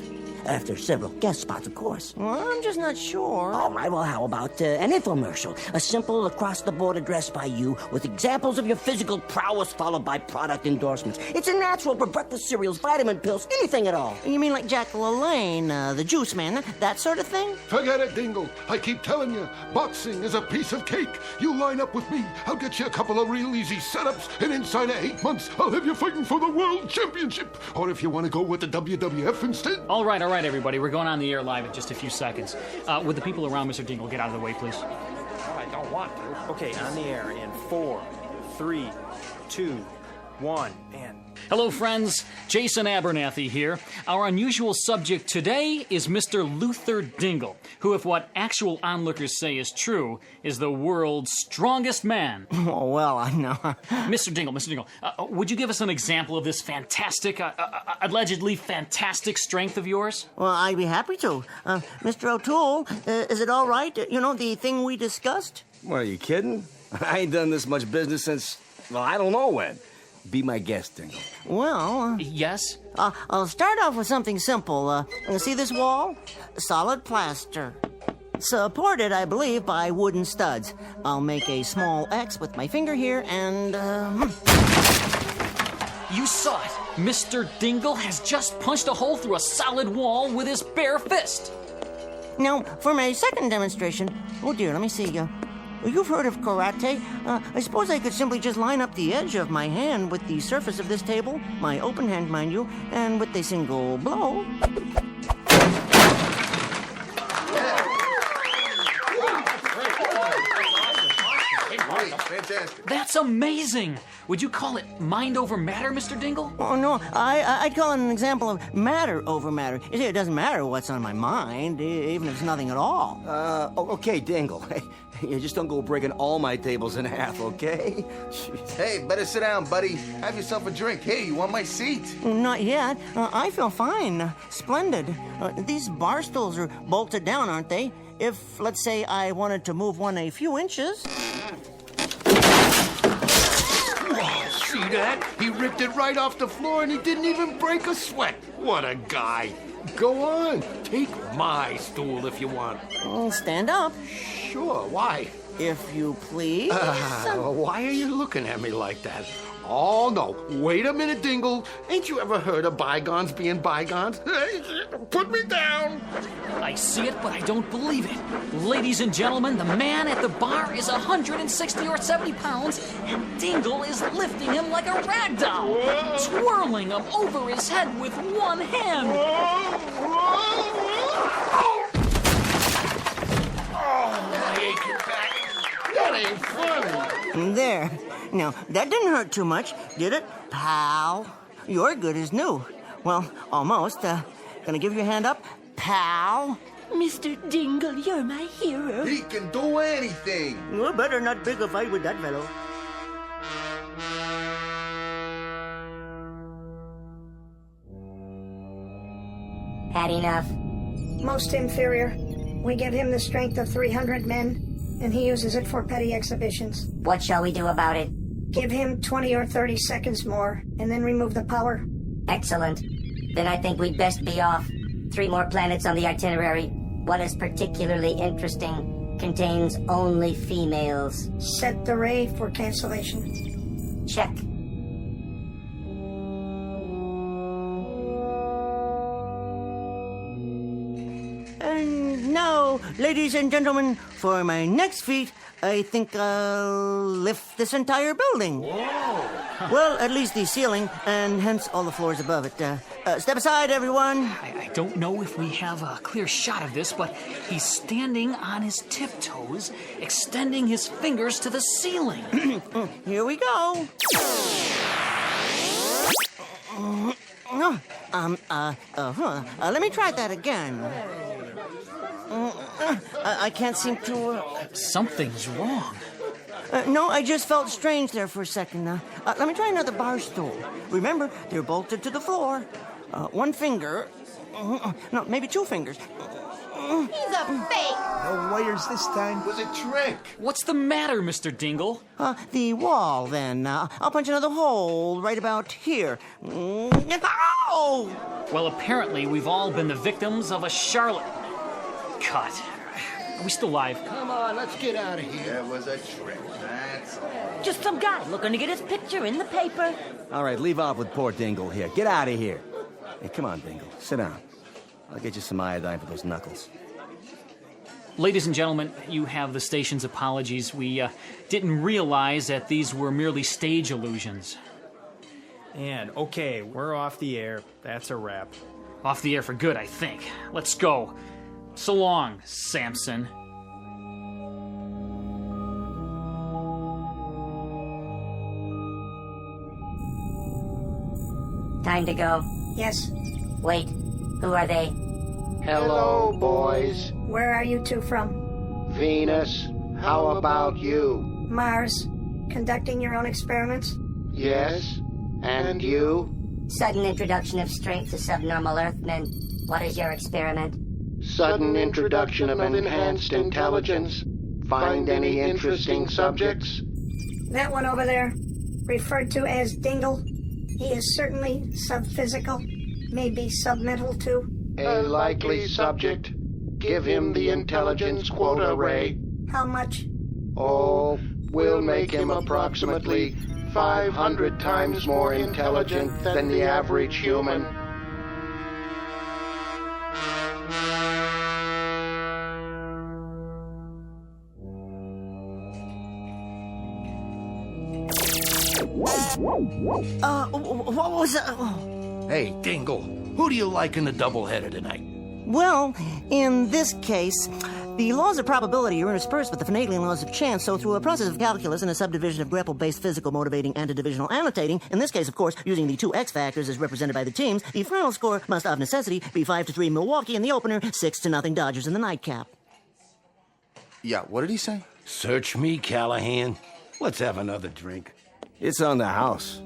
After several guest spots, of course. Well, I'm just not sure. All right, well, how about an infomercial? A simple across-the-board address by you with examples of your physical prowess followed by product endorsements. It's a natural for breakfast cereals, vitamin pills, anything at all. You mean like Jack LaLanne, the juice man, that sort of thing? Forget it, Dingle. I keep telling you, boxing is a piece of cake. You line up with me, I'll get you a couple of real easy setups, and inside of 8 months, I'll have you fighting for the World Championship. Or if you want to go with the WWF instead. All right, everybody. We're going on the air live in just a few seconds. Would the people around Mr. Dingle get out of the way, please? I don't want to. Okay, on the air in 4, 3, 2, 1, and... Hello, friends. Jason Abernathy here. Our unusual subject today is Mr. Luther Dingle, who, if what actual onlookers say is true, is the world's strongest man. Oh, well, I know. Mr. Dingle, would you give us an example of this fantastic, allegedly fantastic strength of yours? Well, I'd be happy to. Mr. O'Toole, is it all right? You know, the thing we discussed? What, are you kidding? I ain't done this much business since, well, I don't know when. Be my guest, Dingle. Well... Yes? I'll start off with something simple. See this wall? Solid plaster. Supported, I believe, by wooden studs. I'll make a small X with my finger here and... You saw it. Mr. Dingle has just punched a hole through a solid wall with his bare fist. Now, for my second demonstration... Oh, dear, let me see. You've heard of karate. I suppose I could simply just line up the edge of my hand with the surface of this table, my open hand, mind you, and with a single blow... Fantastic. That's amazing. Would you call it mind over matter, Mr. Dingle? Oh, no. I'd call it an example of matter over matter. You see, it doesn't matter what's on my mind, even if it's nothing at all. Okay, Dingle. You just don't go breaking all my tables in half, okay? Hey, better sit down, buddy. Have yourself a drink. Hey, you want my seat? Not yet. I feel fine. Splendid. These bar stools are bolted down, aren't they? If, let's say, I wanted to move one a few inches... See that? He ripped it right off the floor and he didn't even break a sweat. What a guy. Go on. Take my stool if you want. Stand up. Sure, why? If you please. Why are you looking at me like that? Oh, no. Wait a minute, Dingle. Ain't you ever heard of bygones being bygones? Put me down. I see it, but I don't believe it. Ladies and gentlemen, the man at the bar is 160 or 70 pounds, and Dingle is lifting him like a rag doll, twirling him over his head with one hand. Oh, my aching back. That ain't funny. There. Now, that didn't hurt too much, did it, pal? You're good as new. Well, almost. Gonna give you a hand up, pal? Mr. Dingle, you're my hero. He can do anything. You better not pick a fight with that fellow. Had enough? Most inferior. We give him the strength of 300 men, and he uses it for petty exhibitions. What shall we do about it? Give him 20 or 30 seconds more, and then remove the power. Excellent. Then I think we'd best be off. 3 more planets on the itinerary. One is particularly interesting. Contains only females. Set the ray for cancellation. Check. And now, ladies and gentlemen, for my next feat, I think I'll lift this entire building. Whoa! Well, at least the ceiling, and hence all the floors above it. Step aside, everyone. I don't know if we have a clear shot of this, but he's standing on his tiptoes, extending his fingers to the ceiling. Here we go. Let me try that again. I can't seem to... Something's wrong. No, I just felt strange there for a second. Let me try another bar stool. Remember, they're bolted to the floor. 1 finger. No, maybe 2 fingers. He's a fake. No wires this time. It was a trick. What's the matter, Mr. Dingle? The wall, then. I'll punch another hole right about here. Ow! Well, apparently we've all been the victims of a charlatan. Cut. Are we still alive? Come on, let's get out of here. It was a trick, that's all. Just some guy looking to get his picture in the paper. All right, leave off with poor Dingle here. Get out of here. Hey, come on, Dingle. Sit down. I'll get you some iodine for those knuckles. Ladies and gentlemen, you have the station's apologies. We didn't realize that these were merely stage illusions. And, okay, we're off the air. That's a wrap. Off the air for good, I think. Let's go. So long, Samson. Time to go. Yes. Wait, who are they? Hello, boys. Where are you two from? Venus, how about you? Mars. Conducting your own experiments? Yes. And you? Sudden introduction of strength to subnormal Earthmen. What is your experiment? Sudden introduction of enhanced intelligence. Find any interesting subjects? That one over there, referred to as Dingle. He is certainly subphysical, maybe submental too. A likely subject. Give him the intelligence quota, Ray. How much? Oh, we'll make him approximately 500 times more intelligent than the average human. What was that? Hey, Dingle, who do you like in the doubleheader tonight? Well, in this case, the laws of probability are interspersed with the finagling laws of chance, so through a process of calculus and a subdivision of grapple-based physical motivating antidivisional annotating, in this case, of course, using the 2 X factors as represented by the teams, the final score must of necessity be 5-3 Milwaukee in the opener, 6-0 Dodgers in the nightcap. Yeah, what did he say? Search me, Callahan. Let's have another drink. It's on the house.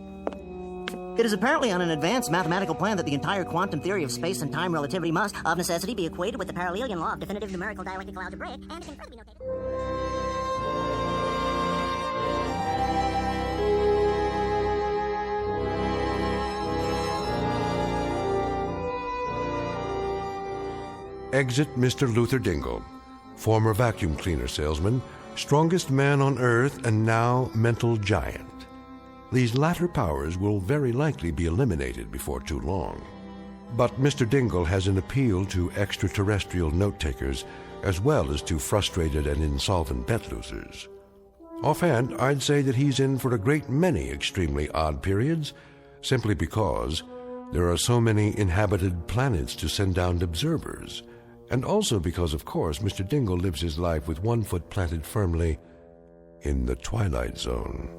It is apparently on an advanced mathematical plan that the entire quantum theory of space and time relativity must, of necessity, be equated with the Parallelian law of definitive numerical dialectical algebraic, and can further be notated. Exit Mr. Luther Dingle, former vacuum cleaner salesman, strongest man on Earth, and now mental giant. These latter powers will very likely be eliminated before too long. But Mr. Dingle has an appeal to extraterrestrial note-takers as well as to frustrated and insolvent bet losers. Offhand, I'd say that he's in for a great many extremely odd periods, simply because there are so many inhabited planets to send down observers, and also because, of course, Mr. Dingle lives his life with one foot planted firmly in the Twilight Zone.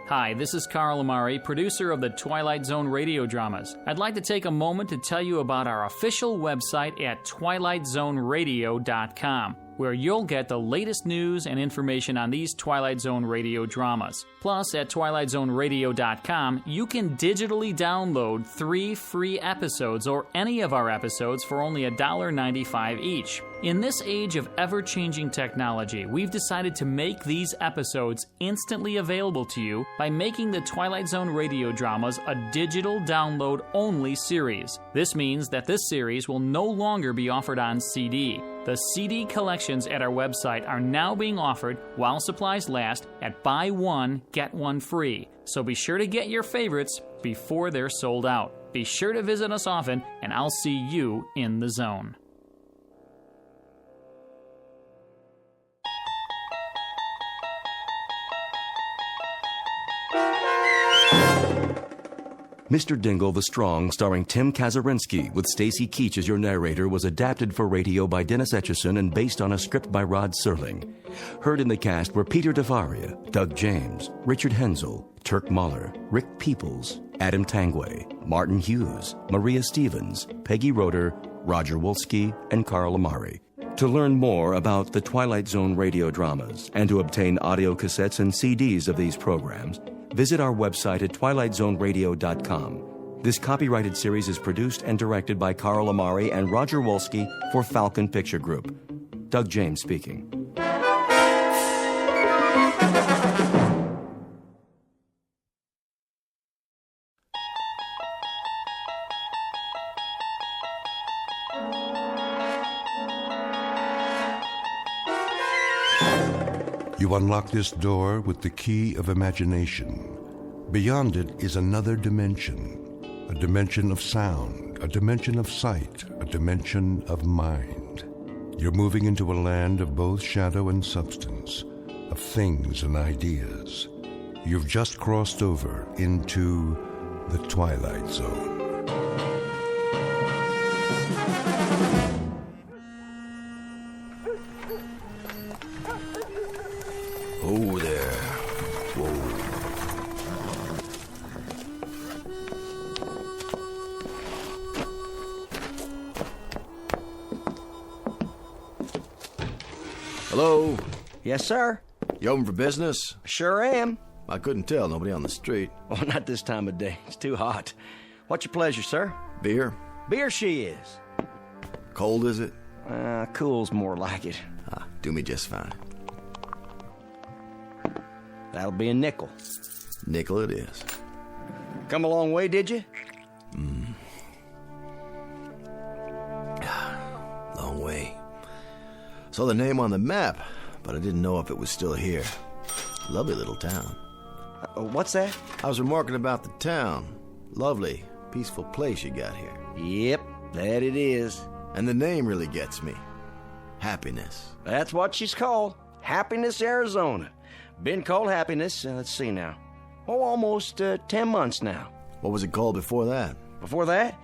Hi, this is Carl Amari, producer of the Twilight Zone radio dramas. I'd like to take a moment to tell you about our official website at twilightzoneradio.com. where you'll get the latest news and information on these Twilight Zone radio dramas. Plus, at twilightzoneradio.com, you can digitally download 3 free episodes or any of our episodes for only $1.95 each. In this age of ever-changing technology, we've decided to make these episodes instantly available to you by making the Twilight Zone radio dramas a digital download-only series. This means that this series will no longer be offered on CD. The CD collections at our website are now being offered while supplies last at buy one, get one free. So be sure to get your favorites before they're sold out. Be sure to visit us often, and I'll see you in the zone. Mr. Dingle the Strong, starring Tim Kazurinsky, with Stacy Keach as your narrator, was adapted for radio by Dennis Etchison and based on a script by Rod Serling. Heard in the cast were Peter DeVaria, Doug James, Richard Hensel, Turk Muller, Rick Peoples, Adam Tangway, Martin Hughes, Maria Stevens, Peggy Roeder, Roger Wolski, and Carl Amari. To learn more about the Twilight Zone radio dramas and to obtain audio cassettes and CDs of these programs, visit our website at twilightzoneradio.com. This copyrighted series is produced and directed by Carl Amari and Roger Wolski for Falcon Picture Group. Doug James speaking. You unlock this door with the key of imagination. Beyond it is another dimension, a dimension of sound, a dimension of sight, a dimension of mind. You're moving into a land of both shadow and substance, of things and ideas. You've just crossed over into the Twilight Zone. Oh, there. Whoa. Hello? Yes, sir? You open for business? Sure am. I couldn't tell. Nobody on the street. Oh, not this time of day. It's too hot. What's your pleasure, sir? Beer? Beer she is. Cold, is it? Cool's more like it. Do me just fine. That'll be a nickel. Nickel it is. Come a long way, did you? Long way. Saw the name on the map, but I didn't know if it was still here. Lovely little town. What's that? I was remarking about the town. Lovely, peaceful place you got here. Yep, that it is. And the name really gets me. Happiness. That's what she's called. Happiness, Arizona. Been called Happiness, let's see now. Almost 10 months now. What was it called before that? Before that?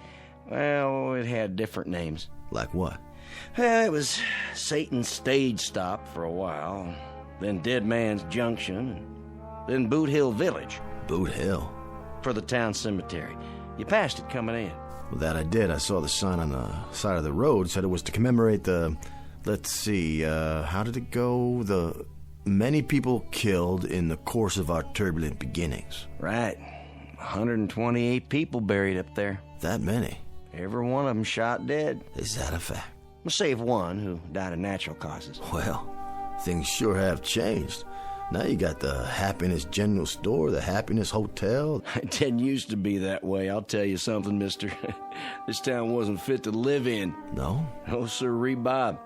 Well, it had different names. Like what? It was Satan's Stage Stop for a while, then Dead Man's Junction, and then Boot Hill Village. Boot Hill? For the town cemetery. You passed it coming in. Well, that I did. I saw the sign on the side of the road. Said it was to commemorate the... Let's see, how did it go? The many people killed in the course of our turbulent beginnings. Right. 128 people buried up there. That many? Every one of them shot dead. Is that a fact? Save one who died of natural causes. Well, things sure have changed. Now you got the Happiness General Store, the Happiness Hotel. It didn't used to be that way. I'll tell you something, mister. This town wasn't fit to live in. No? No, sirree, Bob.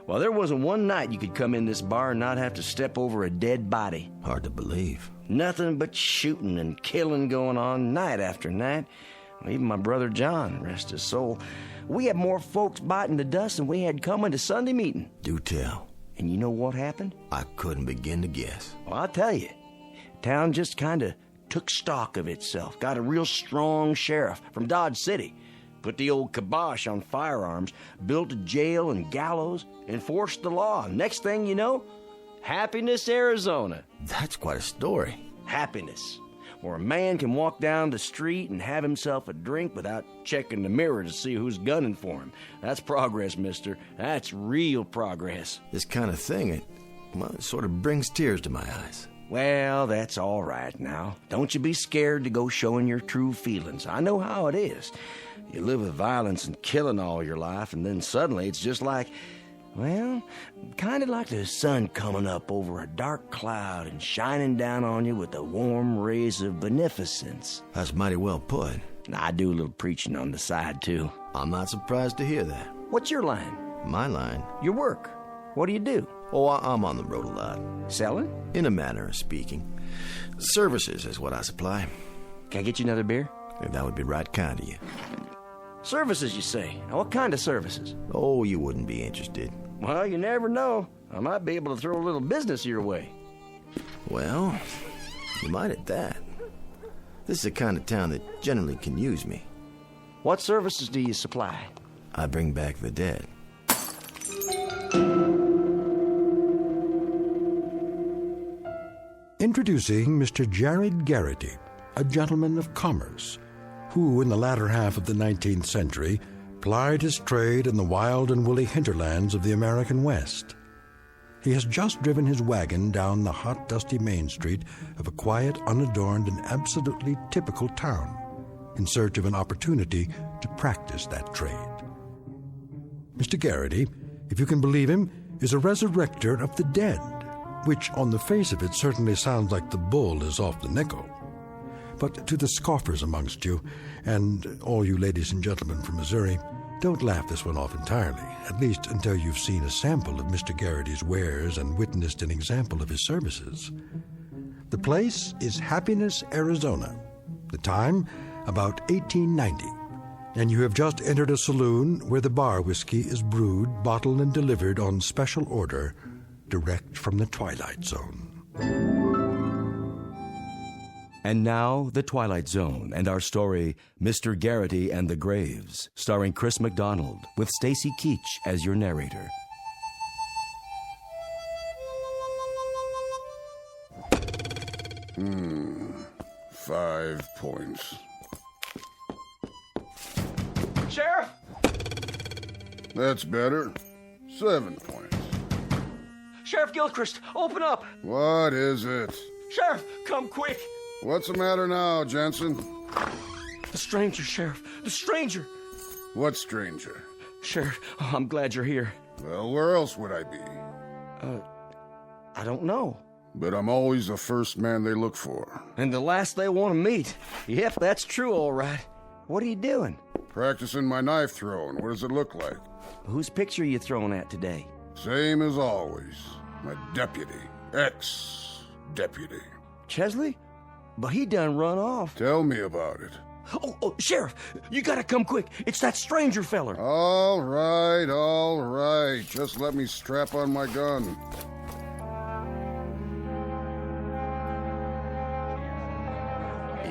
Well, there wasn't one night you could come in this bar and not have to step over a dead body. Hard to believe. Nothing but shooting and killing going on night after night. Well, even my brother John, rest his soul, we had more folks biting the dust than we had coming to Sunday meeting. Do tell. And you know what happened? I couldn't begin to guess. Well, I'll tell you. Town just kind of took stock of itself, got a real strong sheriff from Dodge City, put the old kibosh on firearms, built a jail and gallows, enforced the law. Next thing you know, Happiness, Arizona. That's quite a story. Happiness. where a man can walk down the street and have himself a drink without checking the mirror to see who's gunning for him. That's progress, mister. That's real progress. This kind of thing, it sort of brings tears to my eyes. Well, that's all right now. Don't you be scared to go showing your true feelings. I know how it is. You live with violence and killing all your life, and then suddenly it's just like, well, kind of like the sun coming up over a dark cloud and shining down on you with the warm rays of beneficence. That's mighty well put. I do a little preaching on the side, too. I'm not surprised to hear that. What's your line? My line? Your work. What do you do? Oh, I'm on the road a lot. Selling? In a manner of speaking. Services is what I supply. Can I get you another beer? That would be right kind of you. Services, you say? Now, what kind of services? Oh, you wouldn't be interested. Well, you never know. I might be able to throw a little business your way. Well, you might at that. This is the kind of town that generally can use me. What services do you supply? I bring back the dead. Introducing Mr. Jared Garrity, a gentleman of commerce, who in the latter half of the 19th century plied his trade in the wild and woolly hinterlands of the American West. He has just driven his wagon down the hot, dusty main street of a quiet, unadorned, and absolutely typical town in search of an opportunity to practice that trade. Mr. Garrity, if you can believe him, is a resurrector of the dead, which on the face of it certainly sounds like the bull is off the nickel. But to the scoffers amongst you, and all you ladies and gentlemen from Missouri, don't laugh this one off entirely, at least until you've seen a sample of Mr. Garrity's wares and witnessed an example of his services. The place is Happiness, Arizona. The time, about 1890. And you have just entered a saloon where the bar whiskey is brewed, bottled, and delivered on special order, direct from the Twilight Zone. And now, The Twilight Zone and our story, Mr. Garrity and the Graves, starring Chris McDonald, with Stacy Keach as your narrator. Hmm. 5 points. Sheriff! That's better. 7 points. Sheriff Gilchrist, open up! What is it? Sheriff, come quick! What's the matter now, Jensen? The stranger, Sheriff. The stranger! What stranger? Sheriff, I'm glad you're here. Well, where else would I be? I don't know. But I'm always the first man they look for. And the last they want to meet. Yep, that's true, all right. What are you doing? Practicing my knife throwing. What does it look like? Whose picture are you throwing at today? Same as always. My deputy. Ex-deputy. Chesley? But he done run off. Tell me about it. Oh, Sheriff, you gotta come quick. It's that stranger feller. All right. Just let me strap on my gun.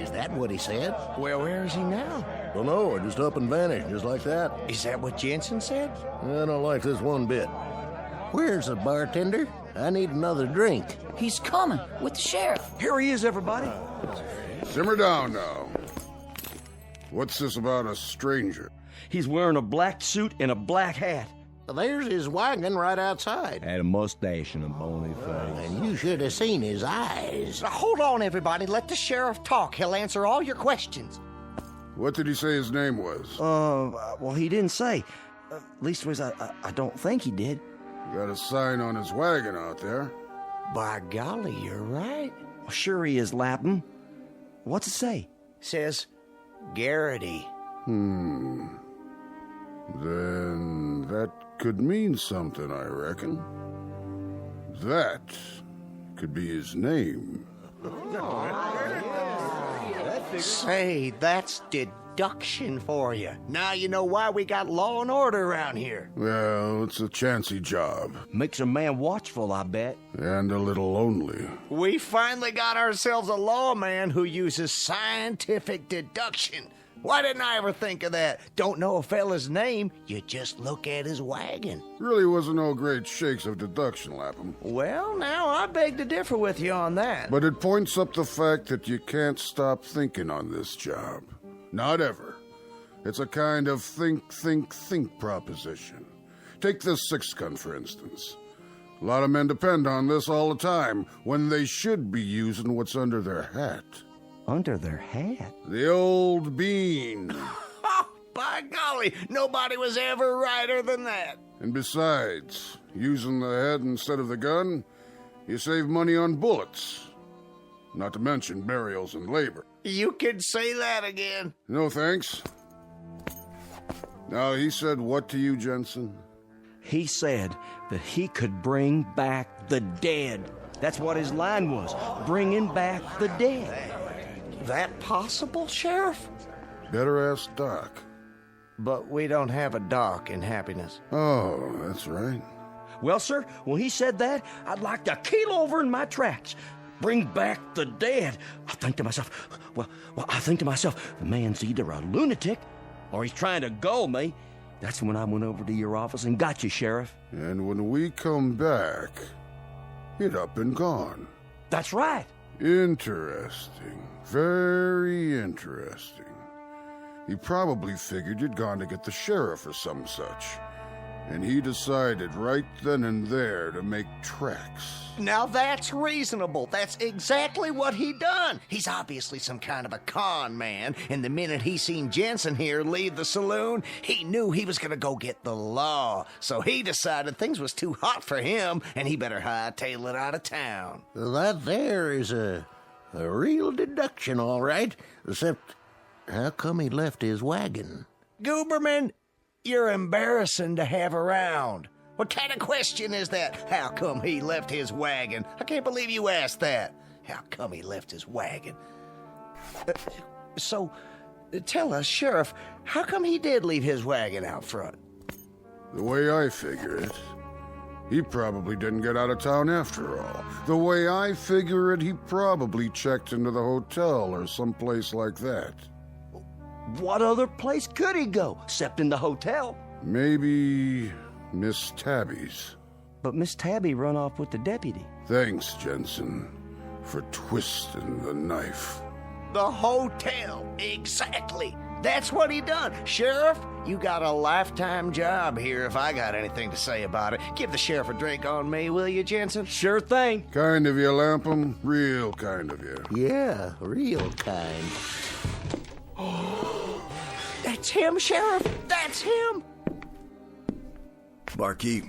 Is that what he said? Well, where is he now? Don't know, it just up and vanished, just like that. Is that what Jensen said? I don't like this one bit. Where's the bartender? I need another drink. He's coming with the sheriff. Here he is, everybody. Simmer down now. What's this about a stranger? He's wearing a black suit and a black hat. There's his wagon right outside. Had a mustache and a bony face. And you should have seen his eyes. Now, hold on, everybody. Let the sheriff talk. He'll answer all your questions. What did he say his name was? Well, he didn't say. Leastways, I don't think he did. Got a sign on his wagon out there. By golly, you're right. Well, sure he is, Lapham. What's it say? Says Garrity. Then that could mean something, I reckon. That could be his name. Say, that's deduction for you. Now you know why we got law and order around here. Well, it's a chancy job. Makes a man watchful, I bet. And a little lonely. We finally got ourselves a lawman who uses scientific deduction. Why didn't I ever think of that? Don't know a fella's name, you just look at his wagon. Really wasn't no great shakes of deduction, Lapham. Well, now I beg to differ with you on that. But it points up the fact that you can't stop thinking on this job. Not ever. It's a kind of think proposition. Take this six-gun, for instance. A lot of men depend on this all the time, when they should be using what's under their hat. Under their hat? The old bean. By golly, nobody was ever righter than that. And besides, using the head instead of the gun, you save money on bullets. Not to mention burials and labor. You can say that again. No thanks. Now, he said what to you, Jensen? He said that he could bring back the dead. That's what his line was, bringing back the dead. That possible, Sheriff? Better ask Doc. But we don't have a Doc in Happiness. Oh, that's right. Well, sir, when he said that, I'd like to keel over in my tracks. Bring back the dead. I think to myself, the man's either a lunatic or he's trying to gull me. That's when I went over to your office and got you, Sheriff. And when we come back, he'd up and gone. That's right. Interesting. Very interesting. He probably figured you'd gone to get the sheriff or some such. And he decided right then and there to make tracks. Now that's reasonable. That's exactly what he done. He's obviously some kind of a con man, and the minute he seen Jensen here leave the saloon, he knew he was gonna go get the law. So he decided things was too hot for him, and he better hightail it out of town. That there is a real deduction, all right. Except, how come he left his wagon? Gooberman, you're embarrassing to have around. What kind of question is that? How come he left his wagon? I can't believe you asked that. How come he left his wagon? So, tell us, Sheriff, how come he did leave his wagon out front? The way I figure it, he probably didn't get out of town after all. The way I figure it, he probably checked into the hotel or someplace like that. What other place could he go, except in the hotel? Maybe Miss Tabby's. But Miss Tabby run off with the deputy. Thanks, Jensen, for twisting the knife. The hotel, exactly. That's what he done. Sheriff, you got a lifetime job here if I got anything to say about it. Give the sheriff a drink on me, will you, Jensen? Sure thing. Kind of you, Lapham. Real kind of you. Yeah, real kind. That's him, Sheriff. That's him. Barkeep.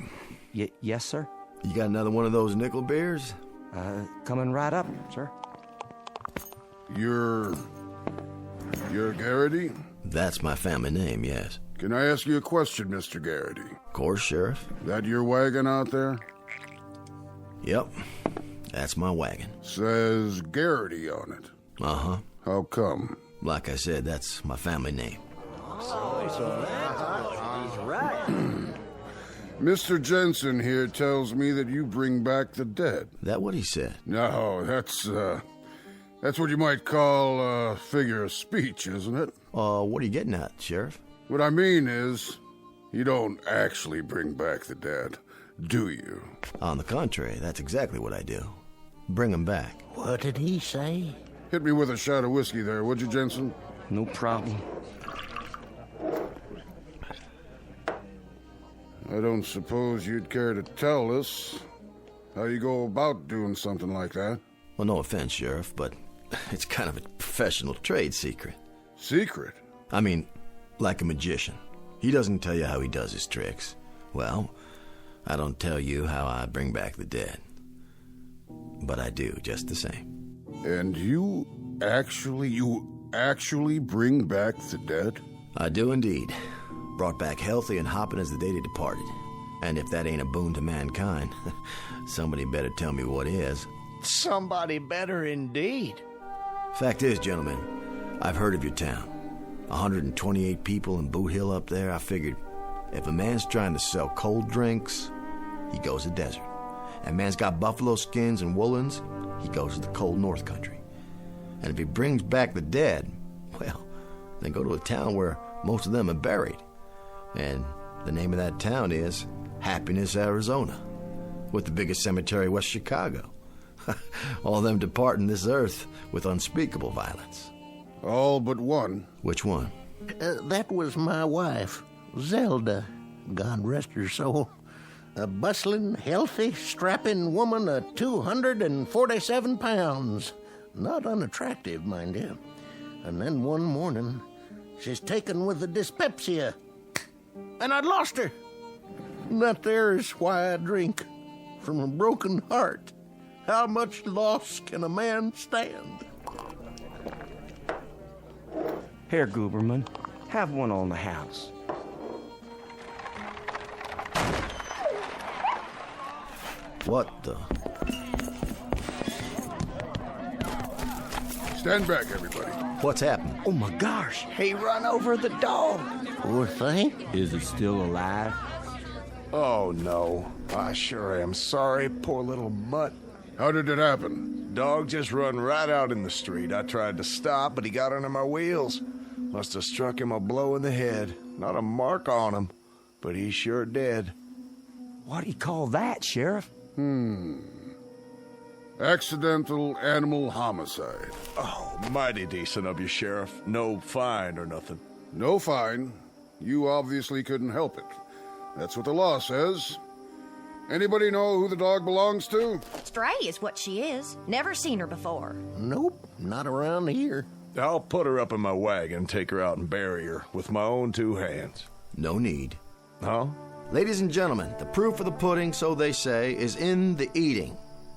Yes, sir? You got another one of those nickel beers? Coming right up, sir. You're Garrity? That's my family name, yes. Can I ask you a question, Mr. Garrity? Of course, Sheriff. That your wagon out there? Yep. That's my wagon. Says Garrity on it. Uh-huh. How come? Like I said, that's my family name. Mr. Jensen here tells me that you bring back the dead. That what he said? No, that's what you might call a figure of speech, isn't it? What are you getting at, Sheriff? What I mean is, you don't actually bring back the dead, do you? On the contrary, that's exactly what I do. Bring them back. What did he say? Hit me with a shot of whiskey there, would you, Jensen? No problem. I don't suppose you'd care to tell us how you go about doing something like that. Well, no offense, Sheriff, but it's kind of a professional trade secret. Secret? I mean, like a magician. He doesn't tell you how he does his tricks. Well, I don't tell you how I bring back the dead. But I do, just the same. And you actually bring back the dead? I do indeed. Brought back healthy and hopping as the day they departed. And if that ain't a boon to mankind, somebody better tell me what is. Somebody better indeed. Fact is, gentlemen, I've heard of your town. 128 people in Boot Hill up there. I figured if a man's trying to sell cold drinks, he goes to the desert. And man's got buffalo skins and woolens, he goes to the cold north country. And if he brings back the dead, well, then go to a town where most of them are buried. And the name of that town is Happiness, Arizona, with the biggest cemetery west Chicago. All them departing this earth with unspeakable violence. All but one. Which one? That was my wife, Zelda. God rest her soul. A bustling, healthy, strapping woman of 247 pounds. Not unattractive, mind you. And then one morning, she's taken with the dyspepsia. And I'd lost her. And that there is why I drink. From a broken heart. How much loss can a man stand? Herr Guberman, have one on the house. What the? Stand back, everybody. What's happened? Oh my gosh, he run over the dog. Poor thing. Is it still alive? Oh, no. I sure am sorry, poor little mutt. How did it happen? Dog just run right out in the street. I tried to stop, but he got under my wheels. Must have struck him a blow in the head. Not a mark on him, but he's sure dead. What do you call that, Sheriff? Accidental animal homicide. Oh, mighty decent of you, Sheriff. No fine or nothing. No fine. You obviously couldn't help it. That's what the law says. Anybody know who the dog belongs to? Stray is what she is. Never seen her before. Nope, not around here. I'll put her up in my wagon, take her out and bury her with my own two hands. No need. Huh? Ladies and gentlemen, the proof of the pudding, so they say, is in the eating.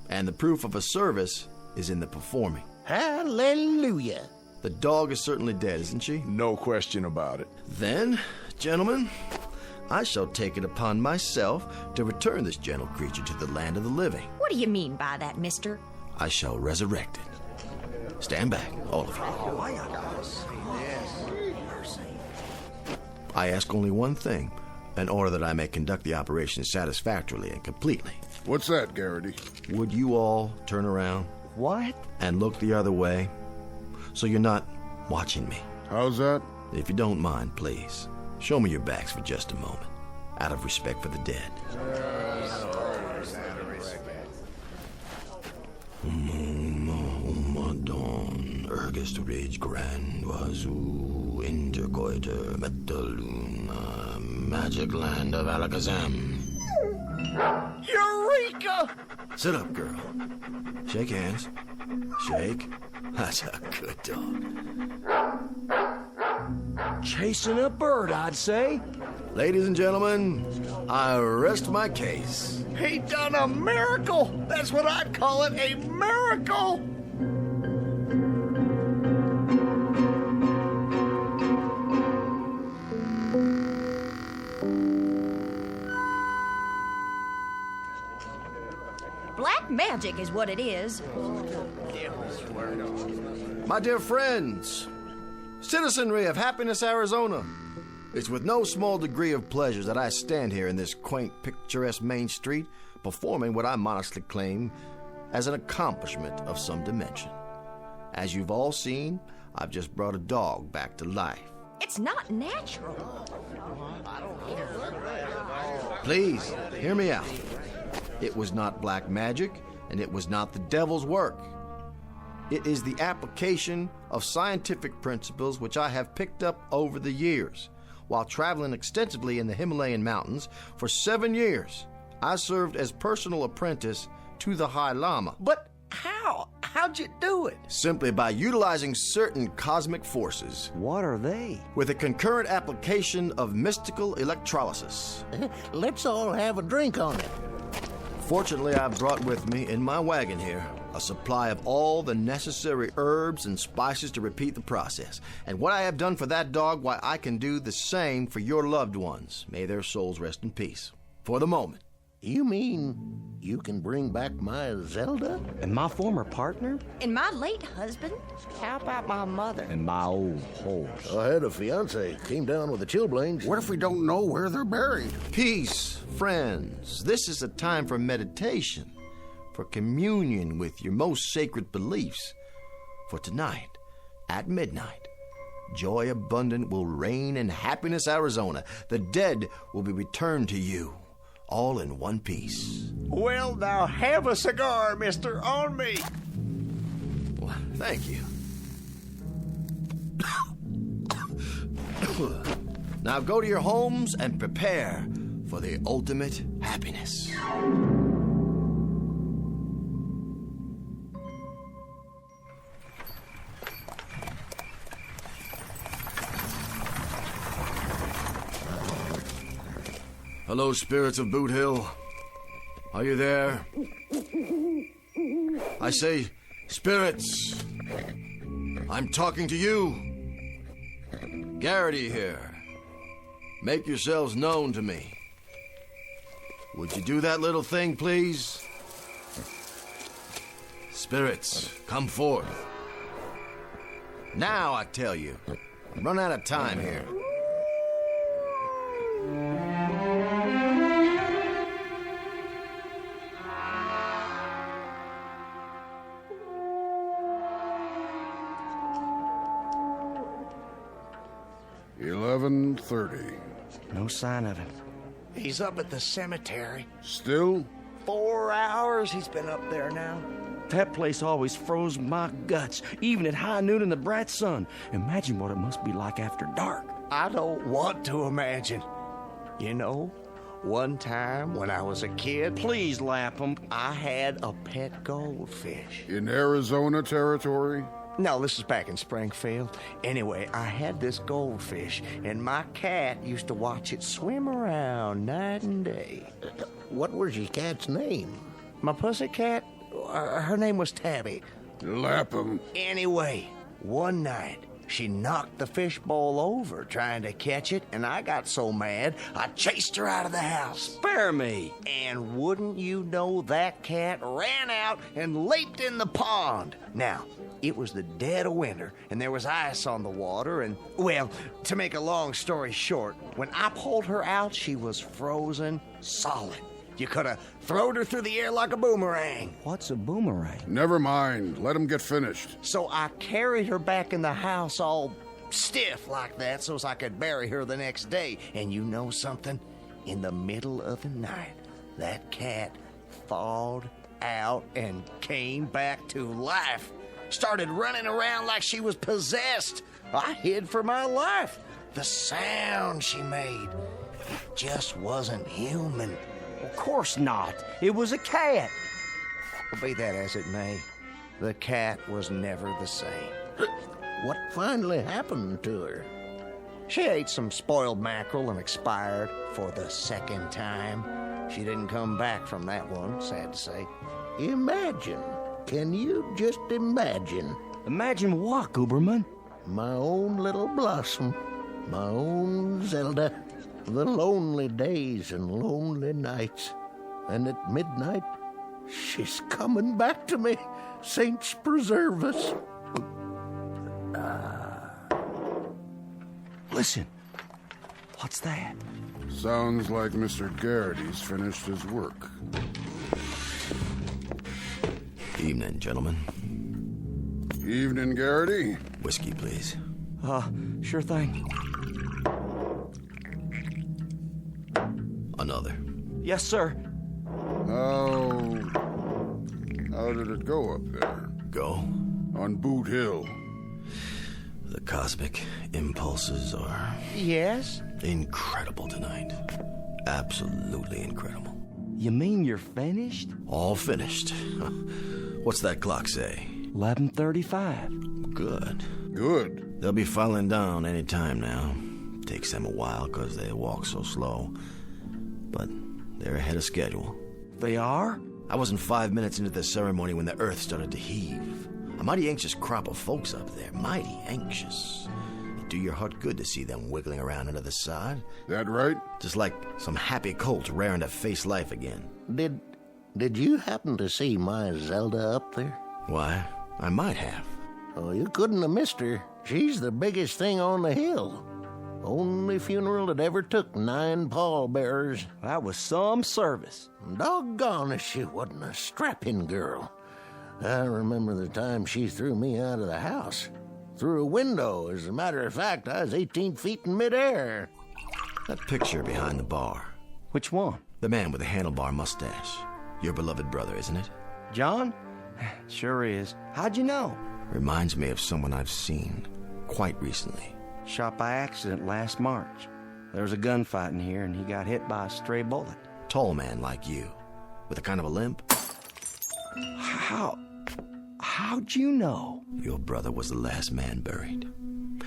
And the proof of a service is in the performing. Hallelujah. The dog is certainly dead, isn't she? No question about it. Then, gentlemen, I shall take it upon myself to return this gentle creature to the land of the living. What do you mean by that, mister? I shall resurrect it. Stand back, all of you. I ask only one thing, in order that I may conduct the operation satisfactorily and completely. What's that, Garrity? Would you all turn around? What? And look the other way, so you're not watching me. How's that? If you don't mind, please, show me your backs for just a moment, out of respect for the dead. Madon, ergest rage grand wazoo, intercoiter, metaluna, magic land of Alakazam. Eureka! Sit up, girl. Shake hands. Shake. That's a good dog. Chasing a bird, I'd say. Ladies and gentlemen, I rest my case. He done a miracle! That's what I'd call it, a miracle! Black magic is what it is. My dear friends, citizenry of Happiness, Arizona, it's with no small degree of pleasure that I stand here in this quaint, picturesque main street performing what I modestly claim as an accomplishment of some dimension. As you've all seen, I've just brought a dog back to life. It's not natural. Please, hear me out. It was not black magic, and it was not the devil's work. It is the application of scientific principles which I have picked up over the years. While traveling extensively in the Himalayan mountains for 7 years, I served as personal apprentice to the High Lama. But how? How'd you do it? Simply by utilizing certain cosmic forces. What are they? With a concurrent application of mystical electrolysis. Let's all have a drink on it. Fortunately, I've brought with me in my wagon here a supply of all the necessary herbs and spices to repeat the process. And what I have done for that dog, why, I can do the same for your loved ones. May their souls rest in peace. For the moment. You mean you can bring back my Zelda? And my former partner? And my late husband? How about my mother? And my old horse. I had a fiance. Came down with the chilblains. What if we don't know where they're buried? Peace, friends. This is a time for meditation, for communion with your most sacred beliefs. For tonight, at midnight, Joy abundant will reign in Happiness, Arizona. The dead will be returned to you, all in one piece. Well, now have a cigar, mister, on me. Well, thank you. Now go to your homes and prepare for the ultimate happiness. Hello, spirits of Boot Hill. Are you there? I say, spirits. I'm talking to you. Garrity here. Make yourselves known to me. Would you do that little thing, please? Spirits, come forth. Now, I tell you. I'm running out of time here. $11:30. No sign of him. He's up at the cemetery. Still? 4 hours he's been up there now. That place always froze my guts, even at high noon in the bright sun. Imagine what it must be like after dark. I don't want to imagine. You know, one time when I was a kid... Please, Lapham. I had a pet goldfish. In Arizona territory? No, this is back in Springfield. Anyway, I had this goldfish, and my cat used to watch it swim around night and day. What was your cat's name? My pussycat? Her name was Tabby. Lapham. Anyway, one night, she knocked the fishbowl over trying to catch it, and I got so mad, I chased her out of the house. Spare me. And wouldn't you know, that cat ran out and leaped in the pond. Now, it was the dead of winter, and there was ice on the water, and, well, to make a long story short, when I pulled her out, she was frozen solid. You could have thrown her through the air like a boomerang. What's a boomerang? Never mind. Let him get finished. So I carried her back in the house all stiff like that so as I could bury her the next day. And you know something? In the middle of the night, that cat thawed out and came back to life. Started running around like she was possessed. I hid for my life. The sound she made, it just wasn't human. Of course not. It was a cat. Well, be that as it may, the cat was never the same. What finally happened to her? She ate some spoiled mackerel and expired for the second time. She didn't come back from that one, sad to say. Imagine. Can you just imagine? Imagine what, Gooberman? My own little Blossom. My own Zelda. The lonely days and lonely nights. And at midnight, she's coming back to me. Saints preserve us. Listen. What's that? Sounds like Mr. Garrity's finished his work. Evening, gentlemen. Evening, Garrity. Whiskey, please. Sure thing. Another. Yes, sir. How did it go up there? Go? On Boot Hill. The cosmic impulses are... Yes? Incredible tonight. Absolutely incredible. You mean you're finished? All finished. What's that clock say? 11:35. Good. Good. They'll be filing down any time now. Takes them a while because they walk so slow. But they're ahead of schedule. They are? I wasn't 5 minutes into the ceremony when the earth started to heave. A mighty anxious crop of folks up there. Mighty anxious. It'd do your heart good to see them wiggling around under the sod. That right? Just like some happy colt raring to face life again. Did you happen to see my Zelda up there? Why, I might have. Oh, you couldn't have missed her. She's the biggest thing on the hill. Only funeral that ever took 9 pallbearers. That was some service. Doggone if she wasn't a strapping girl. I remember the time she threw me out of the house. through a window. As a matter of fact, I was 18 feet in midair. That picture behind the bar. Which one? The man with the handlebar mustache. Your beloved brother, isn't it? John? Sure is. How'd you know? Reminds me of someone I've seen quite recently. Shot by accident last March. There was a gunfight in here, and he got hit by a stray bullet. Tall man like you, with a kind of a limp. How'd you know? Your brother was the last man buried.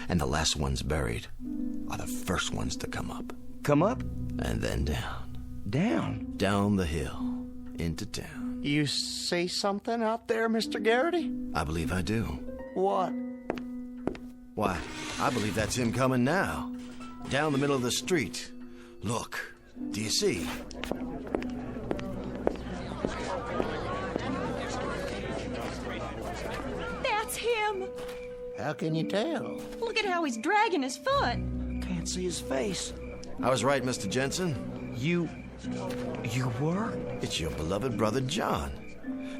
And the last ones buried are the first ones to come up. Come up? And then down. Down? Down the hill, into town. You see something out there, Mr. Garrity? I believe I do. What? Why, I believe that's him coming now. Down the middle of the street. Look, do you see? That's him. How can you tell? Look at how he's dragging his foot. Can't see his face. I was right, Mr. Jensen. You were? It's your beloved brother John.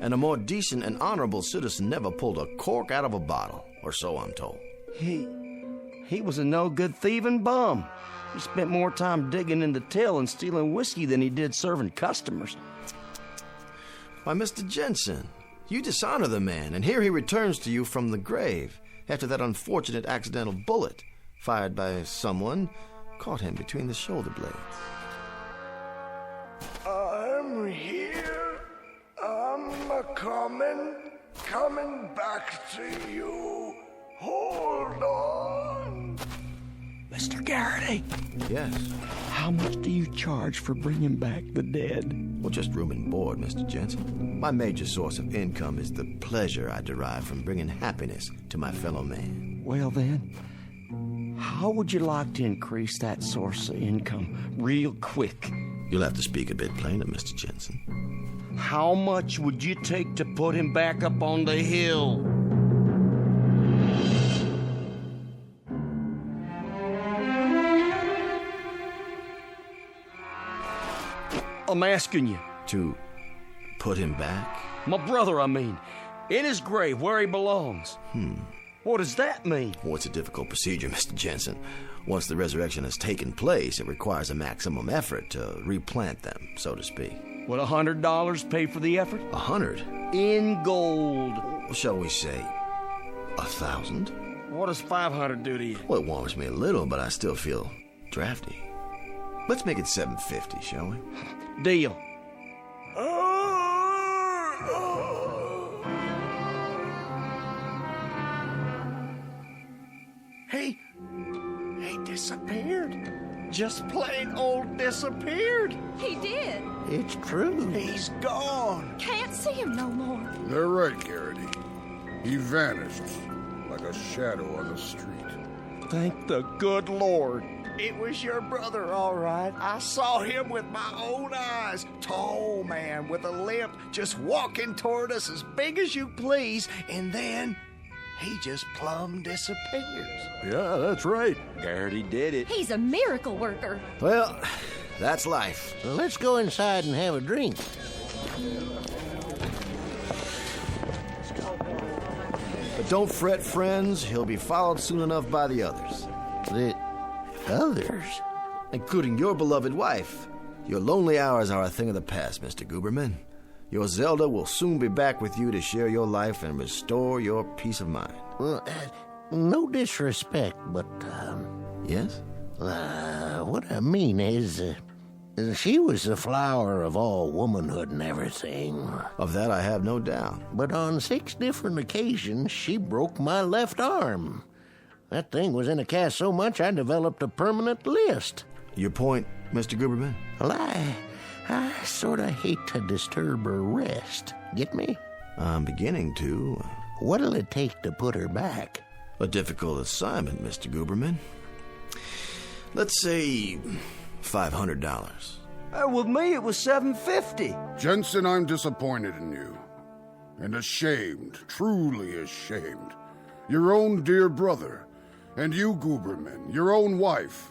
And a more decent and honorable citizen never pulled a cork out of a bottle, or so I'm told. He was a no-good thieving bum. He spent more time digging in the till and stealing whiskey than he did serving customers. Why, Mr. Jensen, you dishonor the man, and here he returns to you from the grave after that unfortunate accidental bullet fired by someone caught him between the shoulder blades. I'm here. I'm coming back to you. Hold on. Mr. Garrity. Yes? How much do you charge for bringing back the dead? Well, just room and board, Mr. Jensen. My major source of income is the pleasure I derive from bringing happiness to my fellow man. Well, then, how would you like to increase that source of income real quick? You'll have to speak a bit plainer, Mr. Jensen. How much would you take to put him back up on the hill? I'm asking you. To put him back? My brother, I mean. In his grave, where he belongs. What does that mean? Well, it's a difficult procedure, Mr. Jensen. Once the resurrection has taken place, it requires a maximum effort to replant them, so to speak. Would $100 pay for the effort? 100? In gold. Shall we say 1,000? What does 500 do to you? Well, it warms me a little, but I still feel drafty. Let's make it 750, shall we? Deal. He disappeared. Just plain old disappeared. He did. It's true. He's gone. Can't see him no more. They're right, Garrity. He vanished like a shadow on the street. Thank the good Lord. It was your brother, all right. I saw him with my own eyes. Tall man with a limp, just walking toward us as big as you please, and then he just plumb disappears. Yeah, that's right. Garrity did it. He's a miracle worker. Well, that's life. Well, let's go inside and have a drink. But don't fret, friends. He'll be followed soon enough by the others. The others? Including your beloved wife. Your lonely hours are a thing of the past, Mr. Guberman. Your Zelda will soon be back with you to share your life and restore your peace of mind. Well, no disrespect, but, Yes? what I mean is, she was the flower of all womanhood and everything. Of that I have no doubt. But on 6 different occasions, she broke my left arm. That thing was in a cast so much I developed a permanent list. Your point, Mr. Guberman? Well, I sort of hate to disturb her rest. Get me? I'm beginning to. What'll it take to put her back? A difficult assignment, Mr. Guberman. Let's say $500. With me, it was $750. Jensen, I'm disappointed in you. And ashamed, truly ashamed. Your own dear brother. And you, Guberman, your own wife.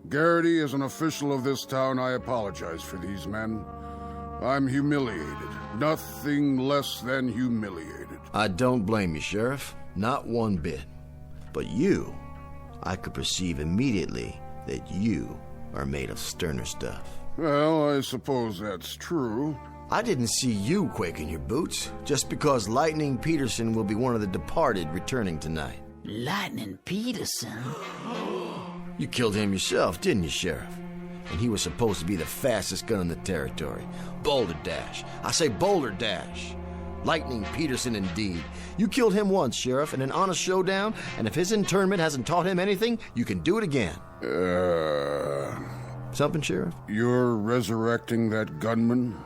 Garrity, as an official of this town, I apologize for these men. I'm humiliated. Nothing less than humiliated. I don't blame you, Sheriff. Not one bit. But you, I could perceive immediately that you are made of sterner stuff. Well, I suppose that's true. I didn't see you quake in your boots just because Lightning Peterson will be one of the departed returning tonight. Lightning Peterson? You killed him yourself, didn't you, Sheriff? And he was supposed to be the fastest gun in the territory. Boulder Dash. I say Boulder Dash. Lightning Peterson, indeed. You killed him once, Sheriff, in an honest showdown, and if his internment hasn't taught him anything, you can do it again. Something, Sheriff? You're resurrecting that gunman,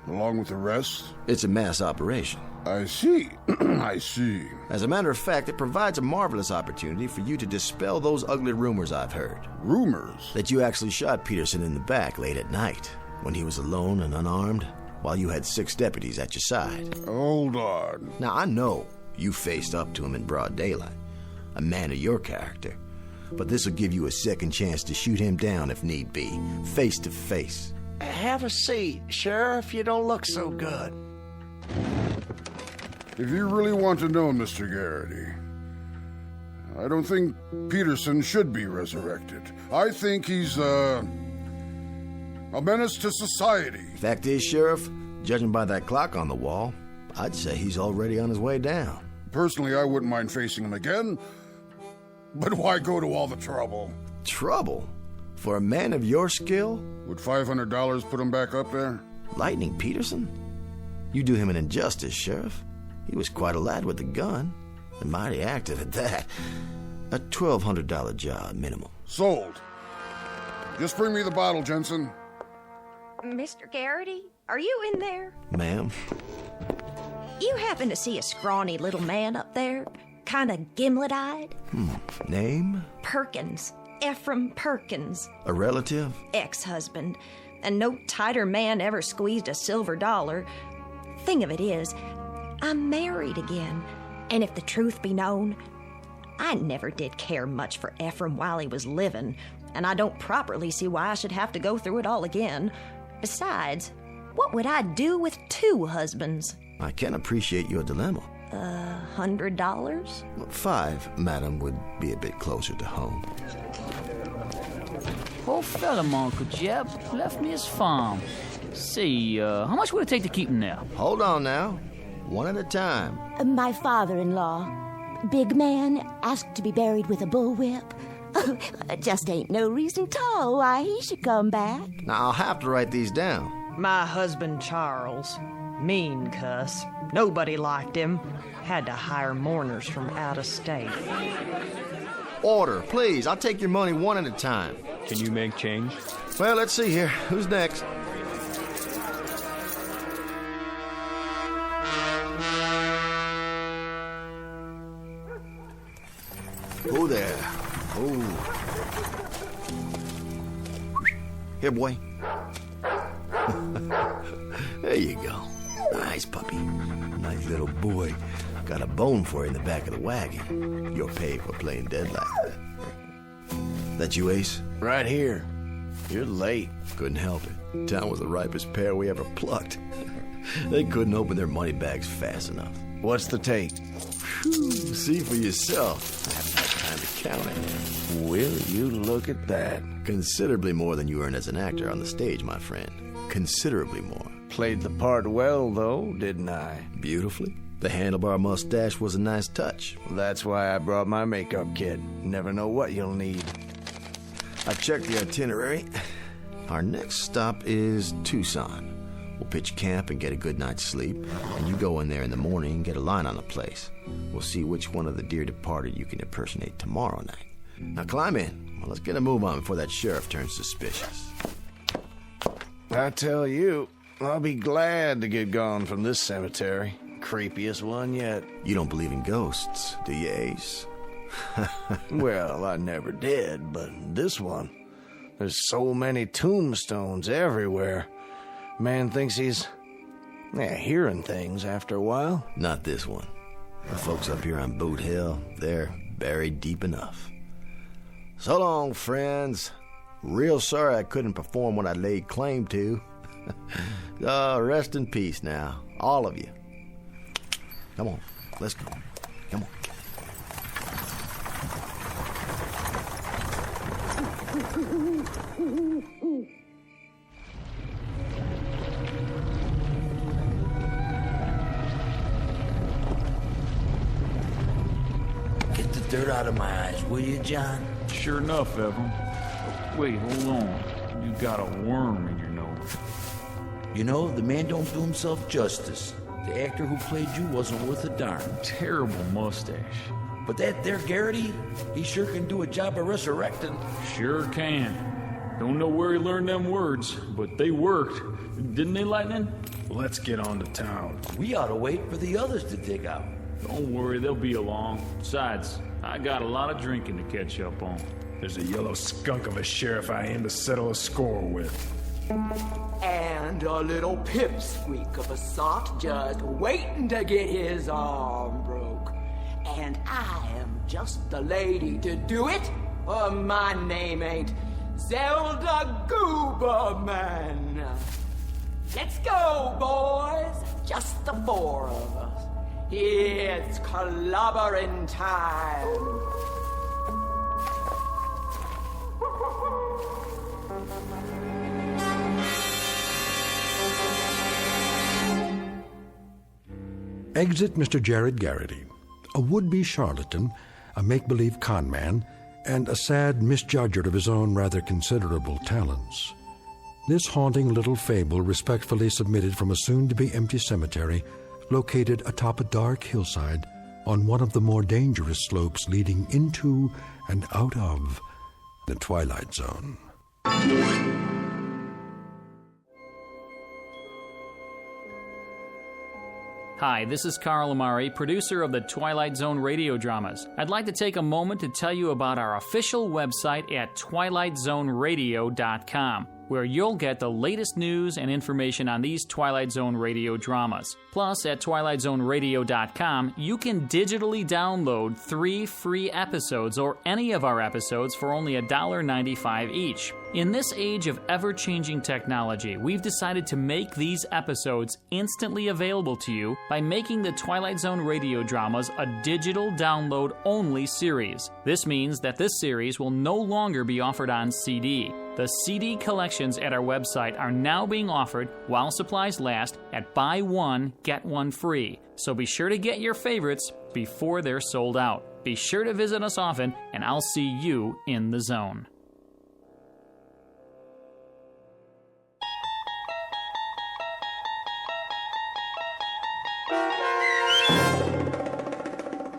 along with the rest? It's a mass operation. I see. I see. As a matter of fact, it provides a marvelous opportunity for you to dispel those ugly rumors I've heard. Rumors? That you actually shot Peterson in the back late at night, when he was alone and unarmed, while you had 6 deputies at your side. Hold on. Now, I know you faced up to him in broad daylight, a man of your character. But this will give you a second chance to shoot him down if need be, face to face. Have a seat, Sheriff. You don't look so good. If you really want to know, Mr. Garrity, I don't think Peterson should be resurrected. I think he's, a menace to society. Fact is, Sheriff, judging by that clock on the wall, I'd say he's already on his way down. Personally, I wouldn't mind facing him again, but why go to all the trouble? Trouble? For a man of your skill? Would $500 put him back up there? Lightning Peterson? You do him an injustice, Sheriff. He was quite a lad with a gun, and mighty active at that. A $1,200 job, minimum. Sold. Just bring me the bottle, Jensen. Mr. Garrity, are you in there? Ma'am? You happen to see a scrawny little man up there? Kind of gimlet-eyed? Name? Perkins. Ephraim Perkins. A relative? Ex-husband. And no tighter man ever squeezed a silver dollar. Thing of it is, I'm married again. And if the truth be known, I never did care much for Ephraim while he was living, and I don't properly see why I should have to go through it all again. Besides, what would I do with 2 husbands? I can appreciate your dilemma. $100? 5, madam, would be a bit closer to home. Poor fella, Uncle Jeb. Left me his farm. See, how much would it take to keep him there? Hold on now. One at a time. My father-in-law, big man, asked to be buried with a bullwhip. Just ain't no reason at all why he should come back. Now, I'll have to write these down. My husband, Charles. Mean cuss. Nobody liked him. Had to hire mourners from out of state. Order, please. I'll take your money one at a time. Can you make change? Well, let's see here. Who's next? Who there? Oh. Here, boy. There you go. Nice puppy. Nice little boy. Got a bone for you in the back of the wagon. You're paid for playing dead like that. That you, Ace? Right here. You're late. Couldn't help it. Town was the ripest pear we ever plucked. They couldn't open their money bags fast enough. What's the take? Whew, see for yourself. I haven't had time to count it. Will you look at that? Considerably more than you earn as an actor on the stage, my friend. Considerably more. Played the part well, though, didn't I? Beautifully. The handlebar mustache was a nice touch. That's why I brought my makeup kit. Never know what you'll need. I checked the itinerary. Our next stop is Tucson. We'll pitch camp and get a good night's sleep, and you go in there in the morning and get a line on the place. We'll see which one of the dear departed you can impersonate tomorrow night. Now climb in. Well, let's get a move on before that sheriff turns suspicious. I tell you, I'll be glad to get gone from this cemetery. Creepiest one yet. You don't believe in ghosts, do you, Ace? Well, I never did, but this one, there's so many tombstones everywhere. Man thinks he's hearing things after a while. Not this one. The folks up here on Boot Hill, they're buried deep enough. So long, friends. Real sorry I couldn't perform what I laid claim to. Rest in peace now, all of you. Come on, let's go. Come on. Get the dirt out of my eyes, will you, John? Sure enough, Evan. Wait, hold on. You got a worm in your nose. You know, the man don't do himself justice. The actor who played you wasn't worth a darn. Terrible mustache. But that there Garrity, he sure can do a job of resurrecting. Sure can. Don't know where he learned them words, but they worked. Didn't they, Lightning? Let's get on to town. We ought to wait for the others to dig out. Don't worry, they'll be along. Besides, I got a lot of drinking to catch up on. There's a yellow skunk of a sheriff I aim to settle a score with. And a little pipsqueak of a sot just waiting to get his arm broke. And I am just the lady to do it. My name ain't Zelda Gooberman. Let's go, boys. Just the four of us. It's clobbering time. Exit Mr. Jared Garrity, a would-be charlatan, a make-believe con man, and a sad misjudger of his own rather considerable talents. This haunting little fable respectfully submitted from a soon-to-be empty cemetery located atop a dark hillside on one of the more dangerous slopes leading into and out of the Twilight Zone. Hi, this is Carl Amari, producer of the Twilight Zone radio dramas. I'd like to take a moment to tell you about our official website at twilightzoneradio.com, where you'll get the latest news and information on these Twilight Zone radio dramas. Plus, at twilightzoneradio.com, you can digitally download 3 free episodes or any of our episodes for only $1.95 each. In this age of ever-changing technology, we've decided to make these episodes instantly available to you by making the Twilight Zone radio dramas a digital download-only series. This means that this series will no longer be offered on CD. The CD collections at our website are now being offered while supplies last at buy one, get one free. So be sure to get your favorites before they're sold out. Be sure to visit us often, and I'll see you in the zone.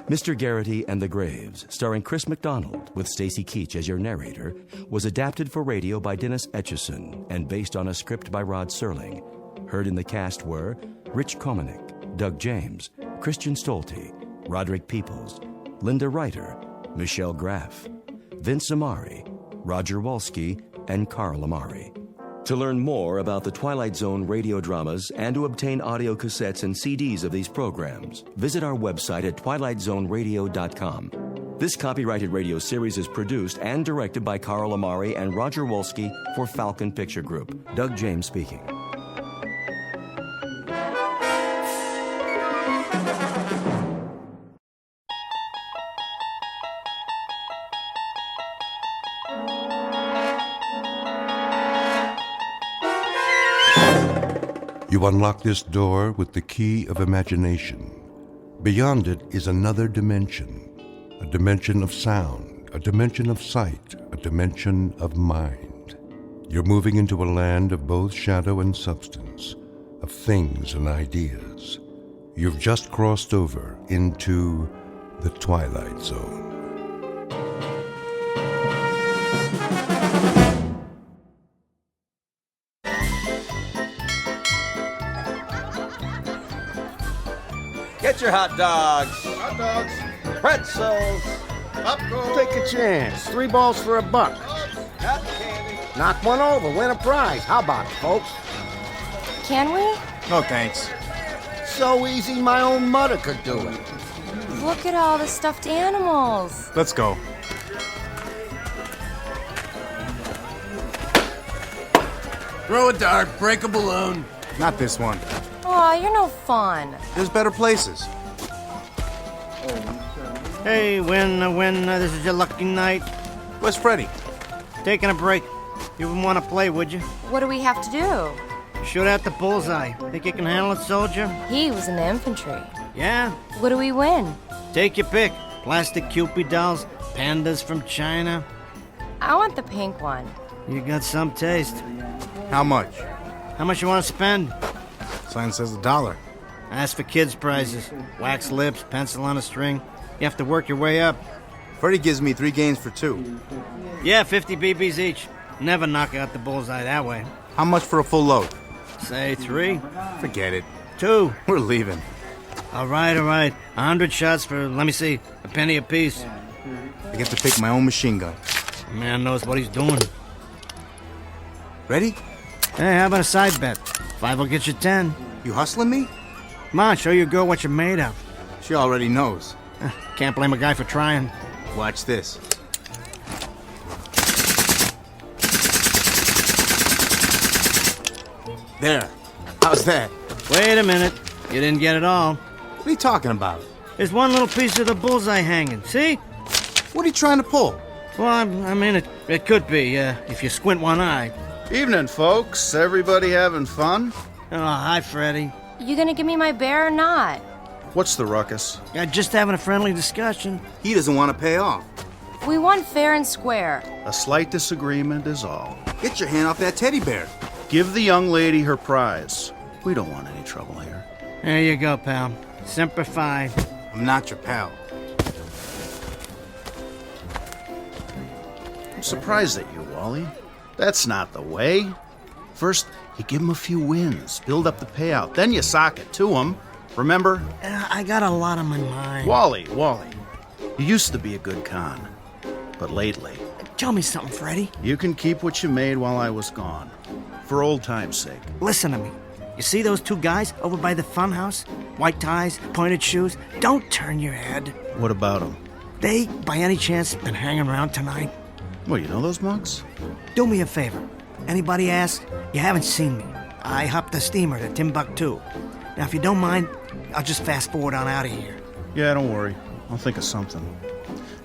Mr. Garrity and the Graves, starring Chris McDonald with Stacy Keach as your narrator, was adapted for radio by Dennis Etchison and based on a script by Rod Serling. Heard in the cast were Rich Komanek, Doug James, Christian Stolte, Roderick Peoples, Linda Reiter, Michelle Graff, Vince Amari, Roger Wolski, and Carl Amari. To learn more about the Twilight Zone radio dramas and to obtain audio cassettes and CDs of these programs, visit our website at twilightzoneradio.com. This copyrighted radio series is produced and directed by Carl Amari and Roger Wolski for Falcon Picture Group. Doug James speaking. You unlock this door with the key of imagination. Beyond it is another dimension, a dimension of sound, a dimension of sight, a dimension of mind. You're moving into a land of both shadow and substance, of things and ideas. You've just crossed over into the Twilight Zone. Get your hot dogs. Hot dogs. Pretzels. Popcorn. Take a chance. 3 balls for $1. Cotton candy. Knock one over, win a prize. How about it, folks? Can we? No, thanks. So easy, my own mother could do it. Look at all the stuffed animals. Let's go. Throw a dart, break a balloon. Not this one. Aw, you're no fun. There's better places. Hey, this is your lucky night. Where's Freddy? Taking a break. You wouldn't want to play, would you? What do we have to do? Shoot at the bullseye. Think you can handle it, soldier? He was in the infantry. Yeah? What do we win? Take your pick. Plastic Cupid dolls, pandas from China. I want the pink one. You got some taste. How much? How much you want to spend? Sign says $1. Ask for kids' prizes. Wax lips, pencil on a string. You have to work your way up. Freddie gives me 3 games for 2. Yeah, 50 BBs each. Never knock out the bullseye that way. How much for a full load? Say 3. Forget it. 2. We're leaving. All right. 100 shots for, let me see, a penny apiece. I get to pick my own machine gun. Man knows what he's doing. Ready? Hey, how about a side bet? 5 will get you 10. You hustling me? Come on, show your girl what you're made of. She already knows. Can't blame a guy for trying. Watch this. There. How's that? Wait a minute. You didn't get it all. What are you talking about? There's one little piece of the bullseye hanging. See? What are you trying to pull? Well, I mean, it could be, if you squint one eye. Evening, folks. Everybody having fun? Oh, hi, Freddie. You gonna give me my bear or not? What's the ruckus? Just having a friendly discussion. He doesn't want to pay off. We won fair and square. A slight disagreement is all. Get your hand off that teddy bear. Give the young lady her prize. We don't want any trouble here. There you go, pal. Semper Fi. I'm not your pal. I'm surprised at you, Wally. That's not the way. First, you give him a few wins, build up the payout, then you sock it to him. Remember? I got a lot on my mind. Wally, you used to be a good con. But lately... Tell me something, Freddie. You can keep what you made while I was gone. For old time's sake. Listen to me. You see those 2 guys over by the fun house? White ties, pointed shoes. Don't turn your head. What about them? They, by any chance, been hanging around tonight? Well, you know those monks? Do me a favor. Anybody ask, you haven't seen me. I hopped the steamer to Timbuktu. Now, if you don't mind, I'll just fast forward on out of here. Yeah, don't worry. I'll think of something.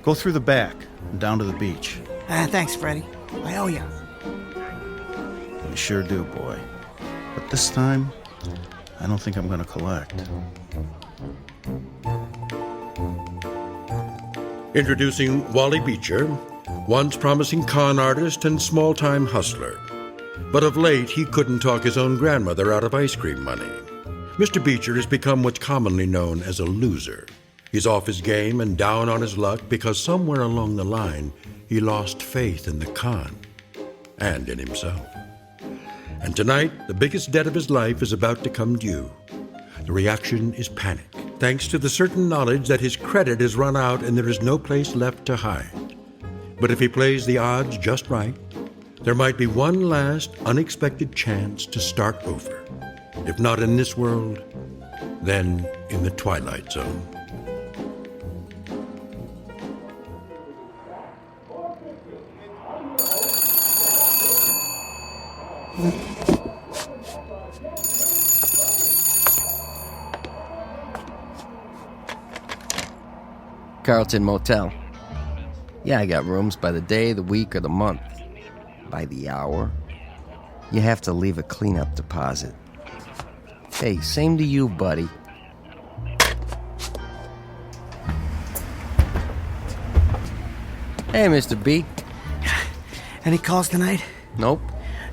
Go through the back and down to the beach. Thanks, Freddie. I owe you. You sure do, boy. But this time, I don't think I'm gonna collect. Introducing Wally Beecher, once promising con artist and small-time hustler. But of late, he couldn't talk his own grandmother out of ice cream money. Mr. Beecher has become what's commonly known as a loser. He's off his game and down on his luck because somewhere along the line, he lost faith in the con and in himself. And tonight, the biggest debt of his life is about to come due. The reaction is panic, thanks to the certain knowledge that his credit is run out and there is no place left to hide. But if he plays the odds just right, there might be one last unexpected chance to start over. If not in this world, then in the Twilight Zone. Carlton Motel. Yeah, I got rooms by the day, the week, or the month. By the hour. You have to leave a cleanup deposit. Hey, same to you, buddy. Hey, Mr. B. Any calls tonight? Nope.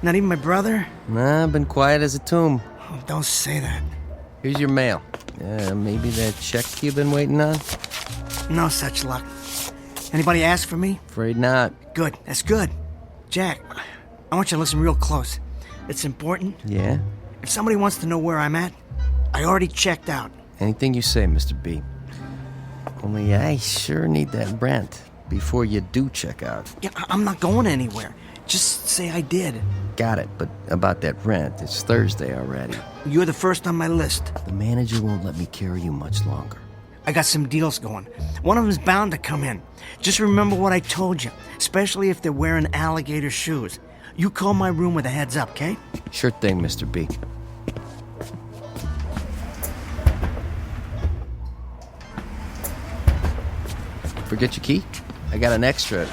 Not even my brother? Nah, been quiet as a tomb. Oh, don't say that. Here's your mail. Maybe that check you've been waiting on? No such luck. Anybody ask for me? Afraid not. Good, that's good. Jack, I want you to listen real close. It's important. Yeah? If somebody wants to know where I'm at, I already checked out. Anything you say, Mr. B. Only I sure need that rent before you do check out. Yeah, I'm not going anywhere. Just say I did. Got it, but about that rent, it's Thursday already. You're the first on my list. The manager won't let me carry you much longer. I got some deals going. One of them's bound to come in. Just remember what I told you, especially if they're wearing alligator shoes. You call my room with a heads up, okay? Sure thing, Mr. B. Forget your key? I got an extra.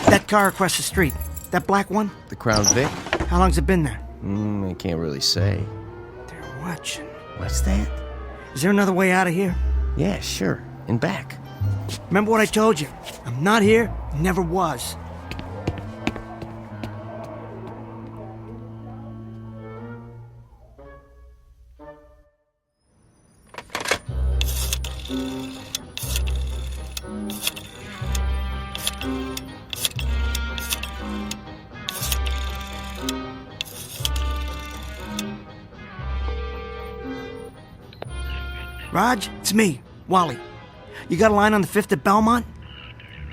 That car across the street. That black one? The Crown Vic? How long's it been there? I can't really say. They're watching. What's that? Is there another way out of here? Yeah, sure. And back. Remember what I told you? I'm not here, never was. Raj, it's me, Wally. You got a line on the 5th at Belmont?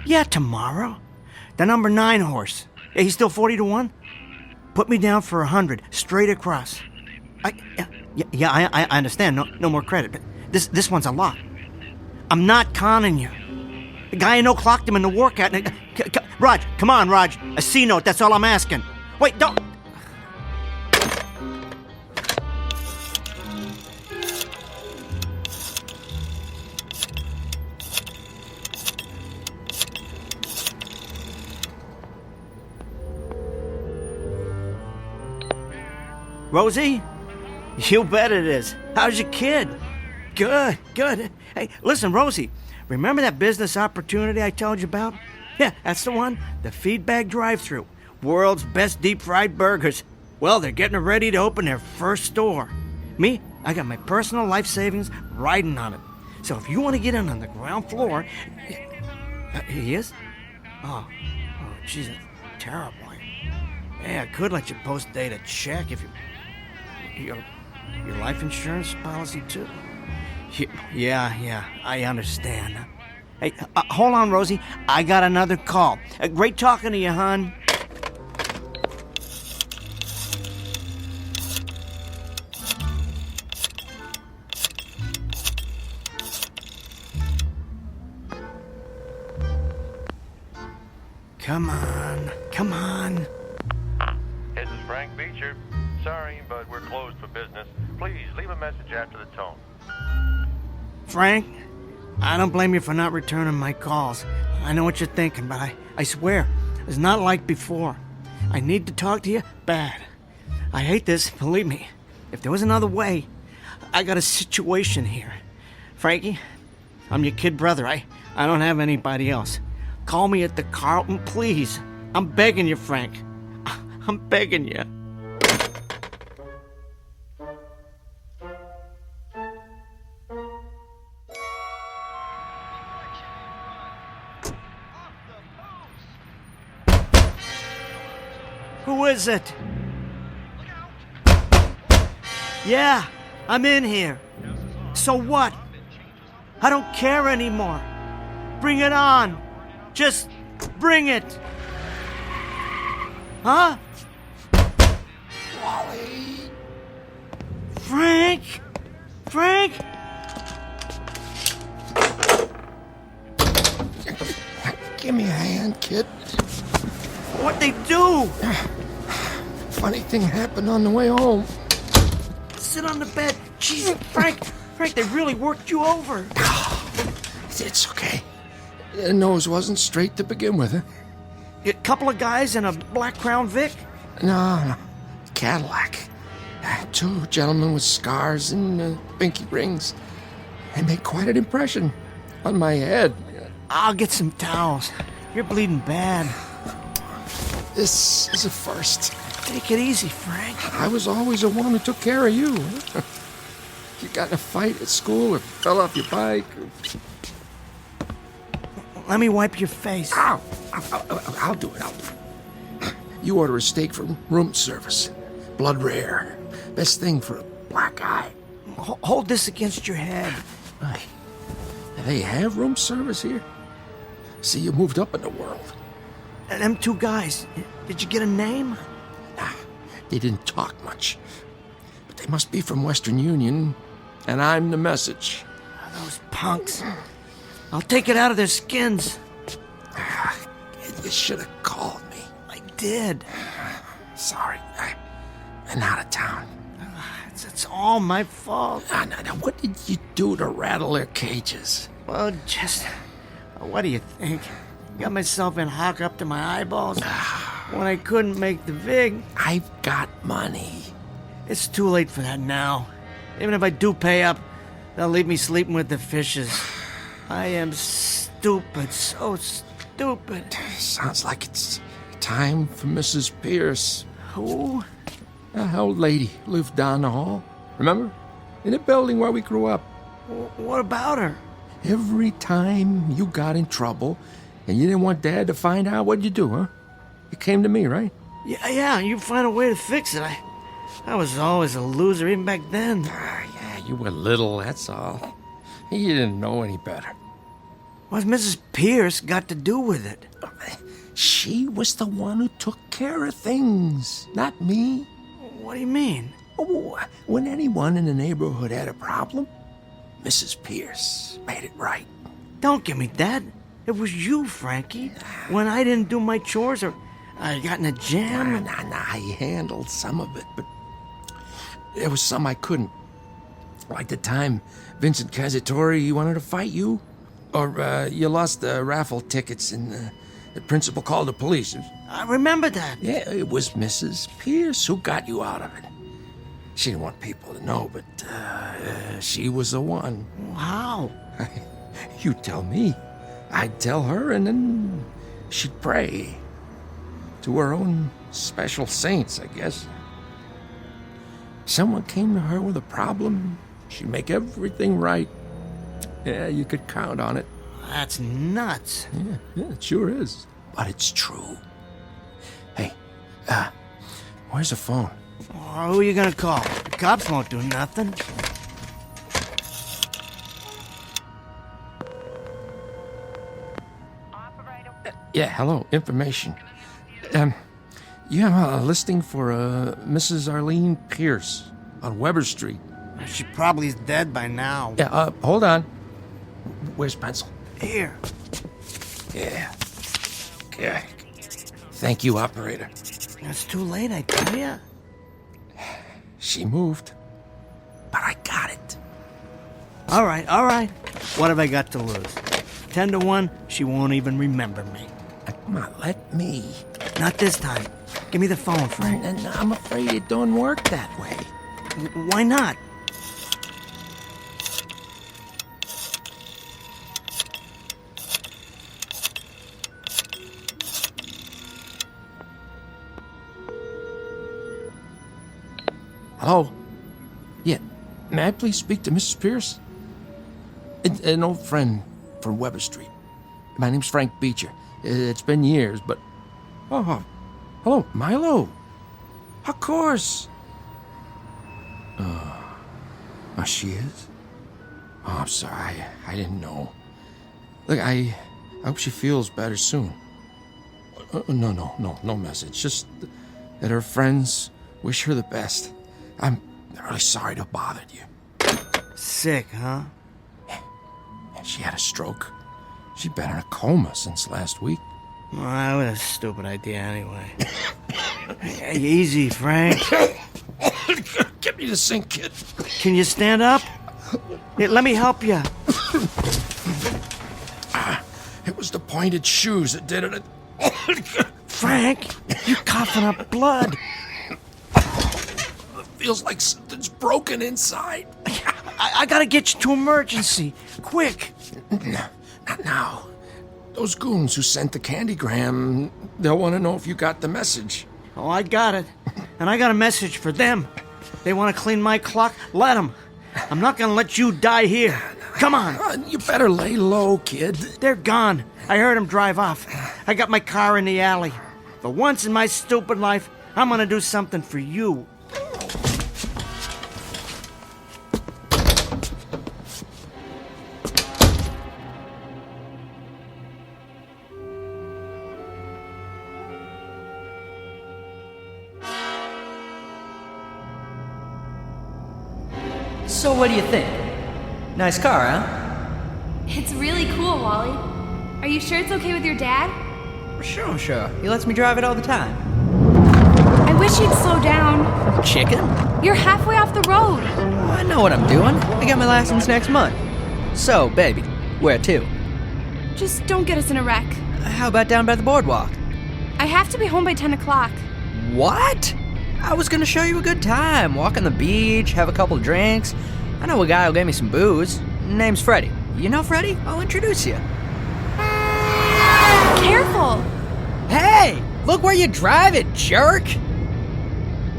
Yeah, tomorrow. The number 9 horse. Yeah, he's still 40 to 1? Put me down for 100, straight across. I understand. No more credit, but this one's a lot. I'm not conning you. The guy I know clocked him in the workout. Raj, come on, Raj. A C note, that's all I'm asking. Wait, don't... Rosie? You bet it is. How's your kid? Good. Hey, listen, Rosie, remember that business opportunity I told you about? Yeah, that's the one. The Feedback drive-thru. World's best deep-fried burgers. Well, they're getting ready to open their first store. Me, I got my personal life savings riding on it. So if you want to get in on the ground floor... he is? Oh, jeez, that's terrible. Yeah, I could let you post-date a check if you... Your life insurance policy, too? Yeah, I understand. Hey, hold on, Rosie. I got another call. Great talking to you, hon. Come on. This is Frank Beecher. Sorry, but we're closed for business. Please leave a message after the tone. Frank, I don't blame you for not returning my calls. I know what you're thinking, but I swear, it's not like before. I need to talk to you bad. I hate this, believe me. If there was another way, I got a situation here. Frankie, I'm your kid brother. I don't have anybody else. Call me at the Carlton, please. I'm begging you, Frank. I'm begging you. Who is it? Yeah, I'm in here. So what? I don't care anymore. Bring it on. Just bring it. Huh? Wally. Frank? Give me a hand, kid. What'd they do? Funny thing happened on the way home. Sit on the bed. Jeez, Frank, they really worked you over. It's okay. The nose wasn't straight to begin with, huh? A couple of guys in a black Crown Vic? No. Cadillac. 2 gentlemen with scars and pinky rings. They made quite an impression on my head. I'll get some towels. You're bleeding bad. This is a first. Take it easy, Frank. I was always the one who took care of you. You got in a fight at school or fell off your bike. Let me wipe your face. Ow! I'll do it. You order a steak from room service. Blood rare. Best thing for a black eye. Hold this against your head. They have room service here? See, you moved up in the world. And them 2 guys, did you get a name? Nah, they didn't talk much. But they must be from Western Union, and I'm the message. Those punks. I'll take it out of their skins. You should have called me. I did. Sorry, I'm out of town. It's all my fault. Now, what did you do to rattle their cages? Well, what do you think? Got myself in hock up to my eyeballs. when I couldn't make the vig. I've got money. It's too late for that now. Even if I do pay up, they'll leave me sleeping with the fishes. I am stupid, so stupid. Sounds like it's time for Mrs. Pierce. Who? That old lady lived down the hall. Remember? In the building where we grew up. What about her? Every time you got in trouble and you didn't want Dad to find out, what'd you do, huh? You came to me, right? Yeah, you find a way to fix it. I was always a loser even back then. Yeah, you were little, that's all. You didn't know any better. What's Mrs. Pierce got to do with it? She was the one who took care of things, not me. What do you mean? Oh, when anyone in the neighborhood had a problem, Mrs. Pierce made it right. Don't give me that. It was you, Frankie. When I didn't do my chores or I got in a jam. Nah, I handled some of it, but there was some I couldn't. Like the time Vincent Cazzatori wanted to fight you, or you lost the raffle tickets and the principal called the police. I remember that. Yeah, it was Mrs. Pierce who got you out of it. She didn't want people to know, but she was the one. How? You tell me. I'd tell her, and then she'd pray to her own special saints, I guess. Someone came to her with a problem, she'd make everything right. Yeah, you could count on it. That's nuts. Yeah, it sure is. But it's true. Hey, where's the phone? Oh, who are you gonna call? The cops won't do nothing. Yeah, hello, information. You have a listing for Mrs. Arlene Pierce on Weber Street. She probably is dead by now. Yeah, hold on. Where's pencil? Here. Yeah. Okay. Thank you, operator. It's too late, I tell ya. She moved, but I got it. All right. What have I got to lose? 10-1, she won't even remember me. Come on, let me. Not this time. Give me the phone, Frank. And I'm afraid it don't work that way. Why not? Hello? Yeah, may I please speak to Mrs. Pierce? An old friend from Weber Street. My name's Frank Beecher. It's been years, but... Oh, hello, Milo. Of course. Oh, she is? Oh, I'm sorry. I didn't know. Look, I hope she feels better soon. No message. Just that her friends wish her the best. I'm really sorry to have bothered you. Sick, huh? She had a stroke. She's been in a coma since last week. Well, that was a stupid idea anyway. Hey, easy, Frank. Get me the sink, kid. Can you stand up? Here, let me help you. It was the pointed shoes that did it. Frank, you're coughing up blood. It feels like something's broken inside. I gotta get you to emergency. Quick. Not now. Those goons who sent the candygram, they'll want to know if you got the message. Oh, I got it. And I got a message for them. They want to clean my clock? Let them. I'm not gonna let you die here. Come on. You better lay low, kid. They're gone. I heard them drive off. I got my car in the alley. For once in my stupid life, I'm gonna do something for you. So what do you think? Nice car, huh? It's really cool, Wally. Are you sure it's okay with your dad? Sure. He lets me drive it all the time. I wish you'd slow down. Chicken? You're halfway off the road. I know what I'm doing. I got my license next month. So, baby, where to? Just don't get us in a wreck. How about down by the boardwalk? I have to be home by 10 o'clock. What? I was gonna show you a good time. Walk on the beach, have a couple of drinks. I know a guy who'll get me some booze. Name's Freddie. You know Freddie? I'll introduce you. Careful! Hey! Look where you're driving, jerk!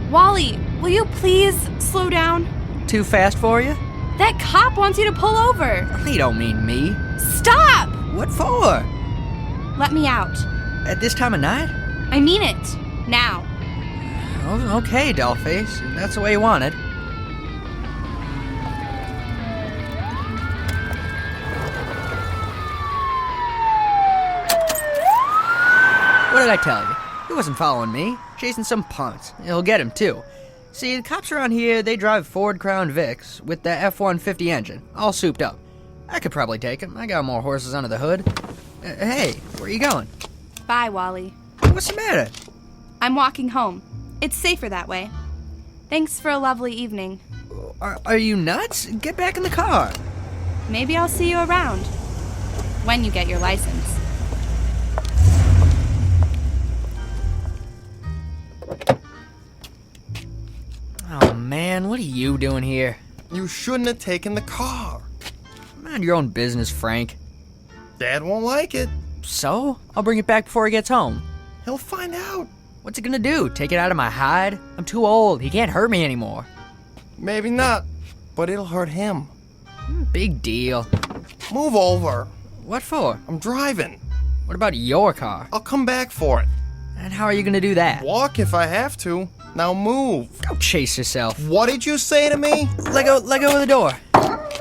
Wally, will you please slow down? Too fast for you? That cop wants you to pull over. He don't mean me. Stop! What for? Let me out. At this time of night? I mean it. Now. Oh, okay, dollface. If that's the way you want it. What did I tell you? He wasn't following me. Chasing some punks. He'll get him, too. See, the cops around here, they drive Ford Crown Vics with the F-150 engine, all souped up. I could probably take him. I got more horses under the hood. Hey, where are you going? Bye, Wally. What's the matter? I'm walking home. It's safer that way. Thanks for a lovely evening. Are you nuts? Get back in the car. Maybe I'll see you around. When you get your license. Oh, man, what are you doing here? You shouldn't have taken the car. Mind your own business, Frank. Dad won't like it. So? I'll bring it back before he gets home. He'll find out. What's he gonna do? Take it out of my hide? I'm too old. He can't hurt me anymore. Maybe not, but it'll hurt him. Big deal. Move over. What for? I'm driving. What about your car? I'll come back for it. And how are you gonna do that? Walk if I have to. Now move. Go chase yourself. What did you say to me? Let go of the door.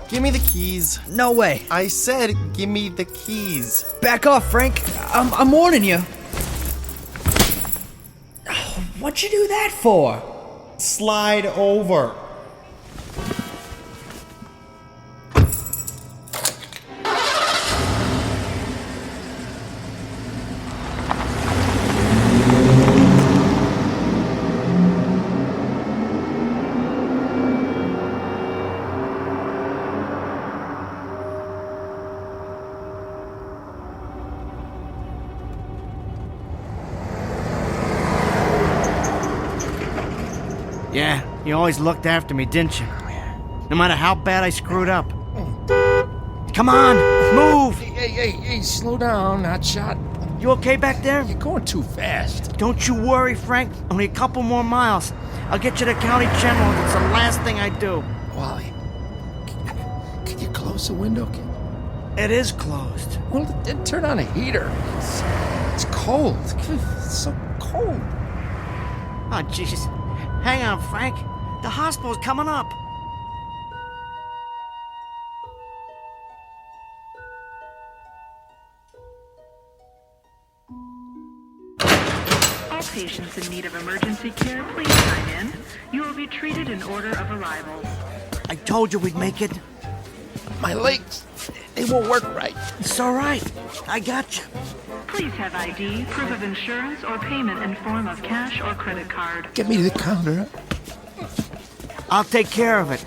Give me the keys. No way. I said give me the keys. Back off, Frank. I'm warning you. What'd you do that for? Slide over. Yeah, you always looked after me, didn't you? No matter how bad I screwed up. Come on, move! Hey, slow down, hotshot. You okay back there? You're going too fast. Don't you worry, Frank. Only a couple more miles. I'll get you to County General. It's the last thing I do. Wally, can you close the window? It is closed. Well, then turn on a heater. It's cold. It's so cold. Oh, Jesus. Hang on, Frank. The hospital's coming up. All patients in need of emergency care, please sign in. You will be treated in order of arrival. I told you we'd make it. My legs, they won't work right. It's all right. I got you. Please have ID, proof of insurance, or payment in form of cash or credit card. Get me to the counter. I'll take care of it.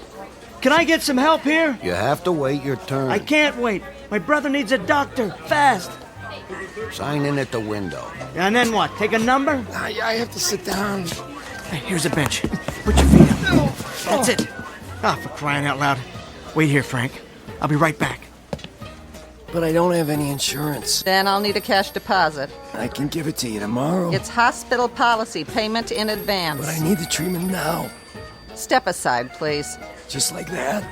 Can I get some help here? You have to wait your turn. I can't wait. My brother needs a doctor. Fast. Sign in at the window. And then what? Take a number? I have to sit down. Hey, here's a bench. Put your feet up. That's it. Ah, for crying out loud. Wait here, Frank. I'll be right back. But I don't have any insurance. Then I'll need a cash deposit. I can give it to you tomorrow. It's hospital policy, payment in advance. But I need the treatment now. Step aside, please. Just like that?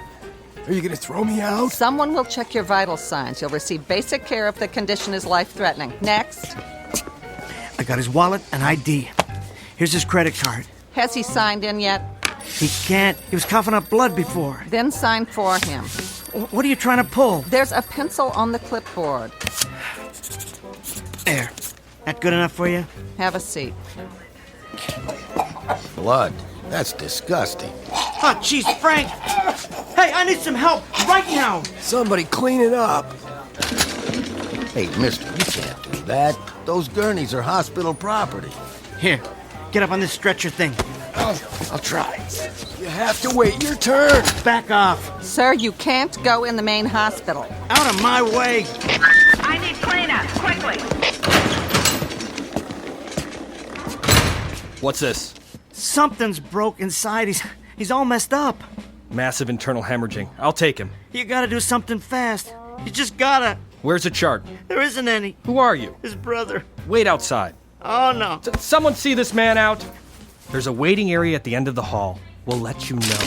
Are you going to throw me out? Someone will check your vital signs. You'll receive basic care if the condition is life-threatening. Next. I got his wallet and ID. Here's his credit card. Has he signed in yet? He can't. He was coughing up blood before. Then sign for him. What are you trying to pull? There's a pencil on the clipboard. There. That good enough for you? Have a seat. Blood. That's disgusting. Oh, jeez, Frank! Hey, I need some help right now! Somebody clean it up. Hey, mister, you can't do that. Those gurneys are hospital property. Here, get up on this stretcher thing. I'll try. You have to wait your turn. Back off. Sir, you can't go in the main hospital. Out of my way. I need cleanup, quickly. What's this? Something's broke inside. He's all messed up. Massive internal hemorrhaging. I'll take him. You gotta do something fast. You just gotta. Where's a chart? There isn't any. Who are you? His brother. Wait outside. Oh, no. Someone see this man out? There's a waiting area at the end of the hall. We'll let you know.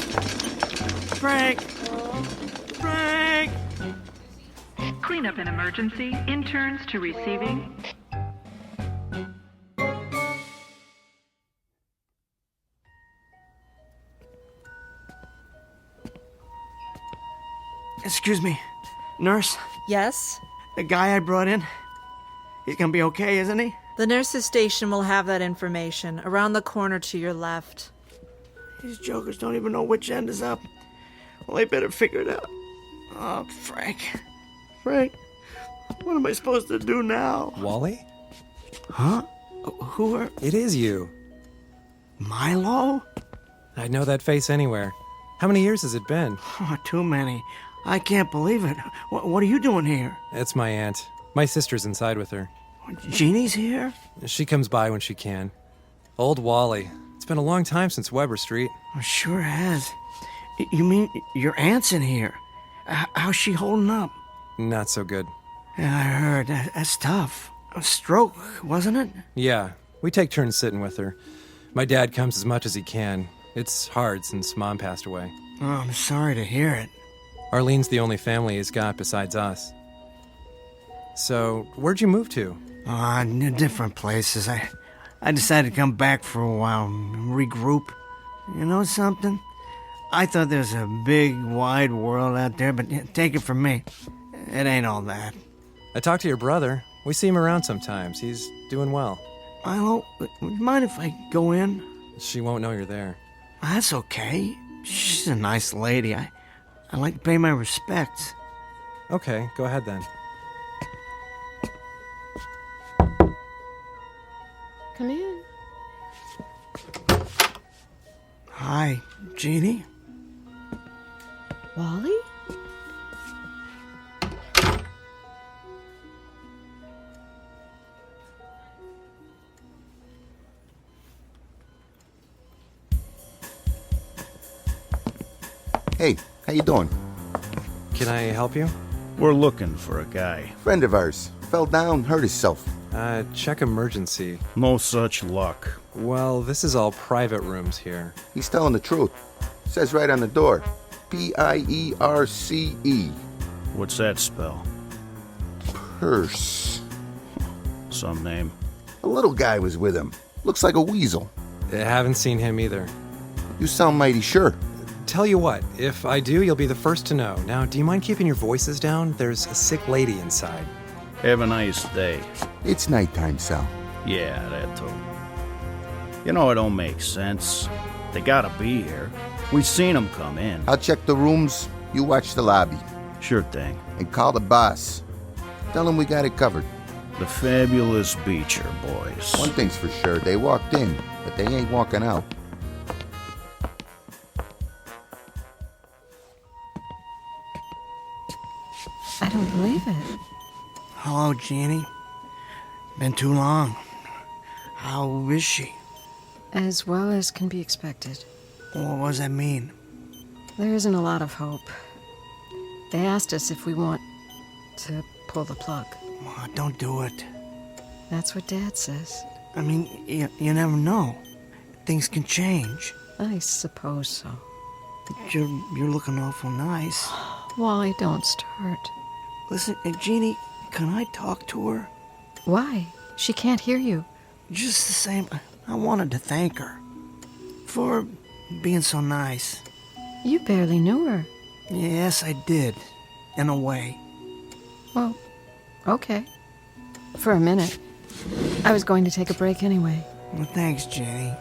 Frank! Frank! Cleanup and emergency. Interns to receiving. Excuse me. Nurse? Yes? The guy I brought in? He's gonna be okay, isn't he? The nurse's station will have that information around the corner to your left. These jokers don't even know which end is up. Well, they better figure it out. Oh, Frank. Frank, what am I supposed to do now? Wally? Huh? Who are... It is you. Milo? I'd know that face anywhere. How many years has it been? Oh, too many. I can't believe it. What are you doing here? It's my aunt. My sister's inside with her. Jeannie's here? She comes by when she can. Old Wally. It's been a long time since Weber Street. Oh, sure has. You mean your aunt's in here? How's she holding up? Not so good. Yeah, I heard. That's tough. A stroke, wasn't it? Yeah, we take turns sitting with her. My dad comes as much as he can. It's hard since Mom passed away. Oh, I'm sorry to hear it. Arlene's the only family he's got besides us. So, where'd you move to? Different places. I decided to come back for a while, regroup. You know something? I thought there was a big, wide world out there, but take it from me, it ain't all that. I talked to your brother. We see him around sometimes. He's doing well. Milo, would you mind if I go in? She won't know you're there. That's okay. She's a nice lady. I like to pay my respects. Okay, go ahead then. Come in. Hi, Jeannie. Wally? Hey, how you doing? Can I help you? We're looking for a guy. Friend of ours. Fell down, hurt himself. Check emergency. No such luck. Well, this is all private rooms here. He's telling the truth. Says right on the door. P-I-E-R-C-E. What's that spell? Purse. Some name. A little guy was with him. Looks like a weasel. I haven't seen him either. You sound mighty sure. Tell you what, if I do, you'll be the first to know. Now, do you mind keeping your voices down? There's a sick lady inside. Have a nice day. It's nighttime, Sal. Yeah, that too. You know, it don't make sense. They gotta be here. We've seen them come in. I'll check the rooms. You watch the lobby. Sure thing. And call the boss. Tell him we got it covered. The fabulous Beecher boys. One thing's for sure. They walked in, but they ain't walking out. I don't believe it. Hello, Jeannie. Been too long. How is she? As well as can be expected. What does that mean? There isn't a lot of hope. They asked us if we want to pull the plug. Oh, don't do it. That's what Dad says. I mean, you never know. Things can change. I suppose so. But you're looking awful nice. Wally, don't start. Listen, Jeannie, can I talk to her? Why? She can't hear you. Just the same, I wanted to thank her for being so nice. You barely knew her. Yes, I did. In a way. Well, okay. For a minute. I was going to take a break anyway. Well, thanks, Jenny.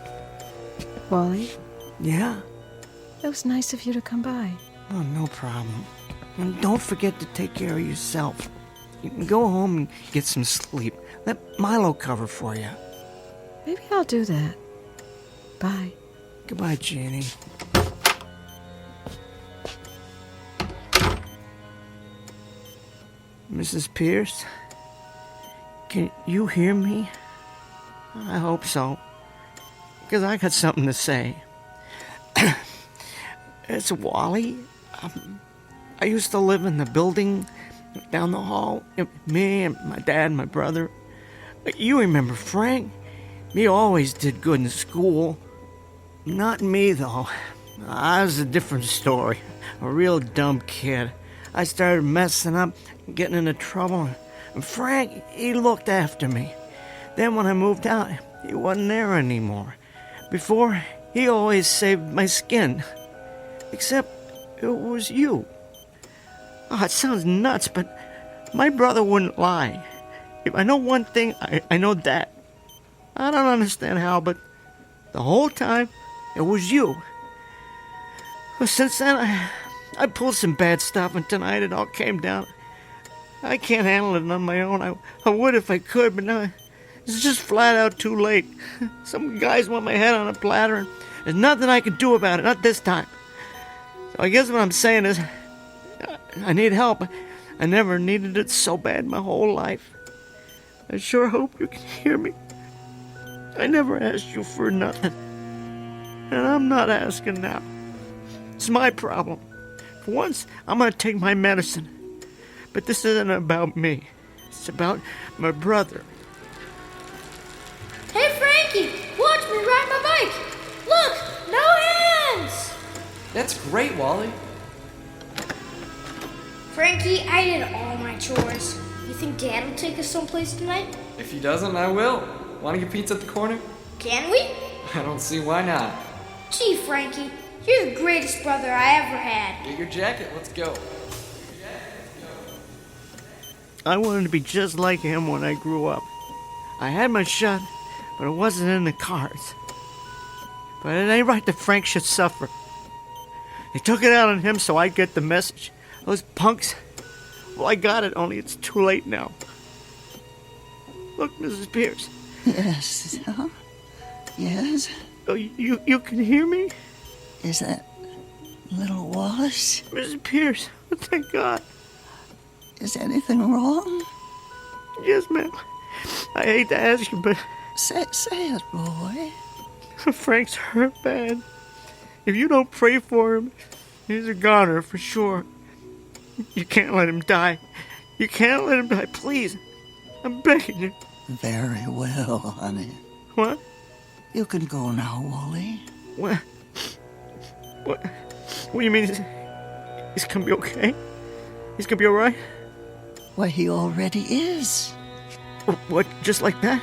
Wally? Yeah? It was nice of you to come by. Oh, no problem. And don't forget to take care of yourself. You can go home and get some sleep. Let Milo cover for you. Maybe I'll do that. Bye. Goodbye, Jenny. Mrs. Pierce? Can you hear me? I hope so. because I got something to say. It's Wally. I used to live in the building down the hall. Me and my dad and my brother. You remember Frank? He always did good in school. Not me, though. I was a different story. A real dumb kid. I started messing up, getting into trouble. And Frank, he looked after me. Then when I moved out, he wasn't there anymore. Before, he always saved my skin. Except it was you. Oh, it sounds nuts, but my brother wouldn't lie. If I know one thing, I know that. I don't understand how, but the whole time, it was you. Well, since then, I pulled some bad stuff, and tonight it all came down. I can't handle it on my own. I would if I could, but now it's just flat out too late. Some guys want my head on a platter, and there's nothing I can do about it, not this time. So I guess what I'm saying is, I need help. I never needed it so bad my whole life. I sure hope you can hear me. I never asked you for nothing. And I'm not asking now. It's my problem. For once, I'm gonna take my medicine. But this isn't about me. It's about my brother. Hey, Frankie! Watch me ride my bike! Look! No hands! That's great, Wally. Frankie, I did all my chores. You think Dad will take us someplace tonight? If he doesn't, I will. Want to get pizza at the corner? Can we? I don't see why not. Gee, Frankie, you're the greatest brother I ever had. Get your jacket, let's go. I wanted to be just like him when I grew up. I had my shot, but it wasn't in the cards. But it ain't right that Frank should suffer. They took it out on him so I'd get the message. Those punks, well, I got it, only it's too late now. Look, Mrs. Pierce. Yes, huh? Yes? Oh, you can hear me? Is that little Wallace? Mrs. Pierce, thank God. Is anything wrong? Yes, ma'am. I hate to ask you, but... Say it, boy. Frank's hurt bad. If you don't pray for him, he's a goner for sure. You can't let him die. You can't let him die, please. I'm begging you. Very well, honey. What? You can go now, Wally. What do you mean? He's gonna be okay? He's gonna be alright? Why, he already is. What, just like that?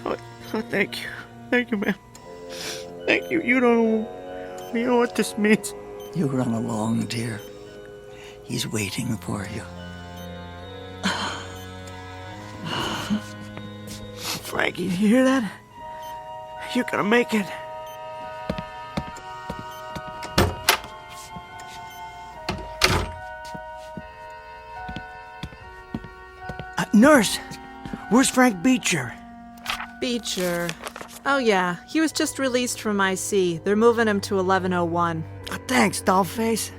Oh, thank you. Thank you, ma'am. Thank you. You know what this means. You run along, dear. He's waiting for you. Frankie, you hear that? You're gonna make it. Nurse, where's Frank Beecher? Beecher. Oh, yeah. He was just released from IC. They're moving him to 1101. Oh, thanks, dollface.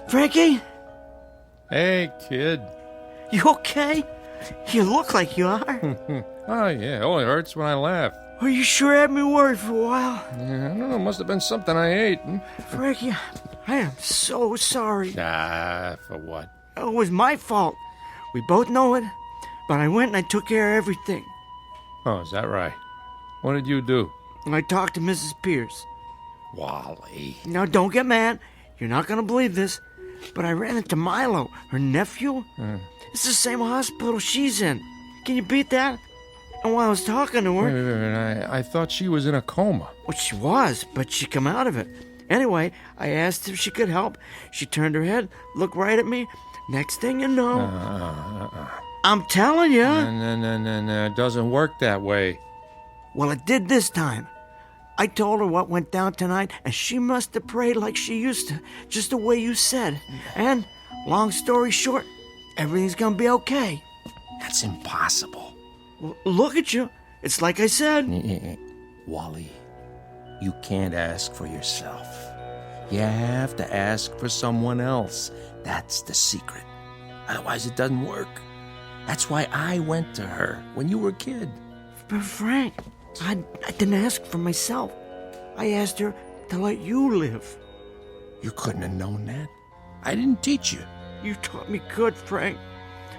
Frankie? Hey, kid. You okay? You look like you are. Oh, yeah, it only hurts when I laugh. Oh, you sure had me worried for a while. Yeah, I don't know, must have been something I ate. Frankie, I am so sorry. Ah, for what? Oh, it was my fault. We both know it, but I went and I took care of everything. Oh, is that right? What did you do? I talked to Mrs. Pierce. Wally. Now, don't get mad. You're not going to believe this, but I ran into Milo, her nephew. It's the same hospital she's in. Can you beat that? And while I was talking to her... Wait, I thought she was in a coma. Well, she was, but she come out of it. Anyway, I asked if she could help. She turned her head, looked right at me. Next thing you know... I'm telling you. No, it doesn't work that way. Well, it did this time. I told her what went down tonight, and she must have prayed like she used to, just the way you said. And, long story short, everything's gonna be okay. That's impossible. Well, look at you. It's like I said. Wally, You can't ask for yourself. You have to ask for someone else. That's the secret. Otherwise, it doesn't work. That's why I went to her when you were a kid. But Frank, I didn't ask for myself. I asked her to let you live. You couldn't have known that. I didn't teach you. You taught me good, Frank.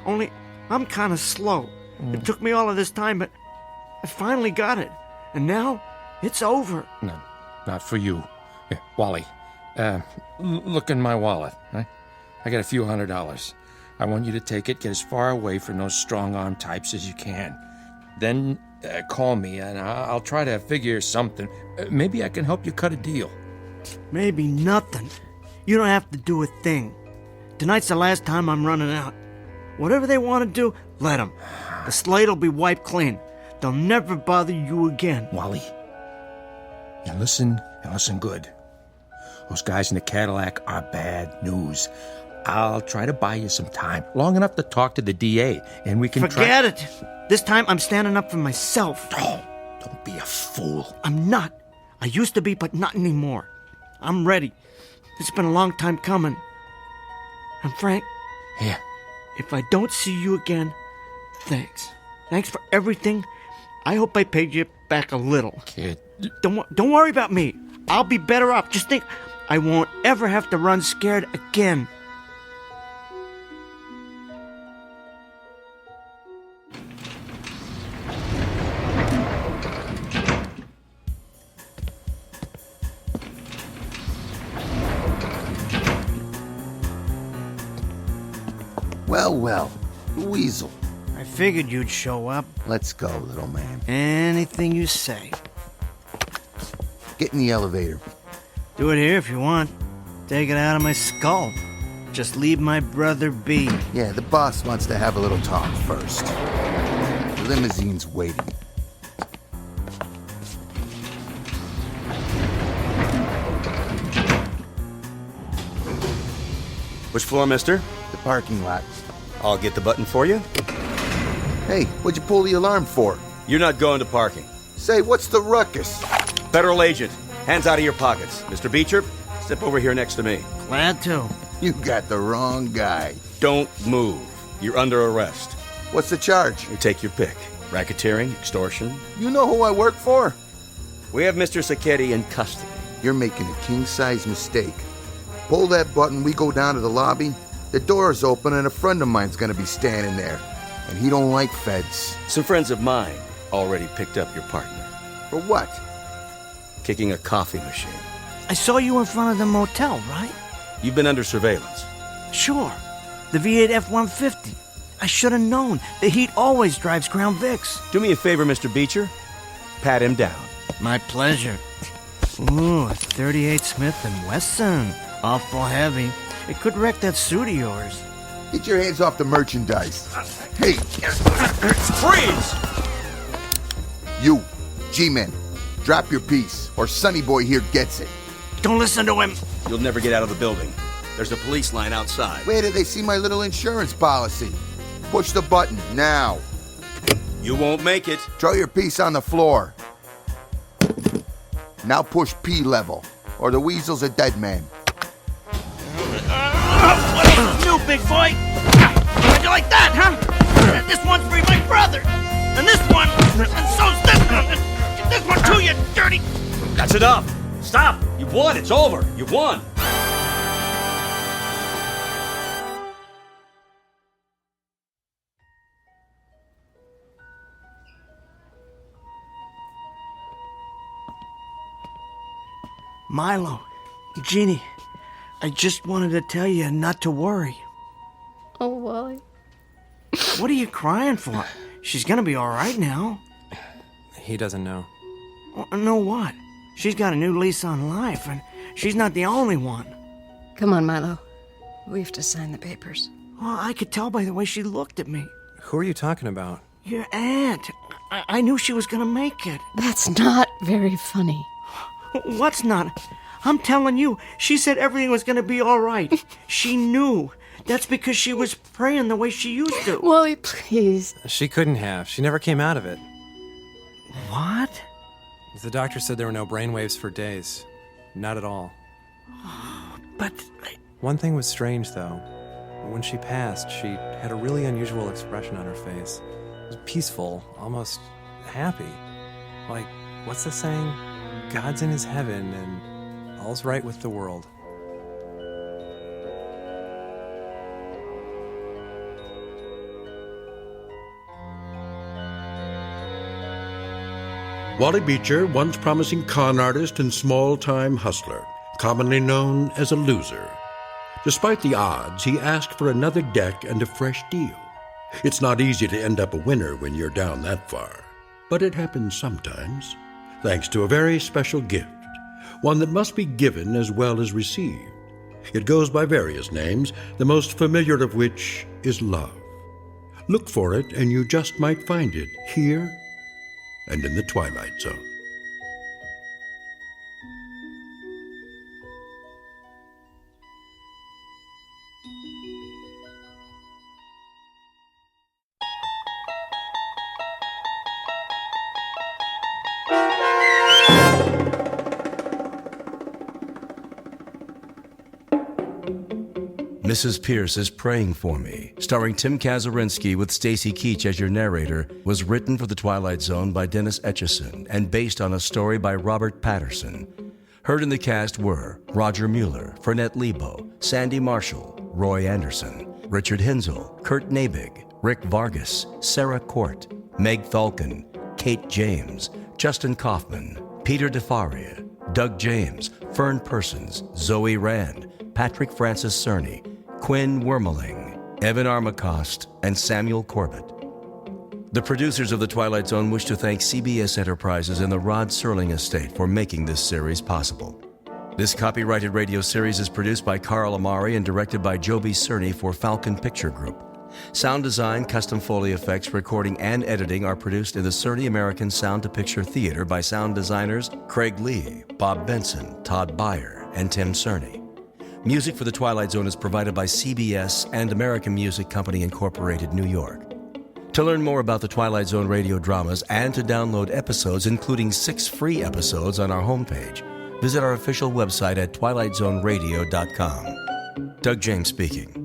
Only I'm kind of slow. It took me all of this time, but I finally got it. And now it's over. No, not for you. Here, Wally, look in my wallet. Right? I got a few $100. I want you to take it, get as far away from those strong-arm types as you can. Then call me, and I'll try to figure something. Maybe I can help you cut a deal. Maybe nothing. You don't have to do a thing. Tonight's the last time I'm running out. Whatever they want to do, let them. The slate will be wiped clean. They'll never bother you again. Wally, you listen good. Those guys in the Cadillac are bad news. I'll try to buy you some time, long enough to talk to the DA, and we can Forget it. This time I'm standing up for myself. Oh, don't be a fool. I'm not. I used to be, but not anymore. I'm ready. It's been a long time coming. And Frank, yeah. If I don't see you again, thanks. Thanks for everything. I hope I paid you back a little. Kid. Don't worry about me. I'll be better off. Just think, I won't ever have to run scared again. Well, the weasel. I figured you'd show up. Let's go, little man. Anything you say. Get in the elevator. Do it here if you want. Take it out of my skull. Just leave my brother be. Yeah, the boss wants to have a little talk first. The limousine's waiting. Which floor, mister? The parking lot. I'll get the button for you. Hey, what'd you pull the alarm for? You're not going to parking. Say, what's the ruckus? Federal agent, hands out of your pockets. Mr. Beecher, step over here next to me. Glad to. You got the wrong guy. Don't move. You're under arrest. What's the charge? You take your pick. Racketeering, extortion. You know who I work for? We have Mr. Sacchetti in custody. You're making a king-size mistake. Pull that button, we go down to the lobby. The door's open and a friend of mine's gonna be standing there. And he don't like feds. Some friends of mine already picked up your partner. For what? Kicking a coffee machine. I saw you in front of the motel, right? You've been under surveillance. Sure. The V8 F-150. I should have known. The heat always drives Crown Vics. Do me a favor, Mr. Beecher. Pat him down. My pleasure. Ooh, a 38 Smith & Wesson. Awful heavy. It could wreck that suit of yours. Get your hands off the merchandise. Hey! Freeze! You, G-Men, drop your piece, or Sonny Boy here gets it. Don't listen to him. You'll never get out of the building. There's a police line outside. Where do they see my little insurance policy? Push the button, now. You won't make it. Throw your piece on the floor. Now push P level, or the weasel's a dead man. What else new, big boy? How'd you like that, huh? This one's for my brother. And this one, and so's this one. And this one too, you dirty... That's enough. Stop. You've won. It's over. You've won. Milo, Jeannie, I just wanted to tell you not to worry. Oh, Wally. What are you crying for? She's gonna be all right now. He doesn't know. Know what? She's got a new lease on life, and she's not the only one. Come on, Milo. We have to sign the papers. Well, I could tell by the way she looked at me. Who are you talking about? Your aunt. I knew she was gonna make it. That's not very funny. What's not? I'm telling you, she said everything was gonna be all right. She knew. That's because she was praying the way she used to. Wally, please. She couldn't have. She never came out of it. What? The doctor said there were no brainwaves for days. Not at all. But... One thing was strange, though. When she passed, she had a really unusual expression on her face. It was peaceful, almost happy. Like, what's the saying? God's in his heaven and all's right with the world. Wally Beecher, once promising con artist and small-time hustler, commonly known as a loser. Despite the odds, he asked for another deck and a fresh deal. It's not easy to end up a winner when you're down that far, but it happens sometimes, thanks to a very special gift, one that must be given as well as received. It goes by various names, the most familiar of which is love. Look for it, and you just might find it here and in the Twilight Zone. Mrs. Pierce is Praying for Me, starring Tim Kazurinsky with Stacy Keach as your narrator, was written for The Twilight Zone by Dennis Etchison and based on a story by Robert Patterson. Heard in the cast were Roger Mueller, Fernette Lebo, Sandy Marshall, Roy Anderson, Richard Hinzel, Kurt Nabig, Rick Vargas, Sarah Court, Meg Falcon, Kate James, Justin Kaufman, Peter DeFaria, Doug James, Fern Persons, Zoe Rand, Patrick Francis Cerny, Quinn Wormeling, Evan Armacost, and Samuel Corbett. The producers of The Twilight Zone wish to thank CBS Enterprises and the Rod Serling Estate for making this series possible. This copyrighted radio series is produced by Carl Amari and directed by Joby Cerny for Falcon Picture Group. Sound design, custom Foley effects, recording, and editing are produced in the Cerny American Sound to Picture Theater by sound designers Craig Lee, Bob Benson, Todd Beyer, and Tim Cerny. Music for The Twilight Zone is provided by CBS and American Music Company Incorporated, New York. To learn more about the Twilight Zone radio dramas and to download episodes, including 6 free episodes on our homepage, visit our official website at twilightzoneradio.com. Doug James speaking.